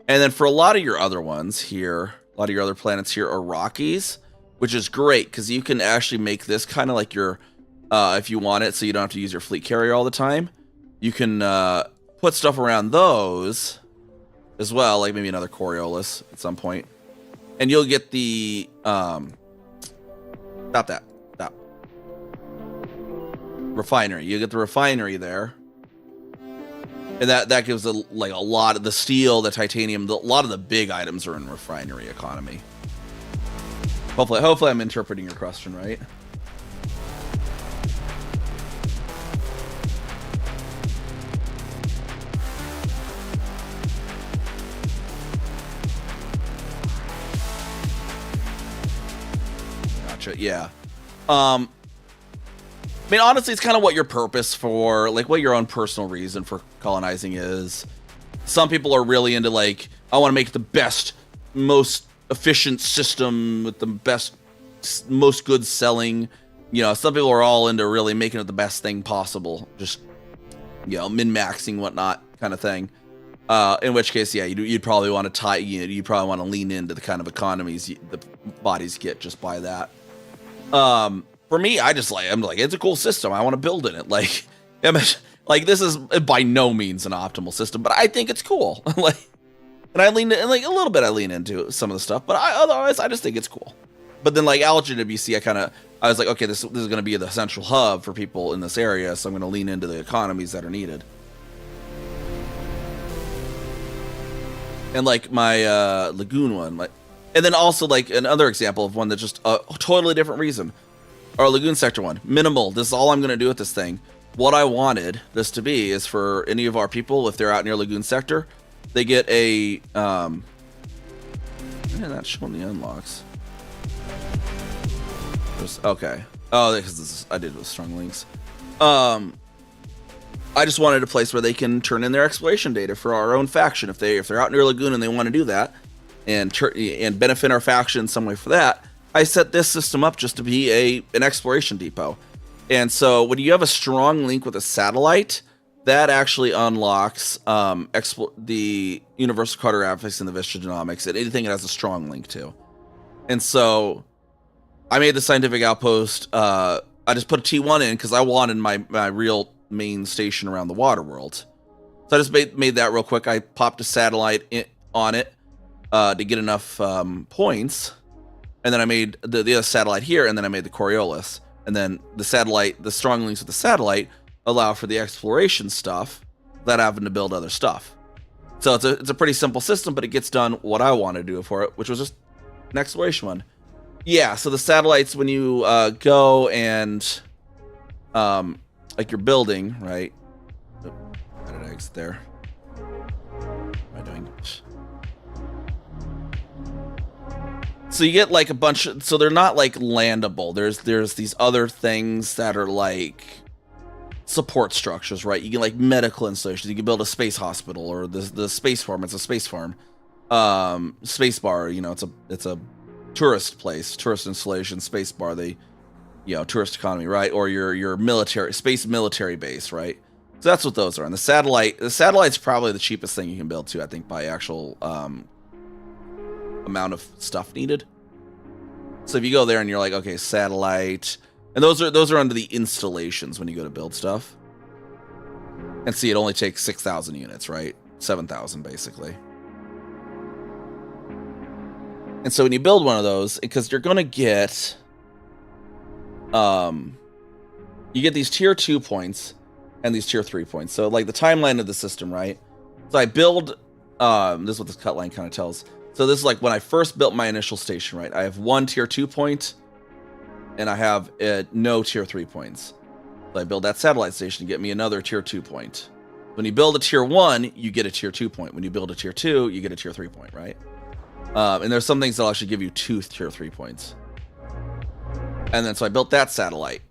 And then for a lot of your other ones here, a lot of your other planets here are Rockies, which is great because you can actually make this kind of like your, if you want it, so you don't have to use your fleet carrier all the time. You can put stuff around those as well, like maybe another Coriolis at some point. And you'll get the, stop. Refinery. You get the refinery there. And that gives a lot of the steel, the titanium, a lot of the big items are in refinery economy. Hopefully I'm interpreting your question right. Gotcha. Yeah. I mean, honestly, it's kind of what your purpose for, like, what your own personal reason for colonizing is. Some people are really into, like, I want to make the best, most efficient system with the best, most goods selling. You know, some people are all into really making it the best thing possible. Just, you know, min-maxing, whatnot, kind of thing. In which case, yeah, you'd probably want to you probably want to lean into the kind of economies the bodies get just by that. For me, I'm like, it's a cool system. I want to build in it. Like this is by no means an optimal system, but I think it's cool. Like, and I lean in, like a little bit. I lean into some of the stuff, but otherwise, I just think it's cool. But then, like Allergen WC, I was like, okay, this is going to be the central hub for people in this area, so I'm going to lean into the economies that are needed. And like my Lagoon one, and then also like another example of one that's just a totally different reason. Our Lagoon Sector one, minimal. This is all I'm going to do with this thing. What I wanted this to be is for any of our people, if they're out near Lagoon Sector, they get a why did that show the unlocks? Okay. Oh, because I did it with strong links. I just wanted a place where they can turn in their exploration data for our own faction. If they're out near Lagoon and they want to do that, and benefit our faction in some way for that, I set this system up just to be an exploration depot. And so when you have a strong link with a satellite, that actually unlocks the universal cartographics and the Vista genomics and anything it has a strong link to. And so I made the scientific outpost. I just put a T1 in because I wanted my real main station around the water world. So I just made that real quick. I popped a satellite on it to get enough points. And then I made the other satellite here, and then I made the Coriolis. And then the strong links with the satellite allow for the exploration stuff without having to build other stuff. So it's a pretty simple system, but it gets done what I want to do for it, which was just an exploration one. Yeah, so the satellites, when you go and like you're building, right? Oh, how did I exit there? What am I doing? So you get like a bunch of, so they're not like landable. There's these other things that are like support structures, right? You get like medical installations. You can build a space hospital, or the space farm. It's a space farm. Space bar, it's a tourist place, tourist installation, space bar. Tourist economy, right? Or your space military base, right? So that's what those are. And the satellite's probably the cheapest thing you can build too, I think, by actual amount of stuff needed. So if you go there and you're like, okay, satellite, and those are under the installations when you go to build stuff. And see, it only takes 6,000 units, right? 7,000 basically. And so when you build one of those, because you're gonna get you get these tier 2 points and these tier 3 points. So like the timeline of the system, right? So I build this is what this cut line kind of tells. So this is like when I first built my initial station, right? I have 1 tier 2 point, and I have no tier 3 points. So I build that satellite station to get me another tier 2 point. When you build a tier 1, you get a tier 2 point. When you build a tier 2, you get a tier 3 point, right? And there's some things that'll actually give you 2 tier 3 points. And then so I built that satellite,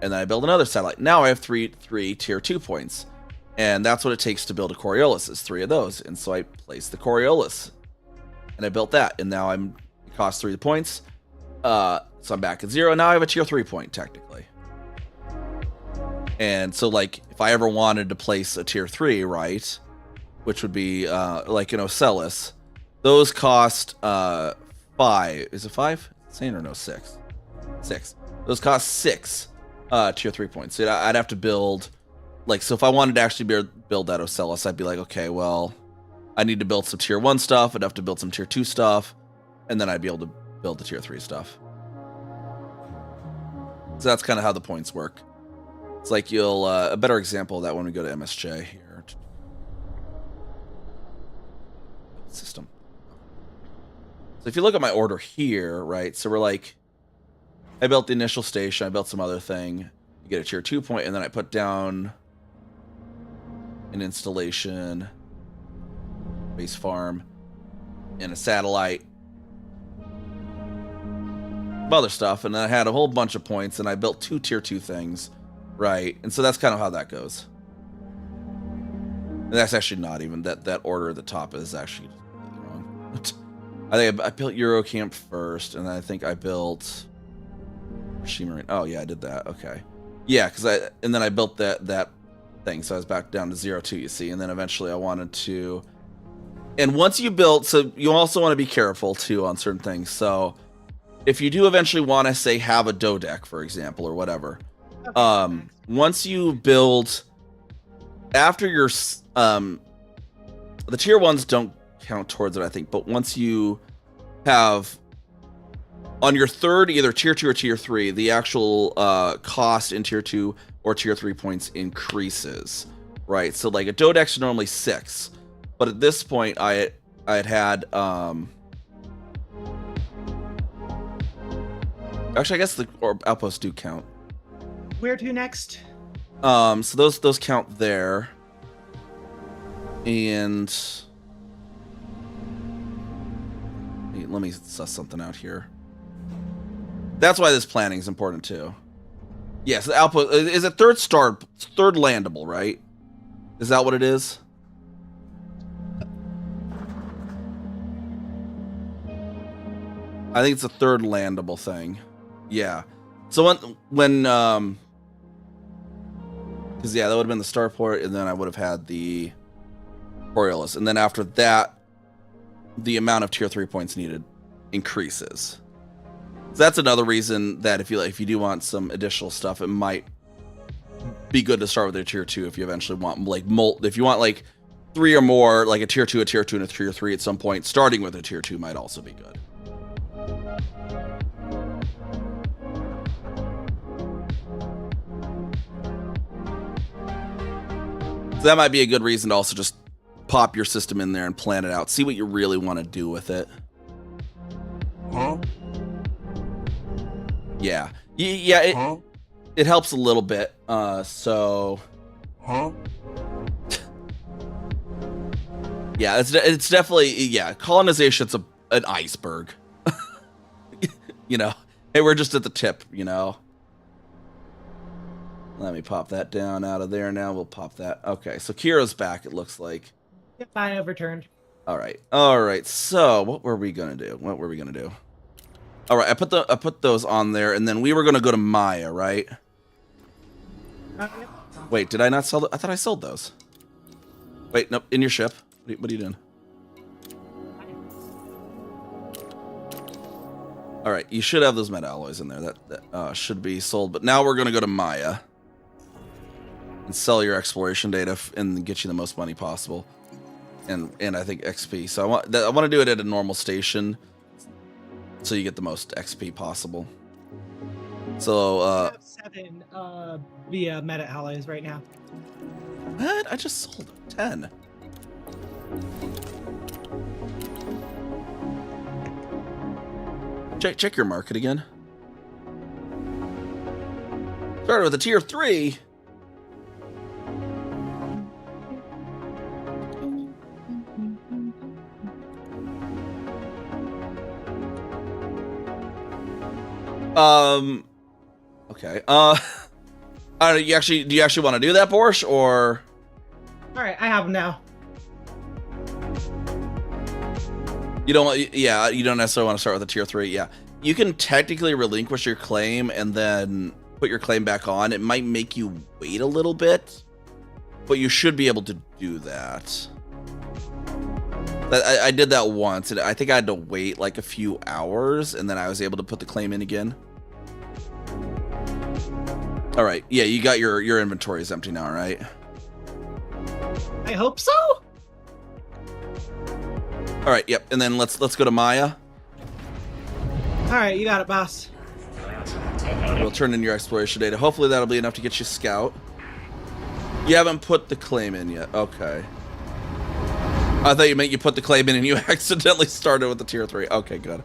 and then I built another satellite. Now I have three tier 2 points, and that's what it takes to build a Coriolis, is 3 of those. And so I placed the Coriolis, and I built that, and now it costs 3 points. So I'm back at 0. Now I have a tier 3 point technically. And so like if I ever wanted to place a tier 3, right, which would be like an Ocellus, those cost 5. Is it 5? Saying or no, 6. 6. Those cost 6 tier 3 points. So I'd have to build, like, so if I wanted to actually build that Ocellus, I'd be like, okay, well, I need to build some tier 1 stuff. I'd have to build some tier 2 stuff, and then I'd be able to build the tier 3 stuff. So that's kind of how the points work. It's like a better example of that when we go to MSJ here. System. So if you look at my order here, right, so we're like, I built the initial station, I built some other thing, you get a tier 2 point, and then I put down an installation, base farm, and a satellite, other stuff, and then I had a whole bunch of points, and I built 2 tier 2 things, right? And so that's kind of how that goes. And that's actually not even, that order at the top is actually wrong. I think I built Eurocamp first, and then I think I built Shimarine. Oh yeah, I did that. Okay, yeah, and then I built that thing, so I was back down to 0 2. You see, and then eventually I wanted to And once you build, so you also want to be careful too on certain things. So if you do eventually want to say have a dodeck, for example, or whatever, once you build after your the tier 1s don't count towards it, I think, but once you have on your third either tier 2 or tier 3, the actual cost in tier 2 or tier 3 points increases, right? So like a dodeck's normally 6, but at this point I had actually I guess the outposts do count. Where to next? So those count there. And let me suss something out here. That's why this planning is important too. Yes, the outpost is it third landable, right? Is that what it is? I think it's a third landable thing. Yeah. So when because yeah, that would have been the starport, and then I would have had the Coriolis, and then after that, the amount of tier 3 points needed increases. So that's another reason that if you do want some additional stuff, it might be good to start with a tier 2 if you eventually want like if you want like 3 or more, like a tier 2, and a tier 3 at some point. Starting with a tier 2 might also be good. So that might be a good reason to also just pop your system in there and plan it out. See what you really want to do with it. Huh? Yeah. It helps a little bit. So. Huh? Yeah, it's definitely, yeah, colonization's an iceberg. You know, hey, we're just at the tip, you know. Let me pop that down out of there now. We'll pop that. Okay, so Kira's back, it looks like. Yep, I overturned. All right. So what were we gonna do? All right, I put those on there, and then we were gonna go to Maya, right? Yep. Wait, did I not sell? I thought I sold those. Wait, nope. In your ship. What are you doing? All right, you should have those meta alloys in there. That should be sold. But now we're gonna go to Maya and sell your exploration data and get you the most money possible. And I think XP. So I want to do it at a normal station, so you get the most XP possible. So I have 7 via meta alloys right now. what? I just sold 10. Check your market again. Started with a tier 3. Okay. Do you actually want to do that, Borscht, or? All right, I have them now. You don't want, yeah, you don't necessarily want to start with a tier 3. Yeah, you can technically relinquish your claim and then put your claim back on. It might make you wait a little bit, but you should be able to do that. I did that once, and I think I had to wait like a few hours, and then I was able to put the claim in again. All right, yeah, you got your inventory is empty now, right? I hope so. All right, yep, and then let's go to Maya. All right, you got it, boss. We'll turn in your exploration data. Hopefully that'll be enough to get you scout. You haven't put the claim in yet. Okay. I thought you meant you put the claim in and you accidentally started with the tier 3. Okay, good.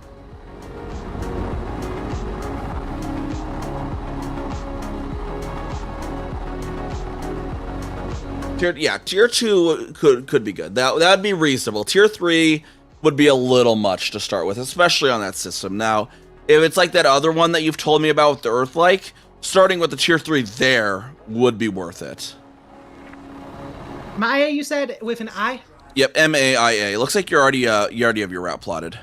Tier 2 could be good. That'd be reasonable. Tier 3 would be a little much to start with, especially on that system. Now, if it's like that other one that you've told me about with the Earth-like, starting with the tier 3 there would be worth it. Maya, you said with an I? Yep, M-A-I-A. Looks like you already have your route plotted.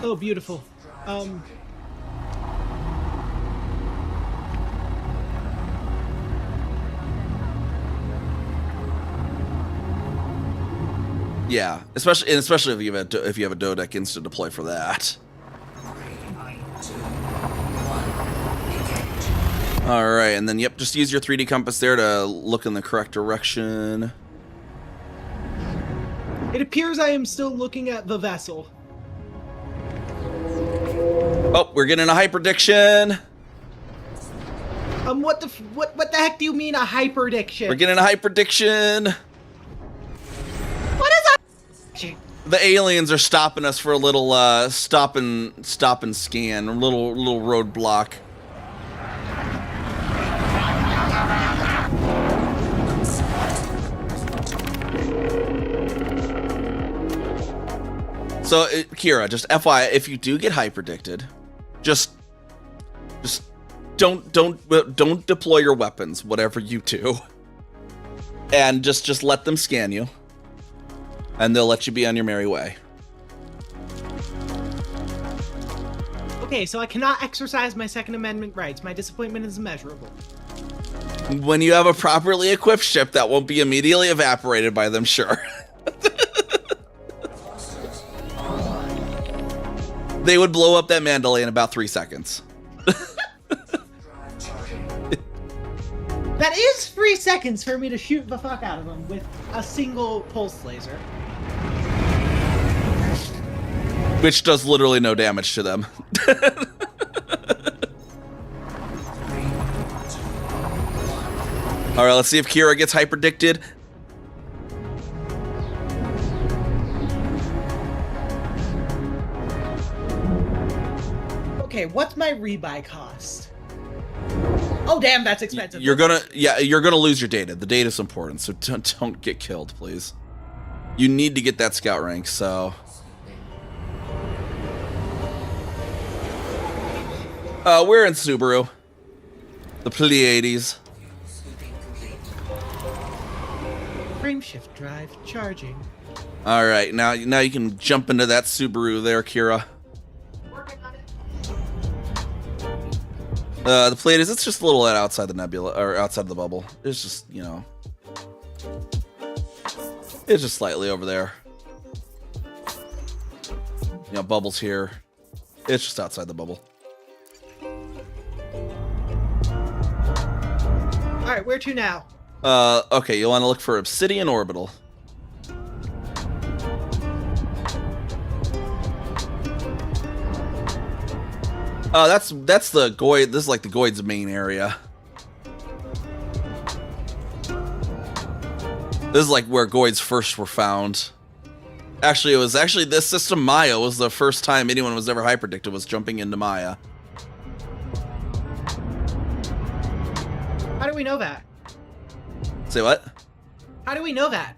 Oh, beautiful. Yeah, especially if you have a Dodec insta deploy for that. 3, 2, 1, engage. All right, and then yep, just use your 3D compass there to look in the correct direction. It appears I am still looking at the vessel. Oh, we're getting a hyperdiction. What the heck do you mean a hyperdiction? We're getting a hyperdiction. What is a The aliens are stopping us for a little stop and scan, a little roadblock. So, Kira, just FYI, if you do get hyperdicted, just don't deploy your weapons, whatever you do, and just let them scan you, and they'll let you be on your merry way. Okay, so I cannot exercise my Second Amendment rights. My disappointment is immeasurable. When you have a properly equipped ship that won't be immediately evaporated by them, sure. They would blow up that Mandalay in about 3 seconds. That is 3 seconds for me to shoot the fuck out of them with a single pulse laser. Which does literally no damage to them. Alright, let's see if Kira gets hyperdicted. Okay, what's my rebuy cost? Oh damn, that's expensive. You're gonna lose your data. The data's important, so don't get killed, please. You need to get that scout rank, so. We're in Subaru. The Pleiades. Frame shift drive charging. Alright, now you can jump into that Subaru there, Kira. Working on it. The Pleiades, it's just a little bit outside the nebula, or outside the bubble. It's just, you know. It's just slightly over there. You know, bubbles here. It's just outside the bubble. Alright, where to now? Okay, you'll want to look for Obsidian Orbital. That's the Goid. This is like the Goid's main area. This is like where Goids first were found. Actually, this system Maya was the first time anyone was ever hyperdicted, was jumping into Maya. How do we know that? Say what? How do we know that?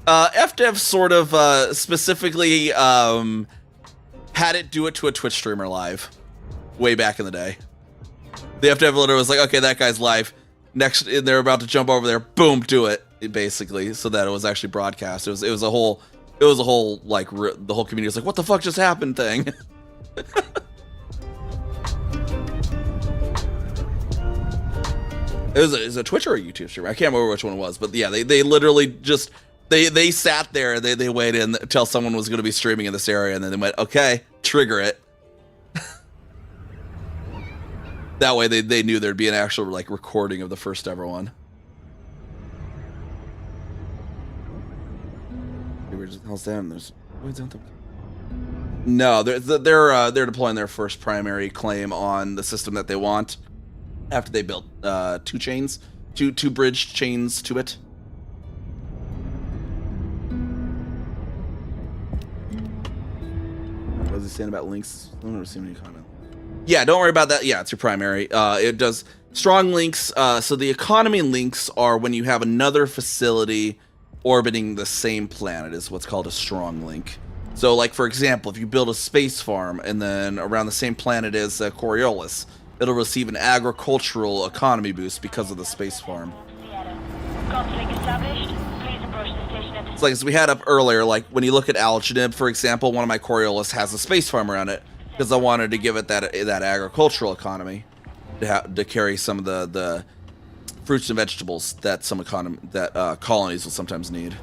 FDev sort of specifically had it do it to a Twitch streamer live. Way back in the day. The FDev literally was like, okay, that guy's live. Next, they're about to jump over there. Boom, do it. Basically, so that it was actually broadcast. It was a whole like the whole community was like, what the fuck just happened thing. It was a Twitch or a YouTube streamer. I can't remember which one it was, but yeah, they literally just they sat there. They waited until someone was going to be streaming in this area, and then they went, okay, trigger it. That way they knew there'd be an actual like recording of the first ever one. How's that? There's no, they're deploying their first primary claim on the system that they want after they built two bridge chains to it. What was he saying about links? I don't ever see any comment. Yeah, don't worry about that. Yeah, it's your primary. It does strong links. So the economy links are when you have another facility orbiting the same planet, is what's called a strong link. So, like, for example, if you build a space farm and then around the same planet as Coriolis, it'll receive an agricultural economy boost because of the space farm. Conflict established. Please approach the station at It's like, as we had up earlier, like, when you look at Algenib, for example, one of my Coriolis has a space farm around it, because I wanted to give it that agricultural economy to carry some of the fruits and vegetables that colonies will sometimes need.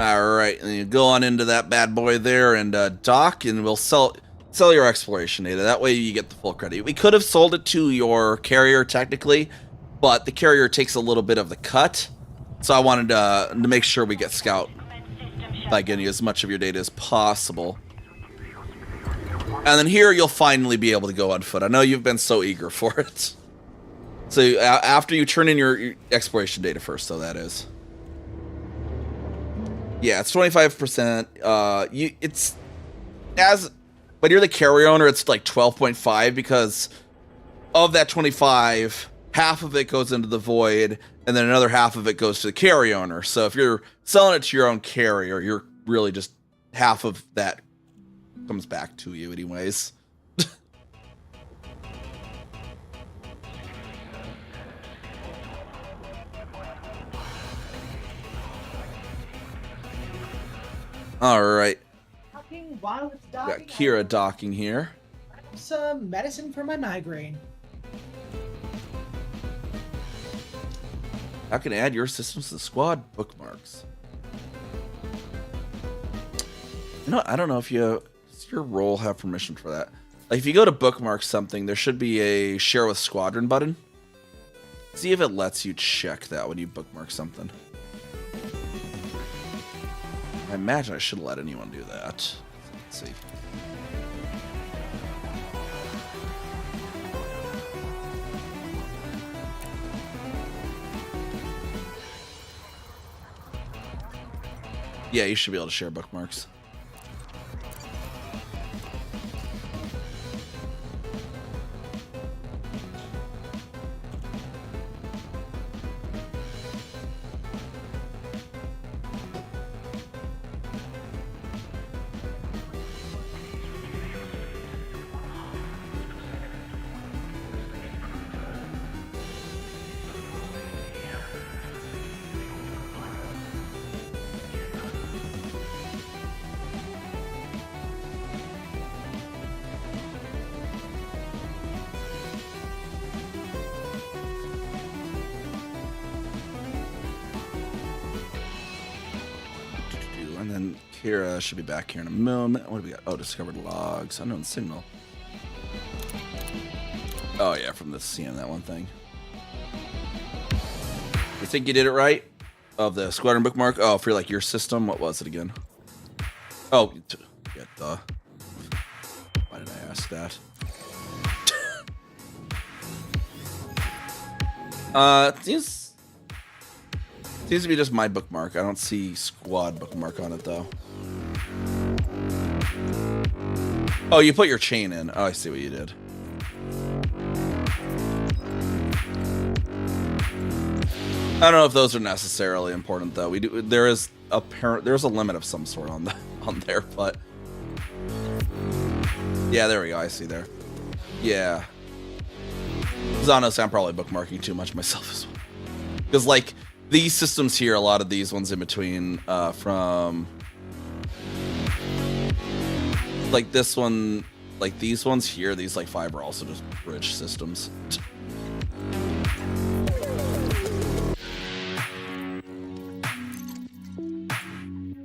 All right, and you go on into that bad boy there and dock, and we'll sell your exploration data. That way you get the full credit. We could have sold it to your carrier technically, but the carrier takes a little bit of the cut. So I wanted to make sure we get Scout by getting you as much of your data as possible. And then here you'll finally be able to go on foot. I know you've been so eager for it. So after you turn in your exploration data first, though, that is. Yeah, it's 25%. It's as when you're the carrier owner, it's like 12.5 because of that 25, half of it goes into the void, and then another half of it goes to the carrier owner. So if you're selling it to your own carrier, you're really just half of that comes back to you, anyways. All right. Docking while it's Got docking. Kira docking here. Some medicine for my migraine. How can I add your systems to the squad bookmarks? You know, I don't know if does your role have permission for that. Like, if you go to bookmark something, there should be a share with squadron button. See if it lets you check that when you bookmark something. I imagine I shouldn't let anyone do that. Let's see. Yeah, you should be able to share bookmarks. And then Kira should be back here in a moment. What do we got? Oh, discovered logs. Unknown signal. Oh, yeah, from the seeing that one thing. You think you did it right? Of the squadron bookmark? Oh, for like your system? What was it again? Oh, yeah, duh. Why did I ask that? Seems to be just my bookmark. I don't see squad bookmark on it though. Oh, you put your chain in. Oh, I see what you did. I don't know if those are necessarily important though. There's a limit of some sort on there, but yeah, there we go. I see there. Yeah. Because honestly, I'm probably bookmarking too much myself as well. Because like these systems here, a lot of these ones in between, from like this one, like these ones here, these like 5 are also just bridge systems.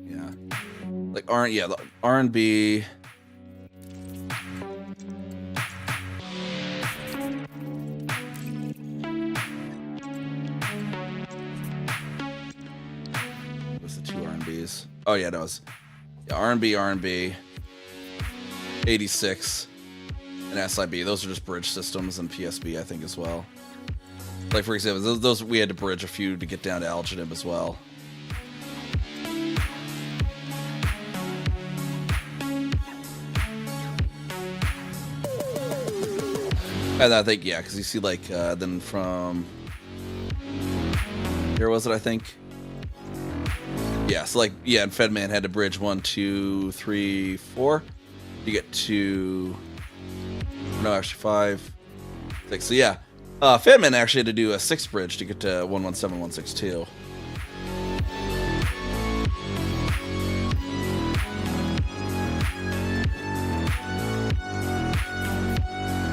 Yeah, like the R&B. Oh yeah, that was R&B, 86, and SIB. Those are just bridge systems, and PSB I think as well. Like for example, those we had to bridge a few to get down to Alginib as well. And I think because you see like then from here was it I think. Yeah, so like, and Fedman had to bridge 1, 2, 3, 4 to get to, no, actually 5, 6. So yeah, Fedman actually had to do a 6th bridge to get to 117, 162.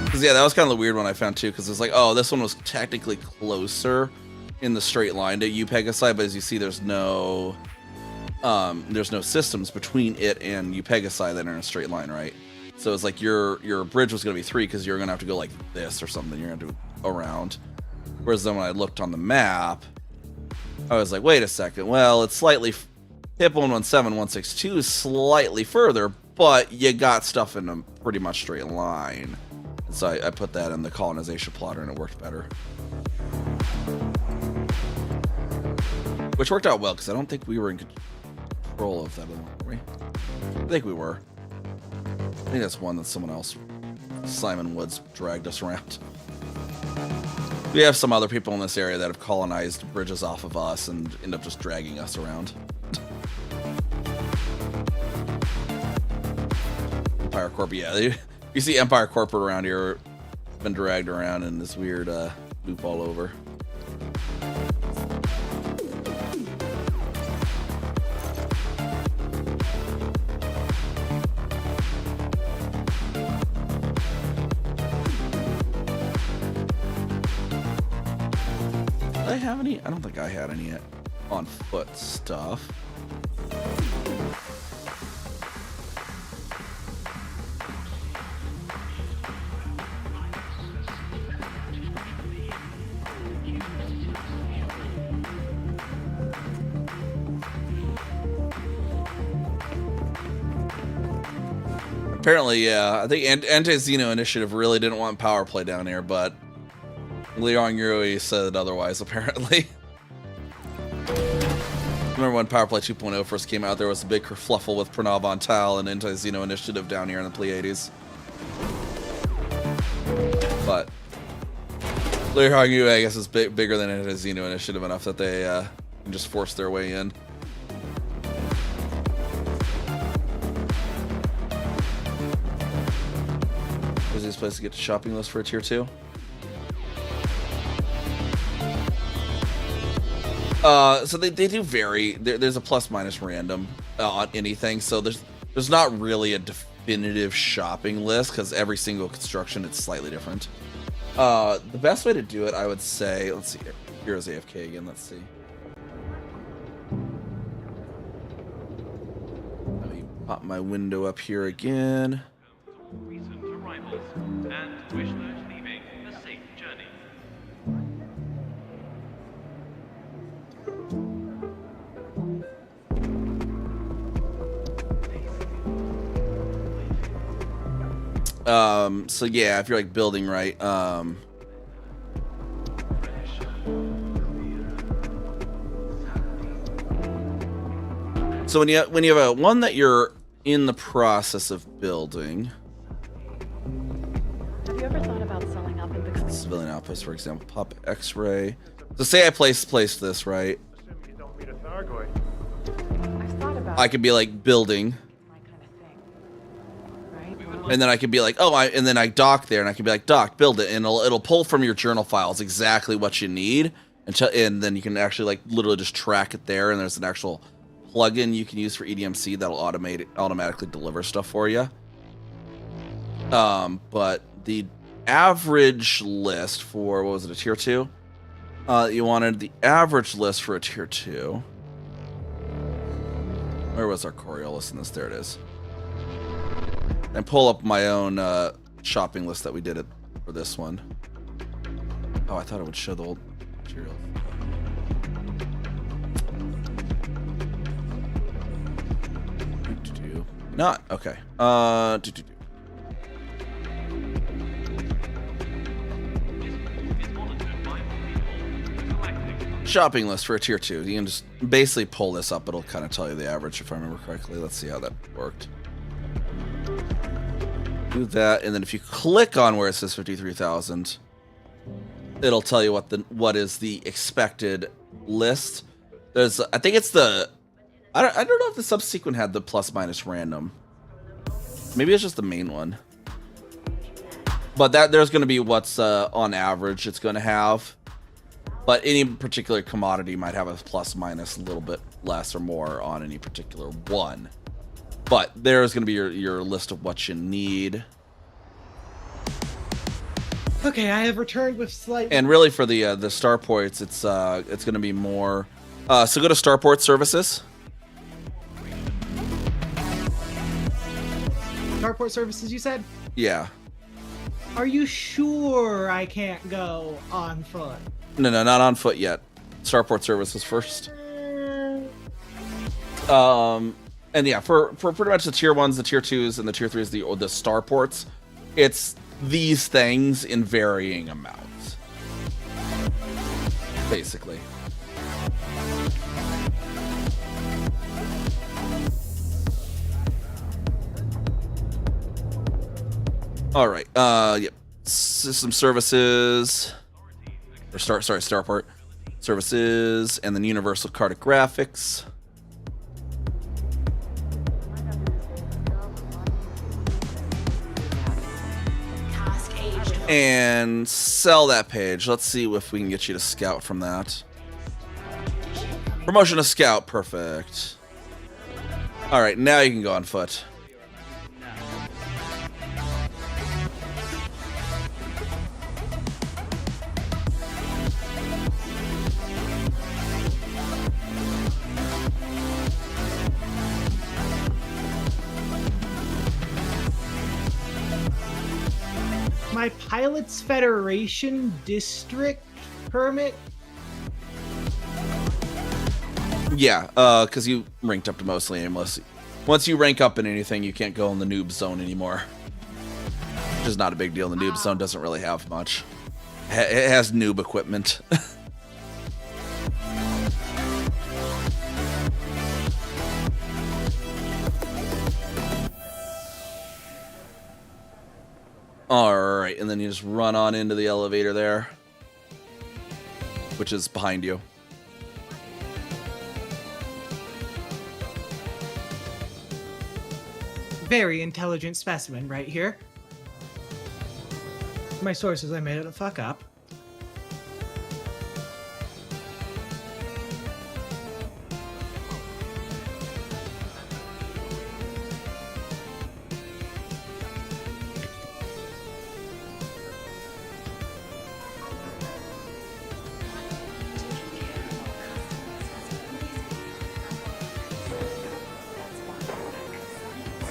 Because yeah, that was kind of the weird one I found too, because it's like, oh, this one was technically closer in the straight line to UPEGA side, but as you see, there's no there's no systems between it and Upegasi that are in a straight line, right? So it's like your bridge was going to be 3 because you're going to have to go like this or something. You're going to go around. Whereas then when I looked on the map, I was like, wait a second. Well, it's slightly HIP 117, 162 is slightly further, but you got stuff in a pretty much straight line. And so I put that in the colonization plotter and it worked better. Which worked out well because I don't think we were in control of that one, were we? I think we were. I think that's one that someone else, Simon Woods, dragged us around. We have some other people in this area that have colonized bridges off of us and end up just dragging us around. Empire Corp, yeah. You see Empire Corp around here, been dragged around in this weird loop all over. Did I have any? I don't think I had any on foot stuff. Apparently, yeah. I think Anti-Xeno Initiative really didn't want power play down here, but Leon Yuri said otherwise, apparently. Remember when Power Play 2.0 first came out, there was a big kerfluffle with Pranav on Tal and Anti-Xeno Initiative down here in the Pleiades. But Leon Yuri, I guess, is bigger than Anti-Xeno Initiative enough that they can just force their way in. Is this place to get to shopping list for a tier 2? So they do vary. There's a plus minus random on anything, so there's not really a definitive shopping list because every single construction it's slightly different. The best way to do it, I would say, let's see here. Here's AFK again. Let's see. Let me pop my window up here again. Recent arrivals and wish those leaving a safe journey. So yeah, if you're like building right, so when you have a one that you're in the process of building, Have you ever thought about selling up and becoming civilian outpost, for example, pop X-ray. So say I place this right, Assuming you don't meet a Thargoid. I've thought about I could be like building, my kind of thing. Right? and then I could be like, oh, and then I dock there, and I can be like, dock, build it, and it'll pull from your journal files exactly what you need, and then you can actually like literally just track it there, and there's an actual plugin you can use for EDMC that'll automatically deliver stuff for you. But the average list for, what was it, a tier 2? You wanted the average list for a tier 2. Where was our Coriolis in this? There it is. And pull up my own shopping list that we did it for this one. Oh, I thought it would show the old materials. Not okay. Shopping list for a tier 2. You can just basically pull this up. It'll kind of tell you the average if I remember correctly. Let's see how that worked. Do that, and then if you click on where it says 53,000, it'll tell you what is the expected list. There's, I think it's the, I don't know if the subsequent had the plus minus random. Maybe it's just the main one. But there's going to be what's on average it's going to have. But any particular commodity might have a plus minus a little bit less or more on any particular one. But there's going to be your list of what you need. Okay, I have returned with slight. And really for the starports, it's going to be more. So go to starport services. Starport services, you said? Yeah. Are you sure I can't go on foot? No, not on foot yet. Starport services first. And yeah, for pretty much the tier 1s, the tier 2s, and the tier 3s, the starports, it's these things in varying amounts. Basically. All right. Yep. System services, or starport services, and then universal cartographics. And sell that page. Let's see if we can get you to scout from that. Promotion to scout. Perfect. All right, now you can go on foot. My Pilots Federation district permit? Yeah, because you ranked up to mostly aimless. Once you rank up in anything, you can't go in the noob zone anymore. Which is not a big deal. The noob zone doesn't really have much. It has noob equipment. Alright, and then you just run on into the elevator there, which is behind you. Very intelligent specimen right here. My sources, I made it the fuck up.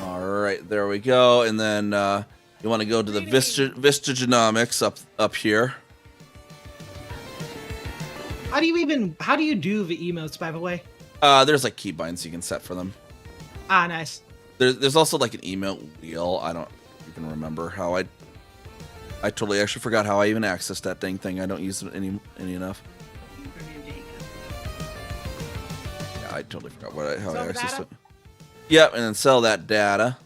Alright, there we go. And then you want to go to the Vista Genomics up here. How do you do the emotes, by the way? There's like keybinds you can set for them. Ah, nice. There's also like an emote wheel. I don't even remember how I totally actually forgot how I even accessed that thing. I don't use it any enough. Yeah, I totally forgot how I accessed it. Yep, and then sell that data.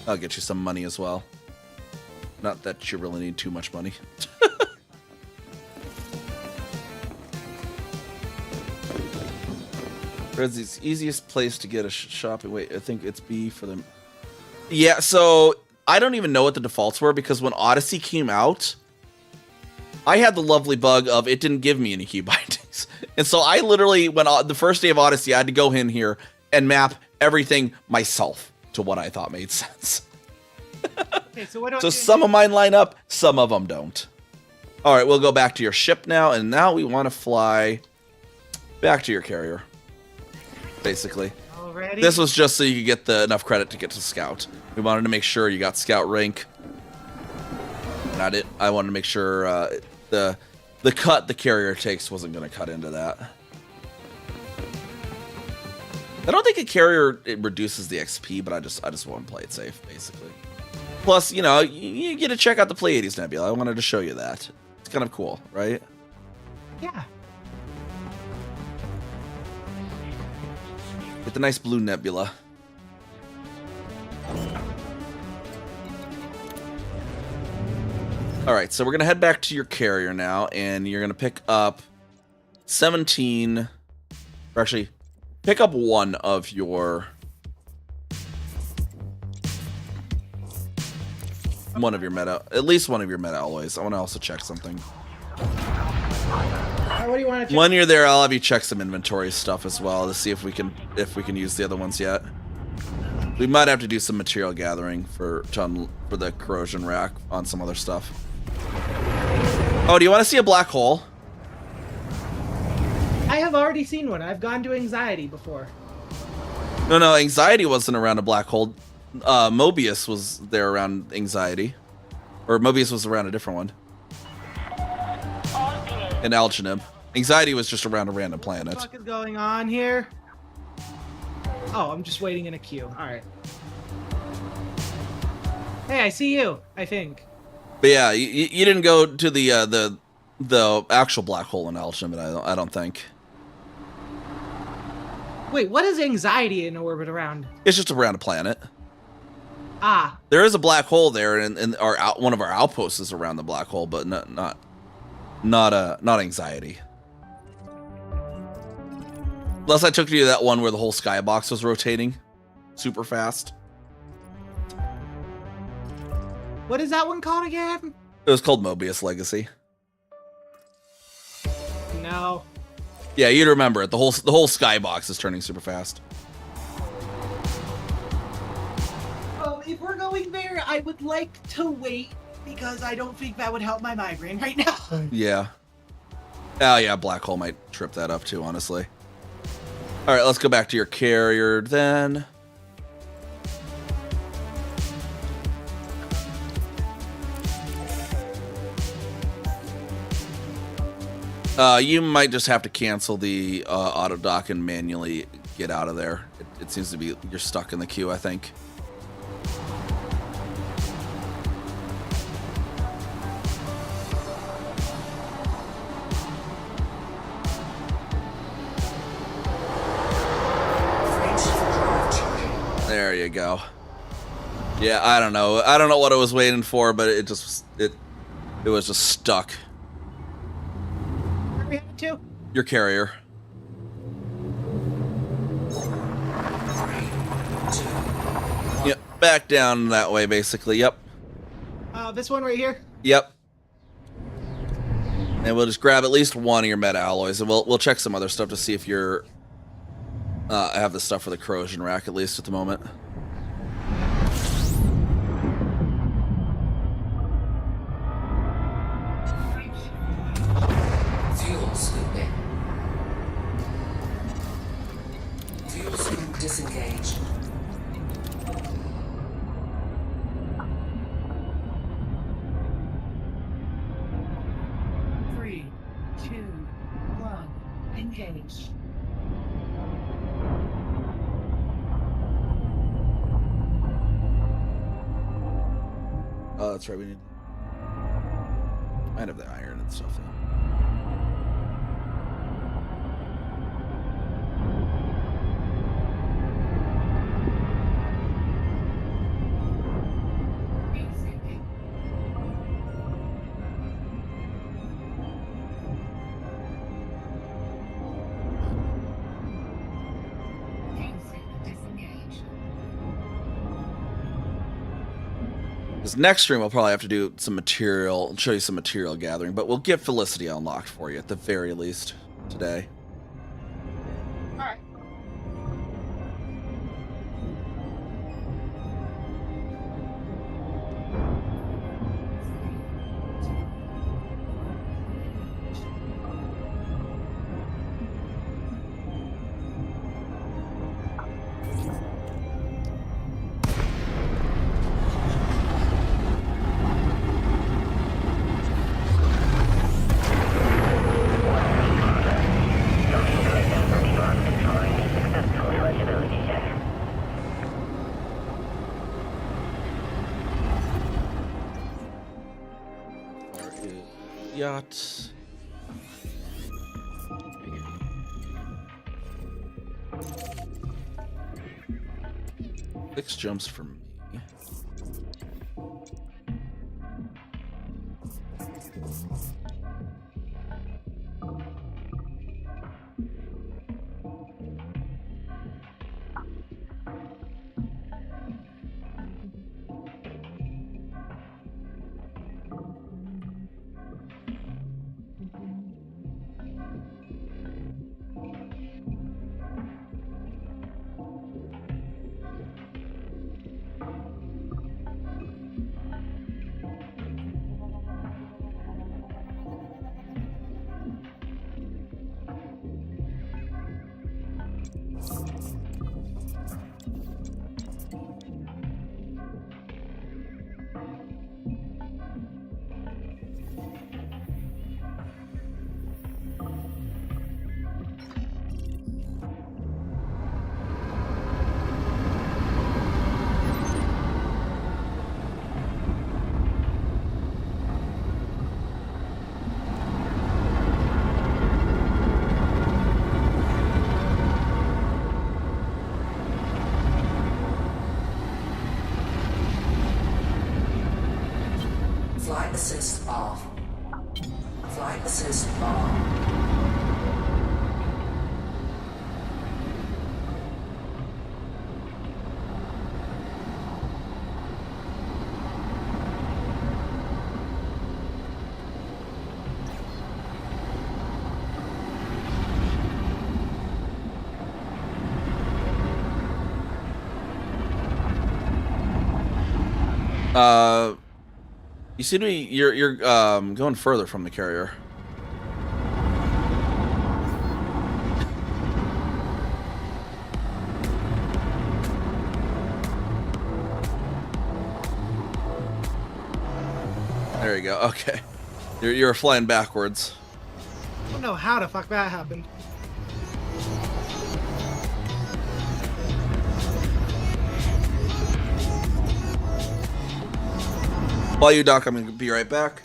I'll get you some money as well. Not that you really need too much money. Where's the easiest place to get a shopping? Wait, I think it's B for them. Yeah, so I don't even know what the defaults were because when Odyssey came out, I had the lovely bug of it didn't give me any key bindings. And so I literally, when the first day of Odyssey, I had to go in here and map everything myself to what I thought made sense. Okay, so what do I So do some of mine line up, some of them don't. All right, we'll go back to your ship now, and now we want to fly back to your carrier, basically. already? This was just so you could get enough credit to get to Scout. We wanted to make sure you got Scout rank. Not it. I wanted to make sure the cut the carrier takes wasn't going to cut into that. I don't think a carrier it reduces the XP, but I just want to play it safe, basically. Plus, you know, you get to check out the Pleiades Nebula. I wanted to show you that. It's kind of cool, right? Yeah. Get the nice blue nebula. Alright, so we're going to head back to your carrier now, and you're going to pick up 17... Or actually, pick up one of your... One of your meta... At least one of your meta alloys. I want to also check something. What do you want to check? When you're there, I'll have you check some inventory stuff as well to see if we can use the other ones yet. We might have to do some material gathering for the corrosion rack on some other stuff. Oh, do you want to see a black hole? I have already seen one. I've gone to Anxiety before. No, anxiety wasn't around a black hole. Mobius was there around anxiety. Or Mobius was around a different one. In Alchenib. Anxiety was just around a random What planet. the fuck is going on here? Oh, I'm just waiting in a queue. Alright. Hey, I see you, I think. But yeah, you didn't go to the actual black hole in Alchenib, I don't think. Wait, what is anxiety in orbit around? It's just around a planet. Ah, There is a black hole there, and one of our outposts is around the black hole, but not anxiety. Unless I took you to that one where the whole skybox was rotating super fast. what is that one called again? It was called Mobius Legacy. No. Yeah, you'd remember it. The whole skybox is turning super fast. If we're going there, I would like to wait because I don't think that would help my migraine right now. Yeah. Oh yeah, black hole might trip that up too, honestly. All right, let's go back to your carrier then. You might just have to cancel the auto dock and manually get out of there. It seems to be you're stuck in the queue, I think. There you go. Yeah, I don't know. I don't know what I was waiting for, but it was just stuck. Where are we headed to? Your carrier. Yep, back down that way, basically. Yep. This one right here? Yep. And we'll just grab at least one of your meta alloys, and we'll check some other stuff to see if you're have the stuff for the corrosion rack at least at the moment. Fuel scooping. Fuel scoop disengaged. Three, two, one, engage. Oh, that's right. We need. Might have the iron and stuff. Though. This next stream, I'll probably have to do some material, show you some material gathering, but we'll get Felicity unlocked for you at the very least today. Alright. Yacht. Six jumps for me. Flight assist off. Flight assist on. You seem to be you're going further from the carrier. There you go. Okay, you're flying backwards. I don't know how the fuck that happened. While you dock, I'm gonna be right back.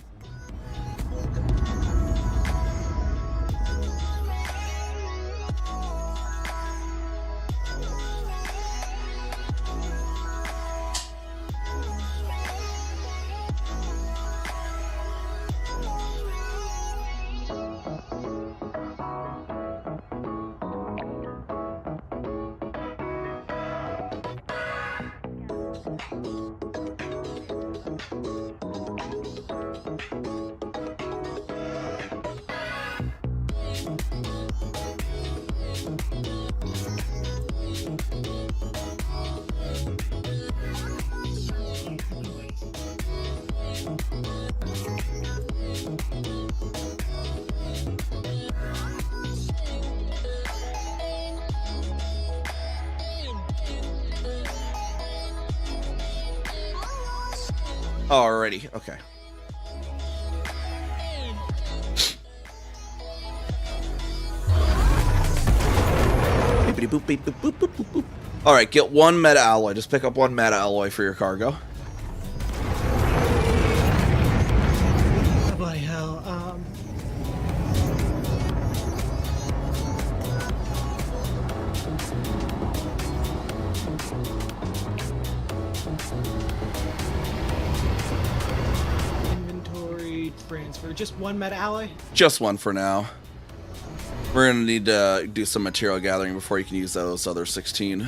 Alrighty, okay. All right, get one meta alloy. Just pick up one meta alloy for your cargo. Oh, bloody hell. Inventory transfer. Just one meta alloy? Just one for now. We're gonna need to do some material gathering before you can use those other 16.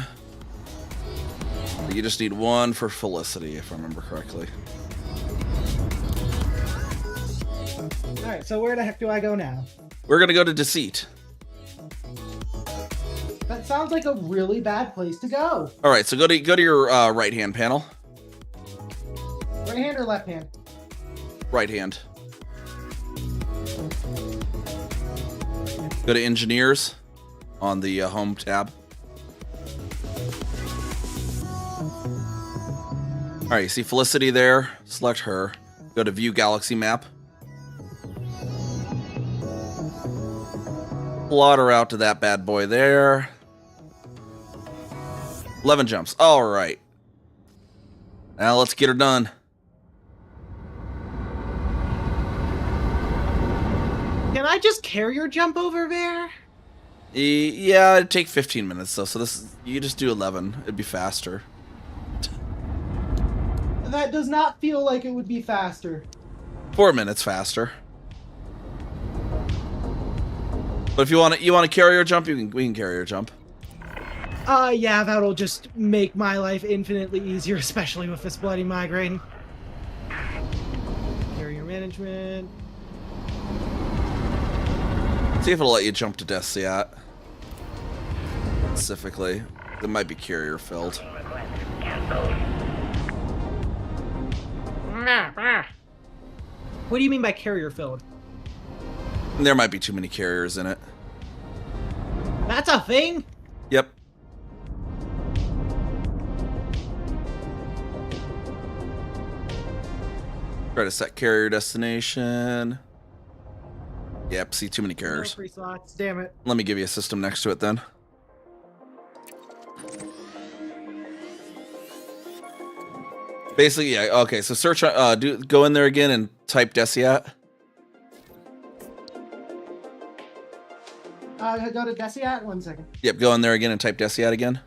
You just need one for Felicity, if I remember correctly. Alright, so where the heck do I go now? We're gonna go to Deceit. That sounds like a really bad place to go. All right, so go to your right hand panel. Right hand or left hand? Right hand. Go to Engineers on the Home tab. All right, you see Felicity there. Select her. Go to View Galaxy Map. Plot her out to that bad boy there. 11 jumps. All right. Now let's get her done. Can I just carrier jump over there? Yeah, it'd take 15 minutes though. So you just do 11. It'd be faster. That does not feel like it would be faster. 4 minutes faster. But if you want to carrier jump, we can carrier jump. Yeah, that'll just make my life infinitely easier, especially with this bloody migraine. Carrier management. See if it'll let you jump to Desiat. Specifically, it might be carrier filled. Request canceled. What do you mean by carrier filled? There might be too many carriers in it. That's a thing? Yep. Try to set carrier destination. Yep, see too many No carriers. free slots, damn it. Let me give you a system next to it then. Basically, yeah, okay, so search, go in there again and type Desiat. Go to Desiat, 1 second. Yep, go in there again and type Desiat again.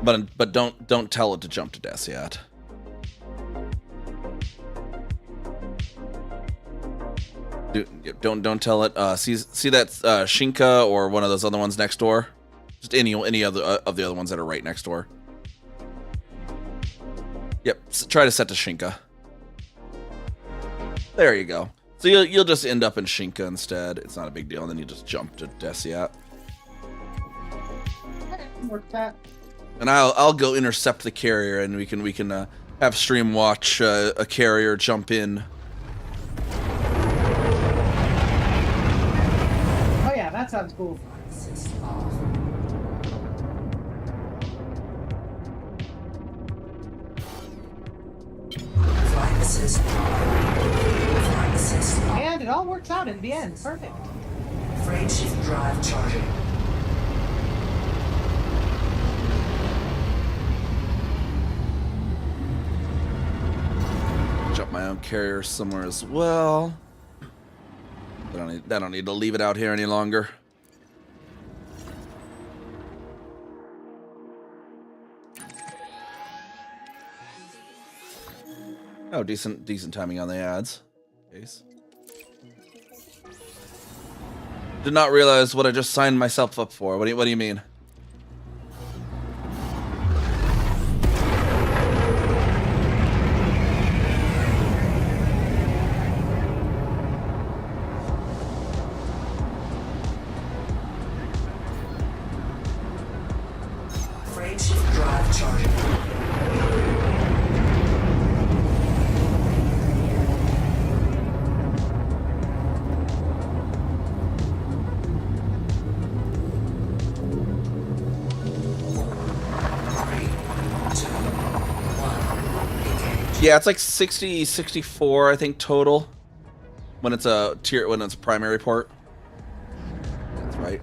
But don't tell it to jump to death yet. Don't tell it. See that Shinka or one of those other ones next door? Just any other of the other ones that are right next door. Yep. Try to set to Shinka. There you go. So you'll just end up in Shinka instead. It's not a big deal, and then you just jump to Desiat. Work that. And I'll go intercept the carrier, and we can have stream watch a carrier jump in. Oh yeah, that sounds cool. Assist off. Flight assist on. Flight assist on. And it all works out in the end. Perfect. Freight shift drive charging. Jump my own carrier somewhere as well. I don't need to leave it out here any longer. Oh, decent timing on the ads. Case. Did not realize what I just signed myself up for. What do you mean? Freight shift drive charging. Yeah, it's like 60, 64, I think, total. When it's a primary port. That's right.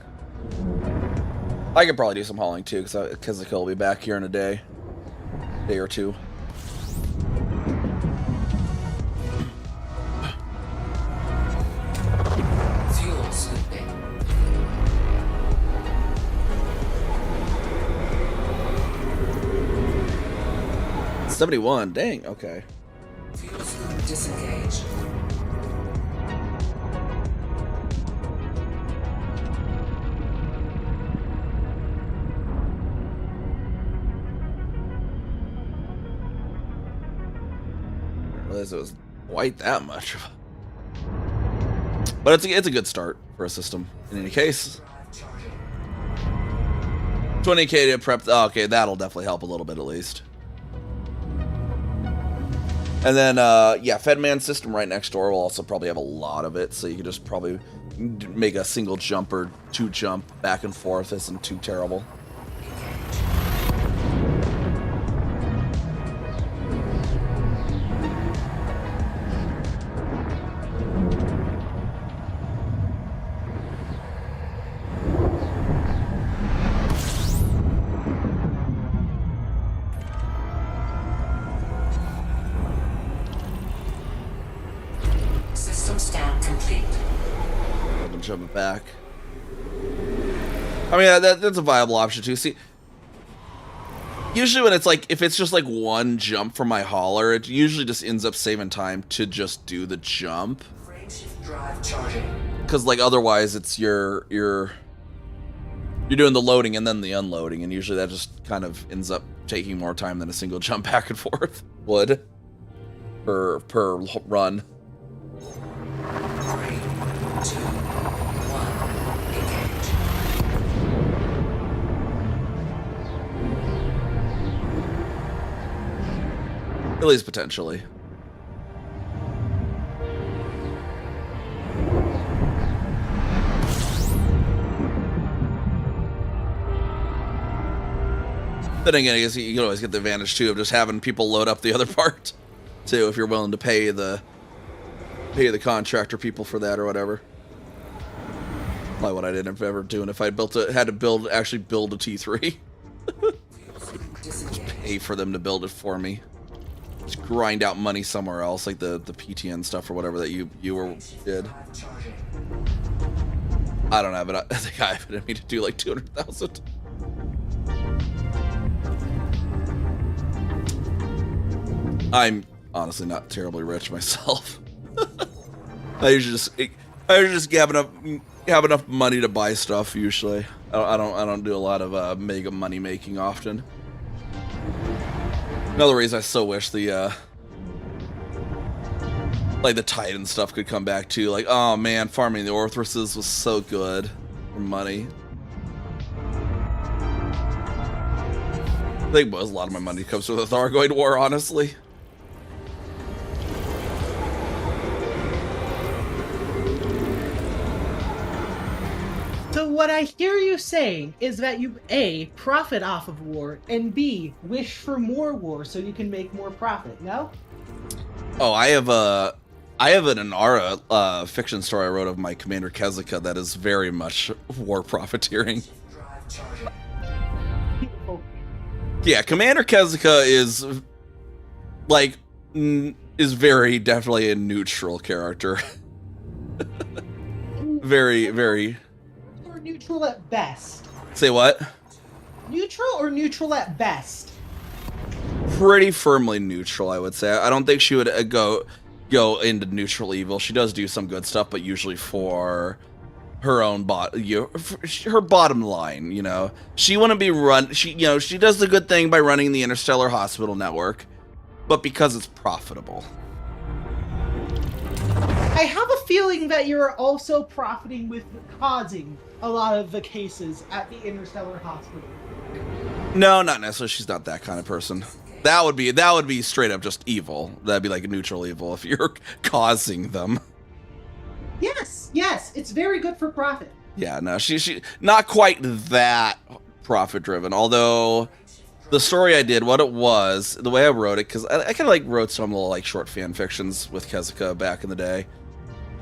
I could probably do some hauling too, because the kill will be back here in a day or two. Fuel slipping. $71, dang, okay. Fuel scoop disengaged. I didn't realize it was quite that much. But it's a good start for a system. In any case, Drive charging. 20k to prep. Oh, okay, that'll definitely help a little bit at least. And then, yeah, Fedman system right next door will also probably have a lot of it, so you can just probably make a single jump or two jump back and forth. Isn't too terrible. System scan complete. I've been jumping back. I mean, yeah, that's a viable option too. See, usually when it's like, if it's just like one jump from my hauler, it usually just ends up saving time to just do the jump. Freight shift drive charging. Because like otherwise, it's you're doing the loading and then the unloading, and usually that just kind of ends up taking more time than a single jump back and forth would per run. 3, 2, 1, engage. At least potentially. Then again, I guess you can always get the advantage too of just having people load up the other part too, if you're willing to pay the contractor people for that or whatever. Like what I did ever doing if I had to actually build a T3. Pay for them to build it for me. Just grind out money somewhere else, like the PTN stuff or whatever that you did. I don't have it. I think I have it in me to do like 200,000. I'm honestly not terribly rich myself. I usually just have enough money to buy stuff. Usually, I don't do a lot of mega money making often. Another reason I so wish the like the Titan stuff could come back too. Like, oh man, farming the Orthruses was so good for money. I think most a lot of my money comes from the Thargoid War, honestly. So what I hear you saying is that you A, profit off of war, and B, wish for more war so you can make more profit, no? Oh, I have an Inara fiction story I wrote of my Commander Kezuka that is very much war profiteering. Beautiful. Yeah, Commander Kezuka is like is very definitely a neutral character. very, very. Or neutral at best. Say what? Neutral or neutral at best? Pretty firmly neutral, I would say. I don't think she would go into neutral evil. She does do some good stuff, but usually for her own her bottom line. You know, she wouldn't be she does the good thing by running the Interstellar Hospital Network, but because it's profitable. I have a feeling that you're also profiting with causing a lot of the cases at the Interstellar Hospital. No, not necessarily. She's not that kind of person. That would be straight up just evil. That'd be like a neutral evil if you're causing them. Yes, it's very good for profit. Yeah, no, she not quite that profit driven. Although the story I did, what it was, the way I wrote it, because I kind of like wrote some little like short fan fictions with Kezuka back in the day.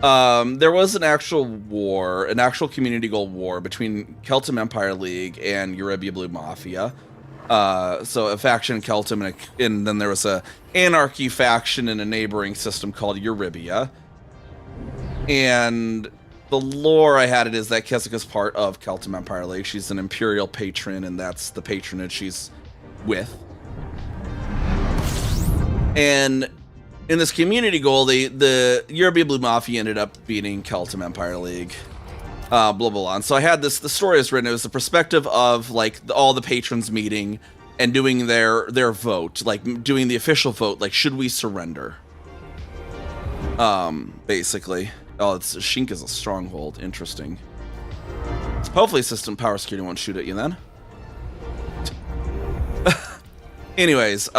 There was an actual war, an actual community goal war between Keltum Empire League and Eurybia Blue Mafia. So a faction in Keltum, and then there was a anarchy faction in a neighboring system called Eurybia. And the lore I had it is that Kezuka's part of Keltum Empire League. She's an imperial patron, and that's the patronage she's with. And in this community goal, the Eurybia Blue Mafia ended up beating Keltum Empire League. Blah blah blah. And so I had the story is written. It was the perspective of like all the patrons meeting and doing their vote, like doing the official vote, like should we surrender? Basically. Oh, Shink is a stronghold. Interesting. Hopefully, system power security won't shoot at you then. Anyways,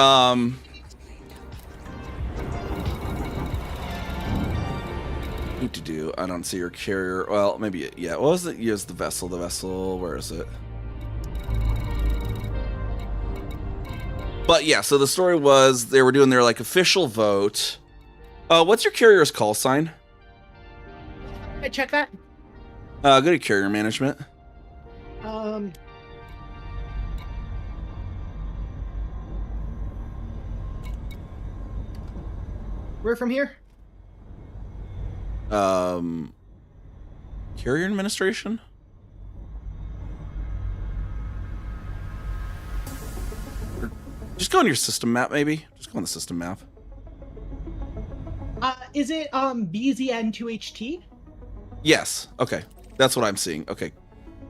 need to do. I don't see your carrier. Well, maybe yeah. What was it? Use the vessel. The vessel. Where is it? But yeah. So the story was they were doing their like official vote. What's your carrier's call sign? I check that. Go to carrier management. Where from here? Carrier administration? Just go on your system map, maybe. Just go on the system map. Is it BZN2HT? Yes. Okay. That's what I'm seeing. Okay.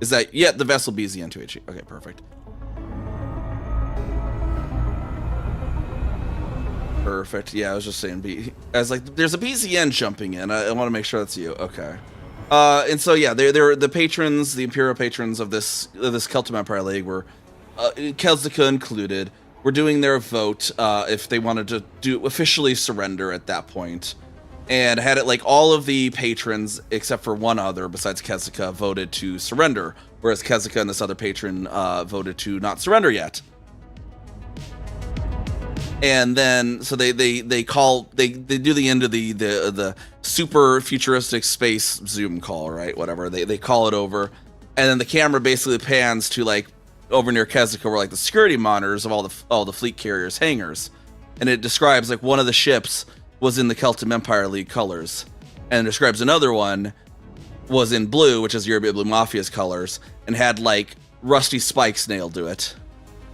Is that yeah, the vessel BZN2HT. Okay, perfect. Perfect. Yeah, I was just saying I was like, there's a BZN jumping in. I want to make sure that's you. Okay. And so yeah, they're the patrons, the Imperial patrons of this Keltum Empire League were Kezuka included, were doing their vote if they wanted to do officially surrender at that point. And had it like all of the patrons except for one other besides Kezuka voted to surrender, whereas Kezuka and this other patron voted to not surrender yet. And then so they do the end of the super futuristic space Zoom call, right? Whatever. They call it over, and then the camera basically pans to like over near Kezuka where like the security monitors of all the fleet carriers hangars, and it describes like one of the ships was in the Keltum Empire League colors, and it describes another one was in blue, which is Eurybia Blue Mafia's colors, and had like rusty spikes nailed to it.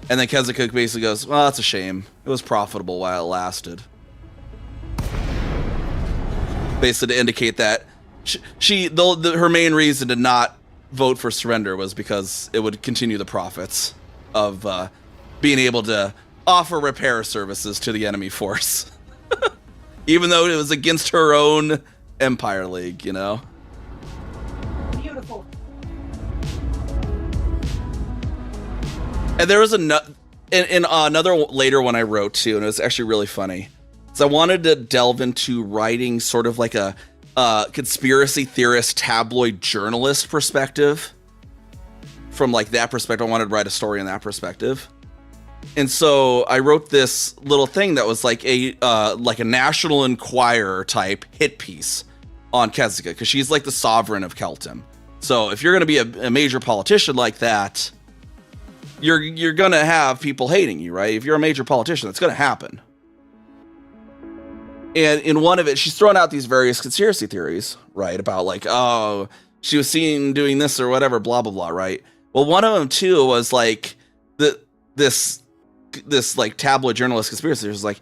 And then Kezuka basically goes, well, that's a shame. It was profitable while it lasted. Basically to indicate that her main reason to not vote for surrender was because it would continue the profits of being able to offer repair services to the enemy force. Even though it was against her own Empire League, you know? Beautiful. And there was another later one I wrote too, and it was actually really funny. So I wanted to delve into writing sort of like a conspiracy theorist, tabloid journalist perspective. From like that perspective, I wanted to write a story in that perspective. And so I wrote this little thing that was like a National Enquirer type hit piece on Kessica, because she's like the sovereign of Kelton. So if you're going to be a major politician like that, you're going to have people hating you, right? If you're a major politician, that's going to happen. And in one of it, she's throwing out these various conspiracy theories, right? About like, oh, she was seen doing this or whatever, blah, blah, blah, right? Well, one of them too was like this like tabloid journalist conspiracy theory was like,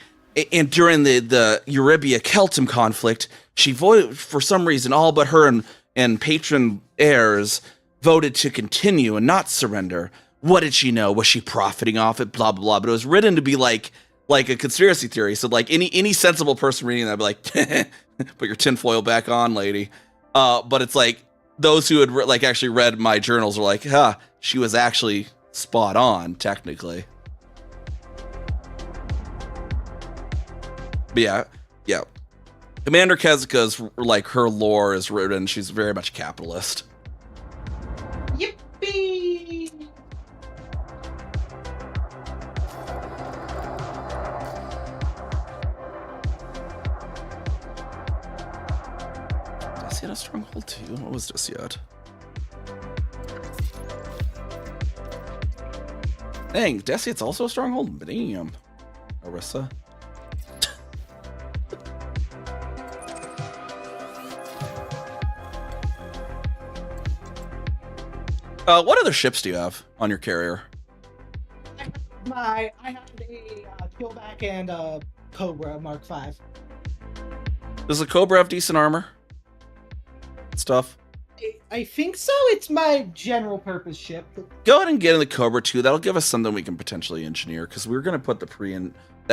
and during the Eurybia Kelton conflict, she voted for some reason, all but her and patron heirs voted to continue and not surrender. What did she know? Was she profiting off it? Blah, blah, blah. But it was written to be like a conspiracy theory. So like any sensible person reading that would be like, put your tinfoil back on, lady. But it's like those who had actually read my journals were like, she was actually spot on, technically. But yeah. Commander Kessica's, like, her lore is written, she's very much capitalist. Yippee! Does he have a stronghold too? What was this yet? Dang, Desiat's also a stronghold? Damn. Orisa. What other ships do you have on your carrier? I have a Killback and a Cobra Mark V. Does the Cobra have decent armor? Stuff? I think so. It's my general purpose ship. Go ahead and get in the Cobra too. That'll give us something we can potentially engineer, because we were going to put that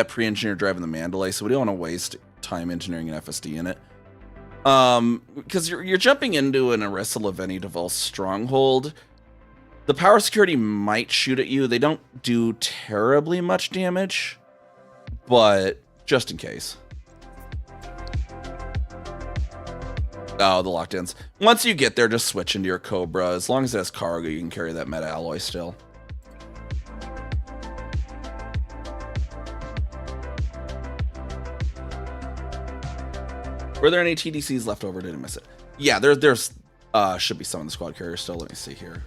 pre-engineered drive in the Mandalay, so we don't want to waste time engineering an FSD in it. Because you're jumping into an Orisa Leveni Deval stronghold. The power security might shoot at you. They don't do terribly much damage, but just in case. Oh, the lockdowns. Once you get there, just switch into your Cobra. As long as it has cargo, you can carry that meta alloy still. Were there any TDCs left over? Didn't miss it. Yeah, there's should be some in the squad carrier still. Let me see here.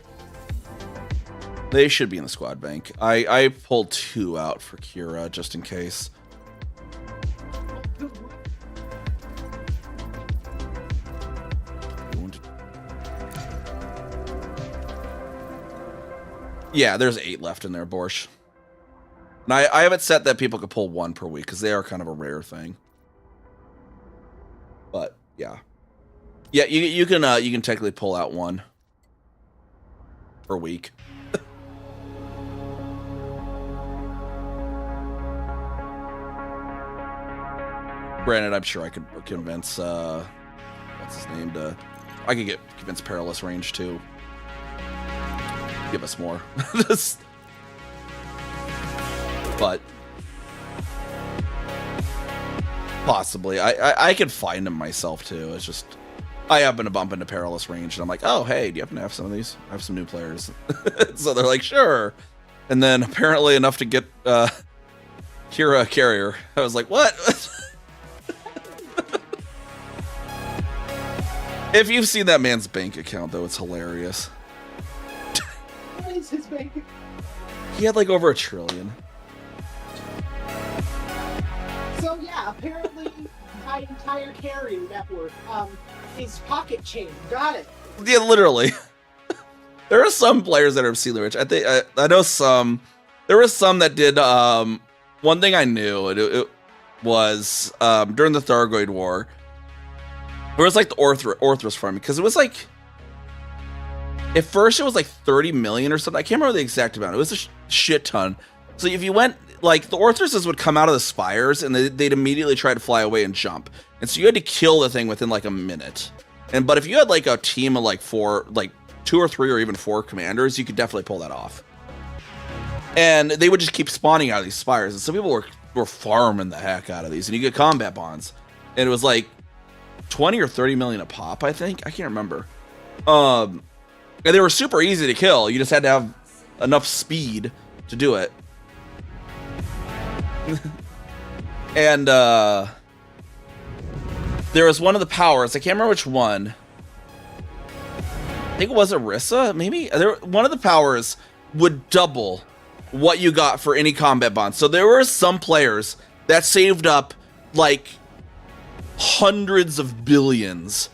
They should be in the squad bank. I pulled 2 out for Kira just in case. Yeah, there's 8 left in there, Borscht. And I have it set that people could pull 1 per week, because they are kind of a rare thing. But yeah, you can technically pull out 1 per week. Granted, I'm sure I could convince what's his name I could convince Perilous Range to give us more. But possibly I could find them myself too. It's just I happen to bump into Perilous Range and I'm like, oh hey, do you happen to have some of these? I have some new players. So they're like, sure. And then apparently enough to get Kira a carrier. I was like, what? If you've seen that man's bank account, though, it's hilarious. What is his bank? He had like over $1 trillion. So yeah, apparently my entire carry network is pocket chain. Got it. Yeah, literally. There are some players that are obscenely rich. I think I know some. There was some that did one thing I knew it was during the Thargoid War, it was like the Orthrus farming, because it was like, at first it was like 30 million or something. I can't remember the exact amount. It was a shit ton. So if you went, like, the Orthruses would come out of the spires and they'd immediately try to fly away and jump. And so you had to kill the thing within like a minute. But if you had like a team of like 2 or 3 or even 4 commanders, you could definitely pull that off. And they would just keep spawning out of these spires. And some people were farming the heck out of these. And you get combat bonds. And it was like 20 or 30 million a pop, I think. I can't remember. And they were super easy to kill. You just had to have enough speed to do it. And there was one of the powers. I can't remember which one. I think it was Orisa, maybe? One of the powers would double what you got for any combat bond. So there were some players that saved up like hundreds of billions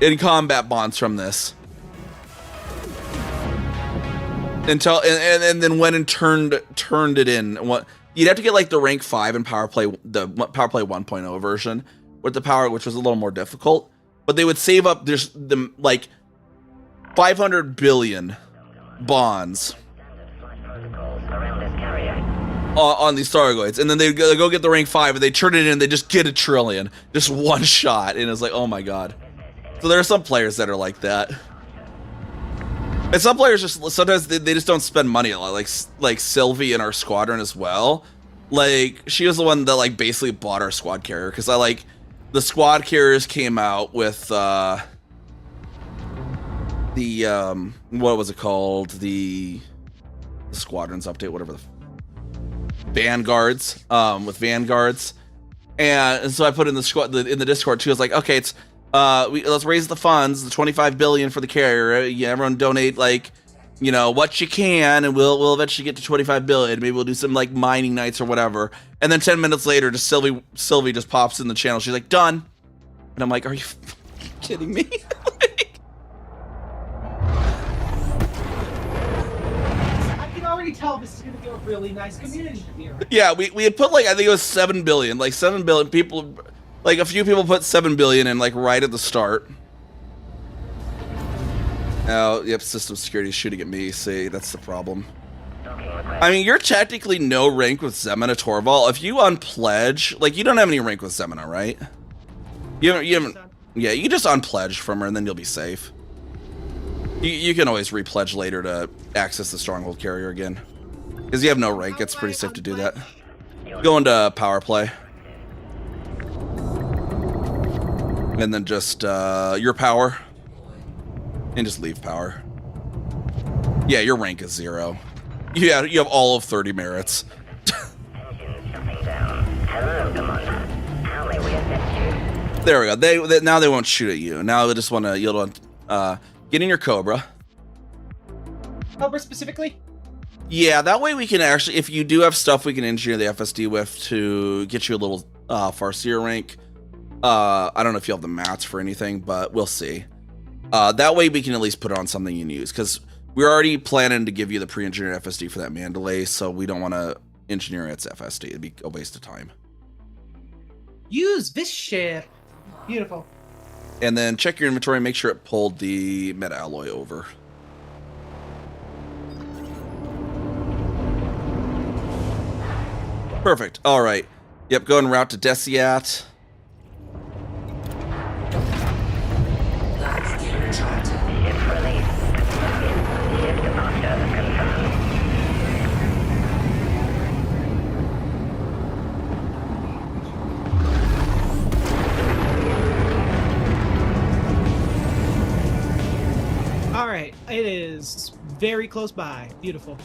in combat bonds from this. Until and then went and turned it in. What you'd have to get like the rank 5 in Power Play, the Power Play 1.0 version with the power, which was a little more difficult. But they would save up the like 500 billion bonds on these Thargoids, and then they go get the rank 5 and they turn it in and they just get 1 trillion, just one shot, and it's like, oh my god. So there are some players that are like that. And some players just sometimes they just don't spend money a lot, like Sylvie in our squadron as well. Like she was the one that like basically bought our squad carrier, because the squad carriers came out with the what was it called, the squadrons update, whatever, the vanguards, with vanguards, and so I put in the Discord too. I was like, okay, it's let's raise the funds, the 25 billion for the carrier. Yeah, everyone donate like, you know, what you can, and we'll eventually get to 25 billion. Maybe we'll do some like mining nights or whatever. And then 10 minutes later, just Sylvie just pops in the channel. She's like, done. And I'm like, are you kidding me? I can already tell this is going to be a really nice community here. Yeah, we had put like, I think it was 7 billion, like 7 billion people. Like, a few people put 7 billion in, like, right at the start. Oh, yep, system security is shooting at me. See, that's the problem. I mean, you're technically no rank with Zemina Torval. If you unpledge, like, you don't have any rank with Zemina, right? You haven't, yeah, you just unpledge from her and then you'll be safe. You can always repledge later to access the Stronghold carrier again. Because you have no rank, it's pretty safe to do that. Go into Power Play. And then just your power, and just leave power. Yeah, your rank is 0. You have all of 30 merits. There we go. They now they won't shoot at you. Now they just want to get in your Cobra. Cobra specifically? Yeah, that way we can actually, if you do have stuff we can engineer the FSD with to get you a little Farseer rank. I don't know if you have the mats for anything, but we'll see. That way we can at least put it on something you can use, because we're already planning to give you the pre-engineered FSD for that Mandalay, so we don't want to engineer its FSD. It'd be a waste of time. Use this shit. Beautiful. And then check your inventory, make sure it pulled the meta alloy over. Perfect. All right. Yep, go and route to Desiat. All right, it is very close by. Beautiful.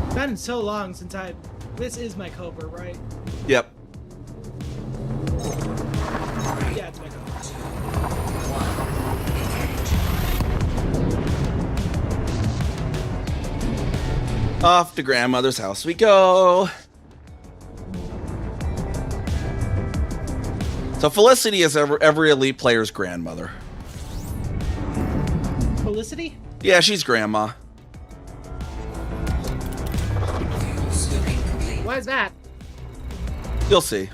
It's been so long since this is my Cobra, right? Yep. Yeah, it's my Cobra. Off to grandmother's house we go. So Felicity is every elite player's grandmother. Felicity? Yeah, she's grandma. Scooping complete. Why is that? You'll see.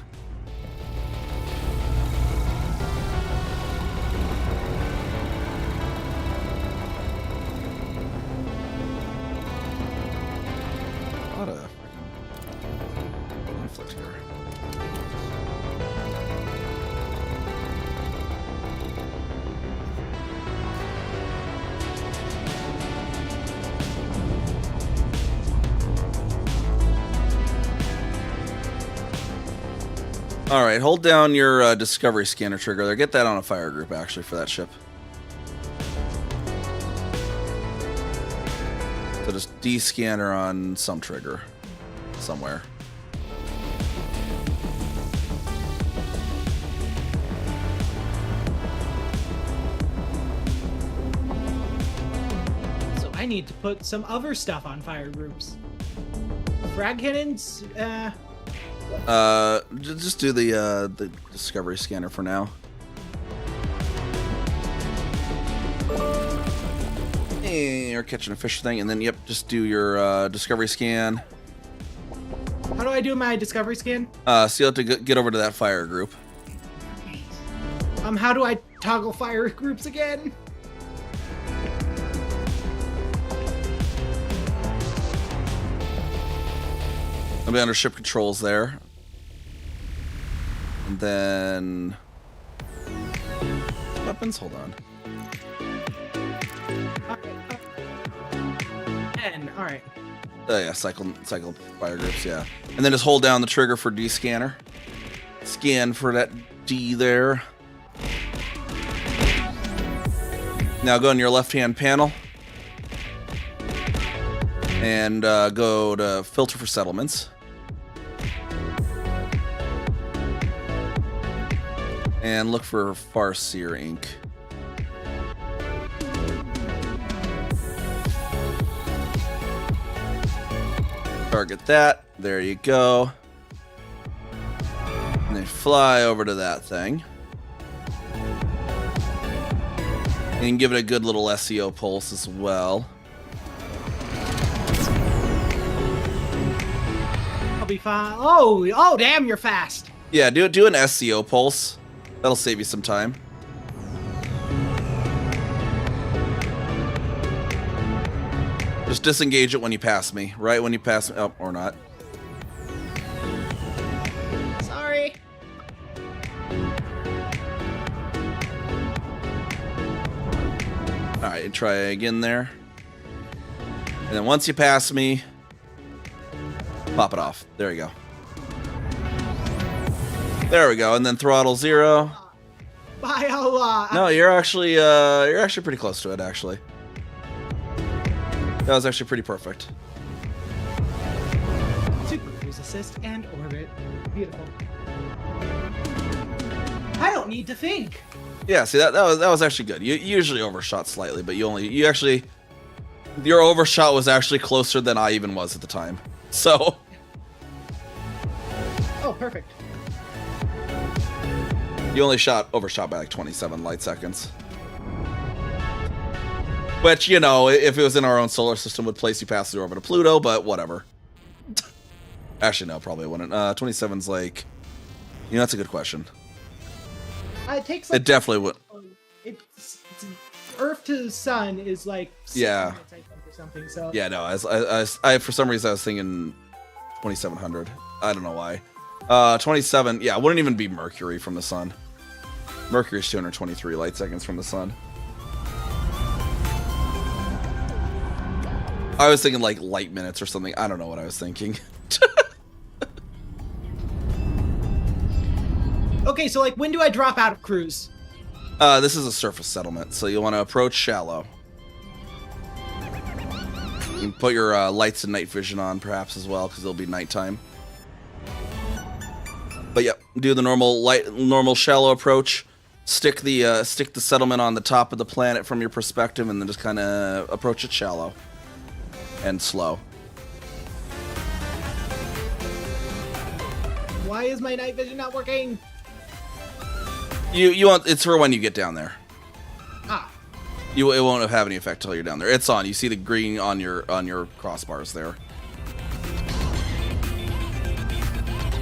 What a freaking conflict here. All right, hold down your discovery scanner trigger there. Get that on a fire group, actually, for that ship. So just D-scanner on some trigger somewhere. So I need to put some other stuff on fire groups. Frag cannons, Just do the discovery scanner for now. You're catching a fish thing, and then yep, just do your discovery scan. how do I do my discovery scan? So you'll have to get over to that fire group. How do I toggle fire groups again? I'll be under ship controls there. And then weapons, hold on. And all right. Oh yeah, cycle fire groups, yeah. And then just hold down the trigger for D-scanner. Scan for that D there. Now go on your left-hand panel. And go to filter for settlements. And look for Farseer Inc. Target that. There you go. And then fly over to that thing. And give it a good little SEO pulse as well. I'll be fine. Oh, damn, you're fast. Yeah, do an SEO pulse. That'll save you some time. Just disengage it when you pass me, right? When you pass me, oh, or not. Sorry. All right, try again there. And then once you pass me, pop it off. There you go. There we go. And then throttle 0. Bye, Allah. No, you're actually pretty close to it, actually. That was actually pretty perfect. Super cruise assist and orbit. Beautiful. I don't need to think. Yeah, see that was actually good. You usually overshot slightly, but your overshot was actually closer than I even was at the time. So Oh, perfect. you only overshot by like 27 light seconds. Which, you know, if it was in our own solar system, would place you past the orbit of Pluto, but whatever. Actually, no, probably wouldn't. 27's like, you know, that's a good question. It takes like It definitely would. it's Earth to Sun is like 6 Yeah. minutes, I think, or something. So Yeah, no, I for some reason I was thinking 2700. I don't know why. 27, yeah, it wouldn't even be Mercury from the sun. Mercury's 223 light seconds from the sun. I was thinking like light minutes or something. I don't know what I was thinking. Okay, so like when do I drop out of cruise? This is a surface settlement, so you'll want to approach shallow. You can put your lights and night vision on perhaps as well, because it'll be nighttime. But yep, do the normal shallow approach. Stick the settlement on the top of the planet from your perspective, and then just kind of approach it shallow and slow. Why is my night vision not working? You want it's for when you get down there. Ah. It won't have any effect till you're down there. It's on. You see the green on your crossbars there.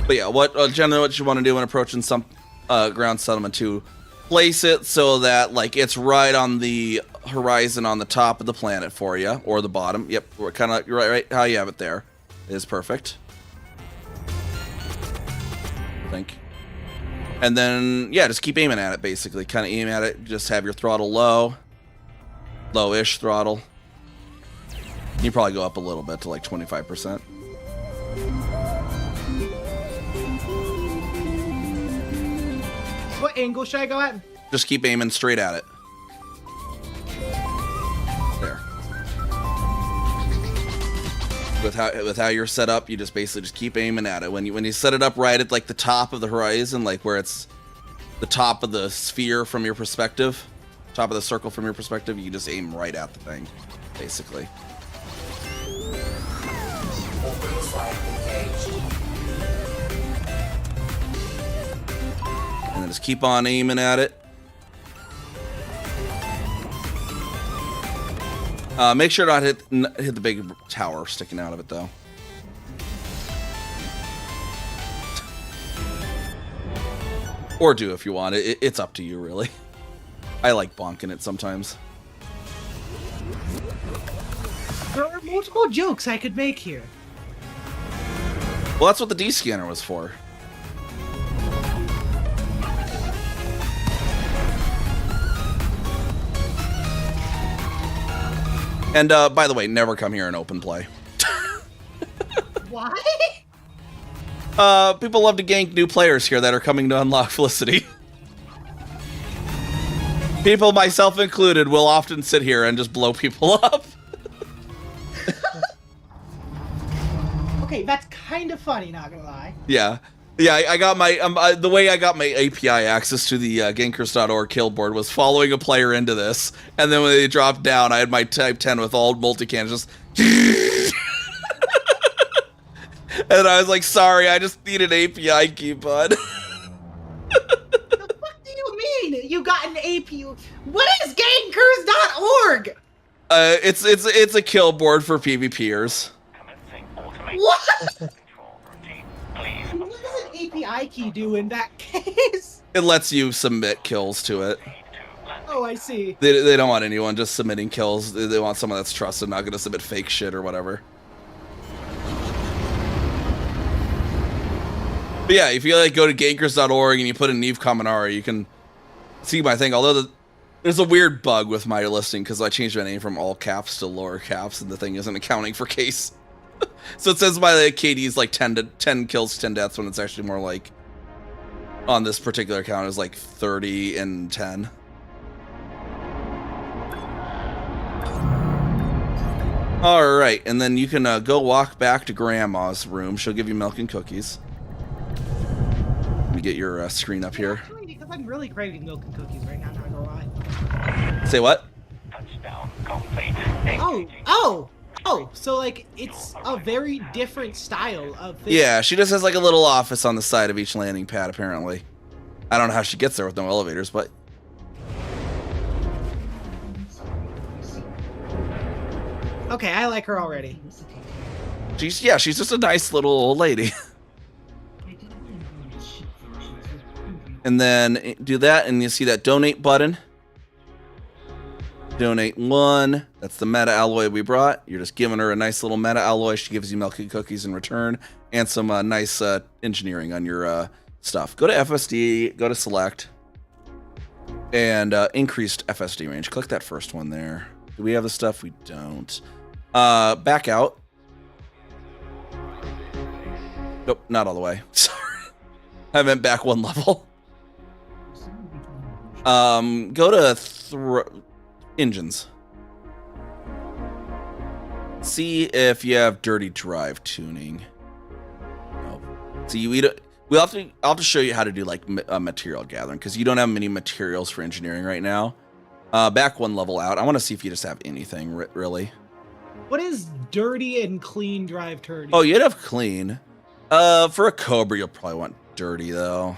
But yeah, generally what you want to do when approaching some ground settlement to place it so that like it's right on the horizon on the top of the planet for you or the bottom. Yep, we're kind of right how you have it there is perfect. I think. And then yeah, just keep aiming at it basically. Kind of aim at it. Just have your throttle low-ish throttle. You probably go up a little bit to like 25%. What angle should I go at? Just keep aiming straight at it. There. With how you're set up, you just basically just keep aiming at it. When you set it up right at like the top of the horizon, like where it's the top of the sphere from your perspective, top of the circle from your perspective, you just aim right at the thing, basically. Orbital flight engaged. And then just keep on aiming at it. Make sure not hit the big tower sticking out of it, though. Or do if you want. It's up to you, really. I like bonking it sometimes. There are multiple jokes I could make here. Well, that's what the D-scanner was for. And by the way, never come here in open play. Why? People love to gank new players here that are coming to unlock Felicity. People, myself included, will often sit here and just blow people up. Okay, that's kind of funny, not gonna lie. Yeah. Yeah, I got my, the way I got my API access to the Gankers.org kill board was following a player into this, and then when they dropped down, I had my Type 10 with all multicans just... and I was like, sorry, I just need an API key, bud. The fuck do you mean? You got an API? What is Gankers.org? It's a kill board for PvPers. Commencing automation. What? Control routine. Please. What does an API key do in that case? It lets you submit kills to it. Oh, I see. They don't want anyone just submitting kills. They want someone that's trusted, not going to submit fake shit or whatever. But yeah, if you like go to gankers.org and you put in NiamhKami, you can see my thing. Although there's a weird bug with my listing because I changed my name from all caps to lower caps, and the thing isn't accounting for case. So it says my KD is like 10 kills, 10 deaths, when it's actually more like on this particular account is like 30 and 10. All right, and then you can go walk back to Grandma's room. She'll give you milk and cookies. Let me get your screen up here. Actually, because I'm really craving milk and cookies right now, not gonna lie. Say what? Touchdown complete. Oh, so like it's a very different style of thing. Yeah, she just has like a little office on the side of each landing pad, apparently. I don't know how she gets there with no elevators, but... Okay, I like her already. She's just a nice little old lady. And then do that, and you see that donate button. Donate 1. That's the meta alloy we brought. You're just giving her a nice little meta alloy. She gives you milk and cookies in return, and some nice engineering on your stuff. Go to FSD, go to select, and increased FSD range. Click that first one there. Do we have the stuff? We don't. Back out. Nope, not all the way. Sorry. I meant back one level. Go to engines. See if you have dirty drive tuning. Nope. See, we'll have to show you how to do like material gathering because you don't have many materials for engineering right now. Back one level out. I want to see if you just have anything really. What is dirty and clean drive turd? Oh, you'd have clean. For a Cobra, you'll probably want dirty though.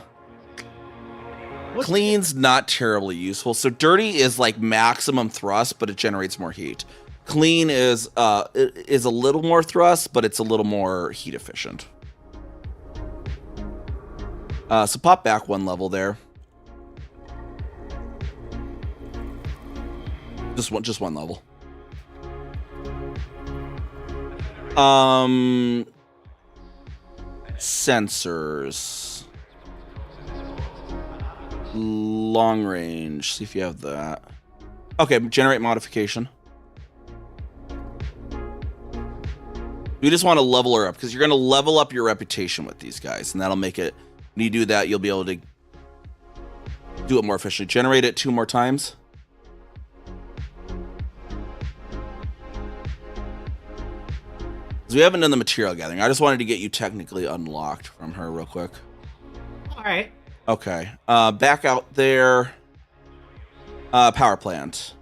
What's Clean's not terribly useful. So dirty is like maximum thrust, but it generates more heat. Clean is a little more thrust, but it's a little more heat efficient. So pop back one level there. Just one level. Sensors. Long range. See if you have that. Okay, generate modification. We just want to level her up because you're going to level up your reputation with these guys, and that'll make it. When you do that, you'll be able to do it more efficiently. Generate it 2 more times. We haven't done the material gathering. I just wanted to get you technically unlocked from her real quick. All right. Okay. Back out there. Power plant.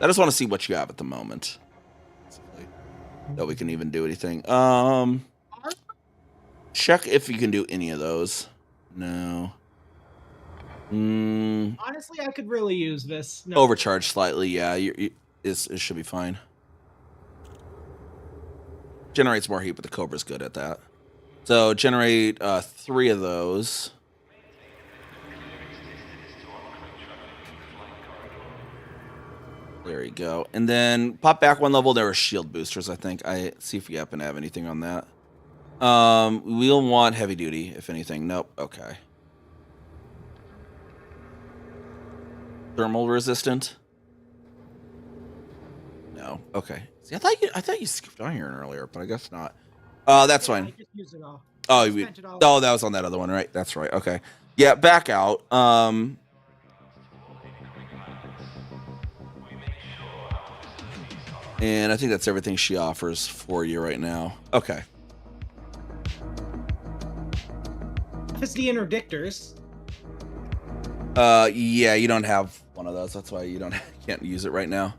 I just want to see what you have at the moment. That we can even do anything. Check if you can do any of those. No. Honestly, I could really use this. No. Overcharge slightly. Yeah, it should be fine. Generates more heat, but the Cobra's good at that. So generate 3 of those. There you go. And then pop back 1 level. There are shield boosters, I think. See if we happen to have anything on that. We'll want heavy duty, if anything. Nope. Okay. Thermal resistant. No. Okay. See, I thought you skipped iron earlier, but I guess not. That's fine. I just used it all. Oh, Spent it all. oh, that was on that other one, right? That's right. Okay. Yeah, back out. And I think that's everything she offers for you right now. Okay. If it's the interdictors. Yeah, you don't have one of those. That's why you can't use it right now.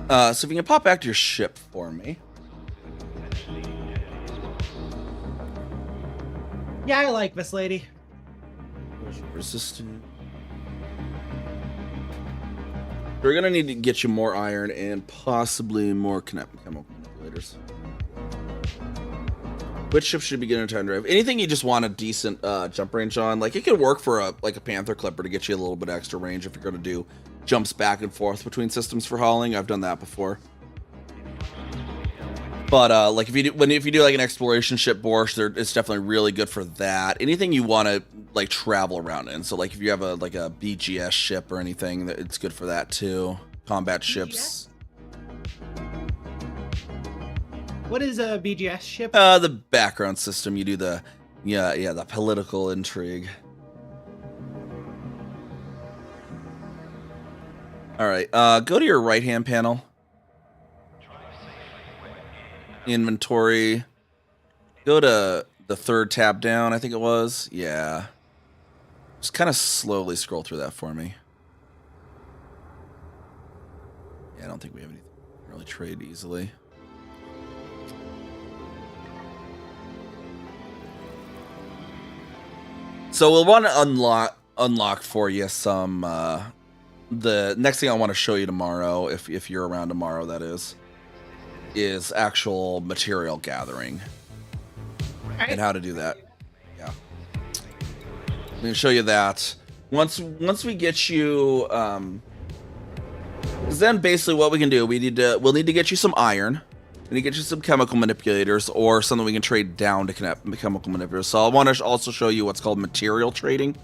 So if you can pop back to your ship for me. Yeah, I like this lady. Resistant. We're gonna need to get you more iron and possibly more chemical manipulators. Which ship should be getting a time drive? Anything you just want a decent jump range on. Like it could work for a Panther Clipper to get you a little bit extra range if you're gonna do jumps back and forth between systems for hauling. I've done that before. But like if you do like an exploration ship Borscht, it's definitely really good for that. Anything you want to like travel around in. So like if you have a BGS ship or anything, it's good for that too. Combat ships. What is a BGS ship? The background system. You do the the political intrigue. All right, go to your right-hand panel. Inventory. Go to the 3rd tab down, I think it was. Yeah. Just kind of slowly scroll through that for me. Yeah, I don't think we have anything we can really trade easily. So we'll want to unlock for you some the next thing I want to show you tomorrow, if you're around tomorrow, that is actual material gathering and how to do that. Yeah, I'm gonna show you that once we get you. Because then basically what we can do, we'll need to get you some iron. We need to get you some chemical manipulators or something we can trade down to connect chemical manipulators. So I want to also show you what's called material trading.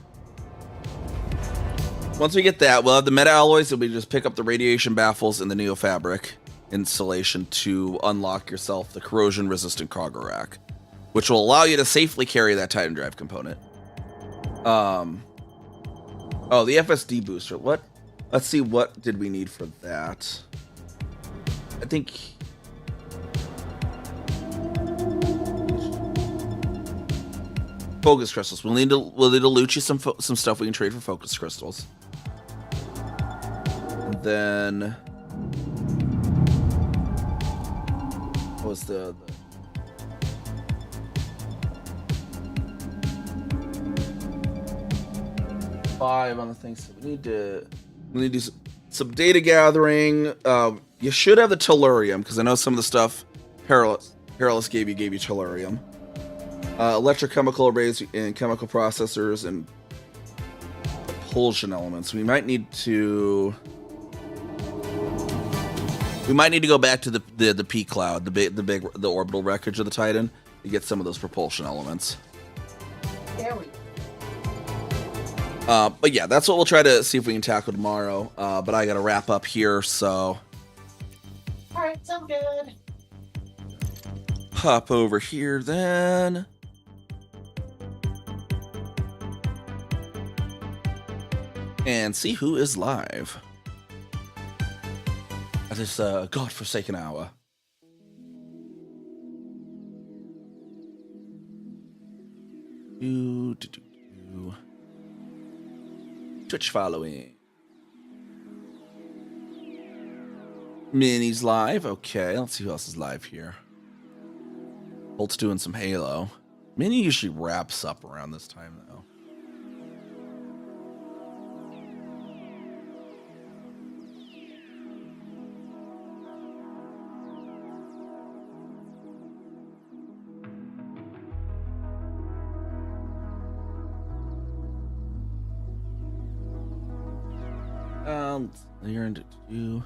Once we get that, we'll have the meta alloys, so we just pick up the radiation baffles and the neofabric installation to unlock yourself the corrosion resistant cargo rack, which will allow you to safely carry that Titan drive component. Oh, the FSD booster. What? Let's see, what did we need for that? I think focus crystals. We'll need to loot you some stuff we can trade for focus crystals. then what was the 5 on the thing? So we need to do some data gathering. You should have the tellurium because I know some of the stuff Perilous gave you tellurium. Electrochemical arrays and chemical processors and propulsion elements. We might need to go back to the P cloud, the orbital wreckage of the Titan, to get some of those propulsion elements. There we But yeah, that's what we'll try to see if we can tackle tomorrow. But I gotta wrap up here, so All right, sounds good. hop over here then. And see who is live at this godforsaken hour. Twitch following. Minnie's live. Okay, let's see who else is live here. Bolt's doing some Halo. Minnie usually wraps up around this time, though. You're into you.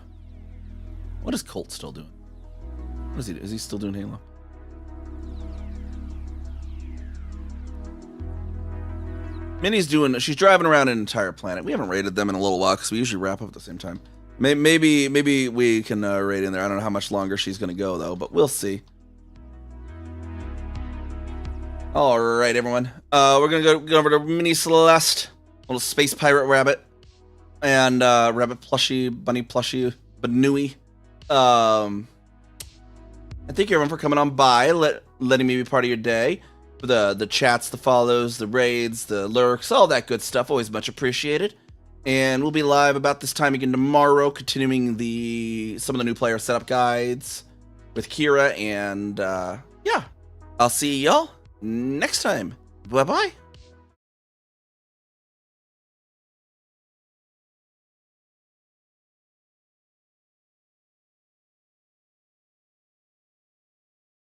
What is Colt still doing? What is he? Is he still doing Halo? Minnie's doing. She's driving around an entire planet. We haven't raided them in a little while because we usually wrap up at the same time. Maybe we can raid in there. I don't know how much longer she's gonna go though, but we'll see. All right, everyone. We're gonna go over to Mini Celeste, little space pirate rabbit. And rabbit plushie, bunny plushie, Banui. And thank you everyone for coming on by, letting me be part of your day. For the chats, the follows, the raids, the lurks, all that good stuff. Always much appreciated. And we'll be live about this time again tomorrow, continuing some of the new player setup guides with Kira. And yeah, I'll see y'all next time. Bye bye.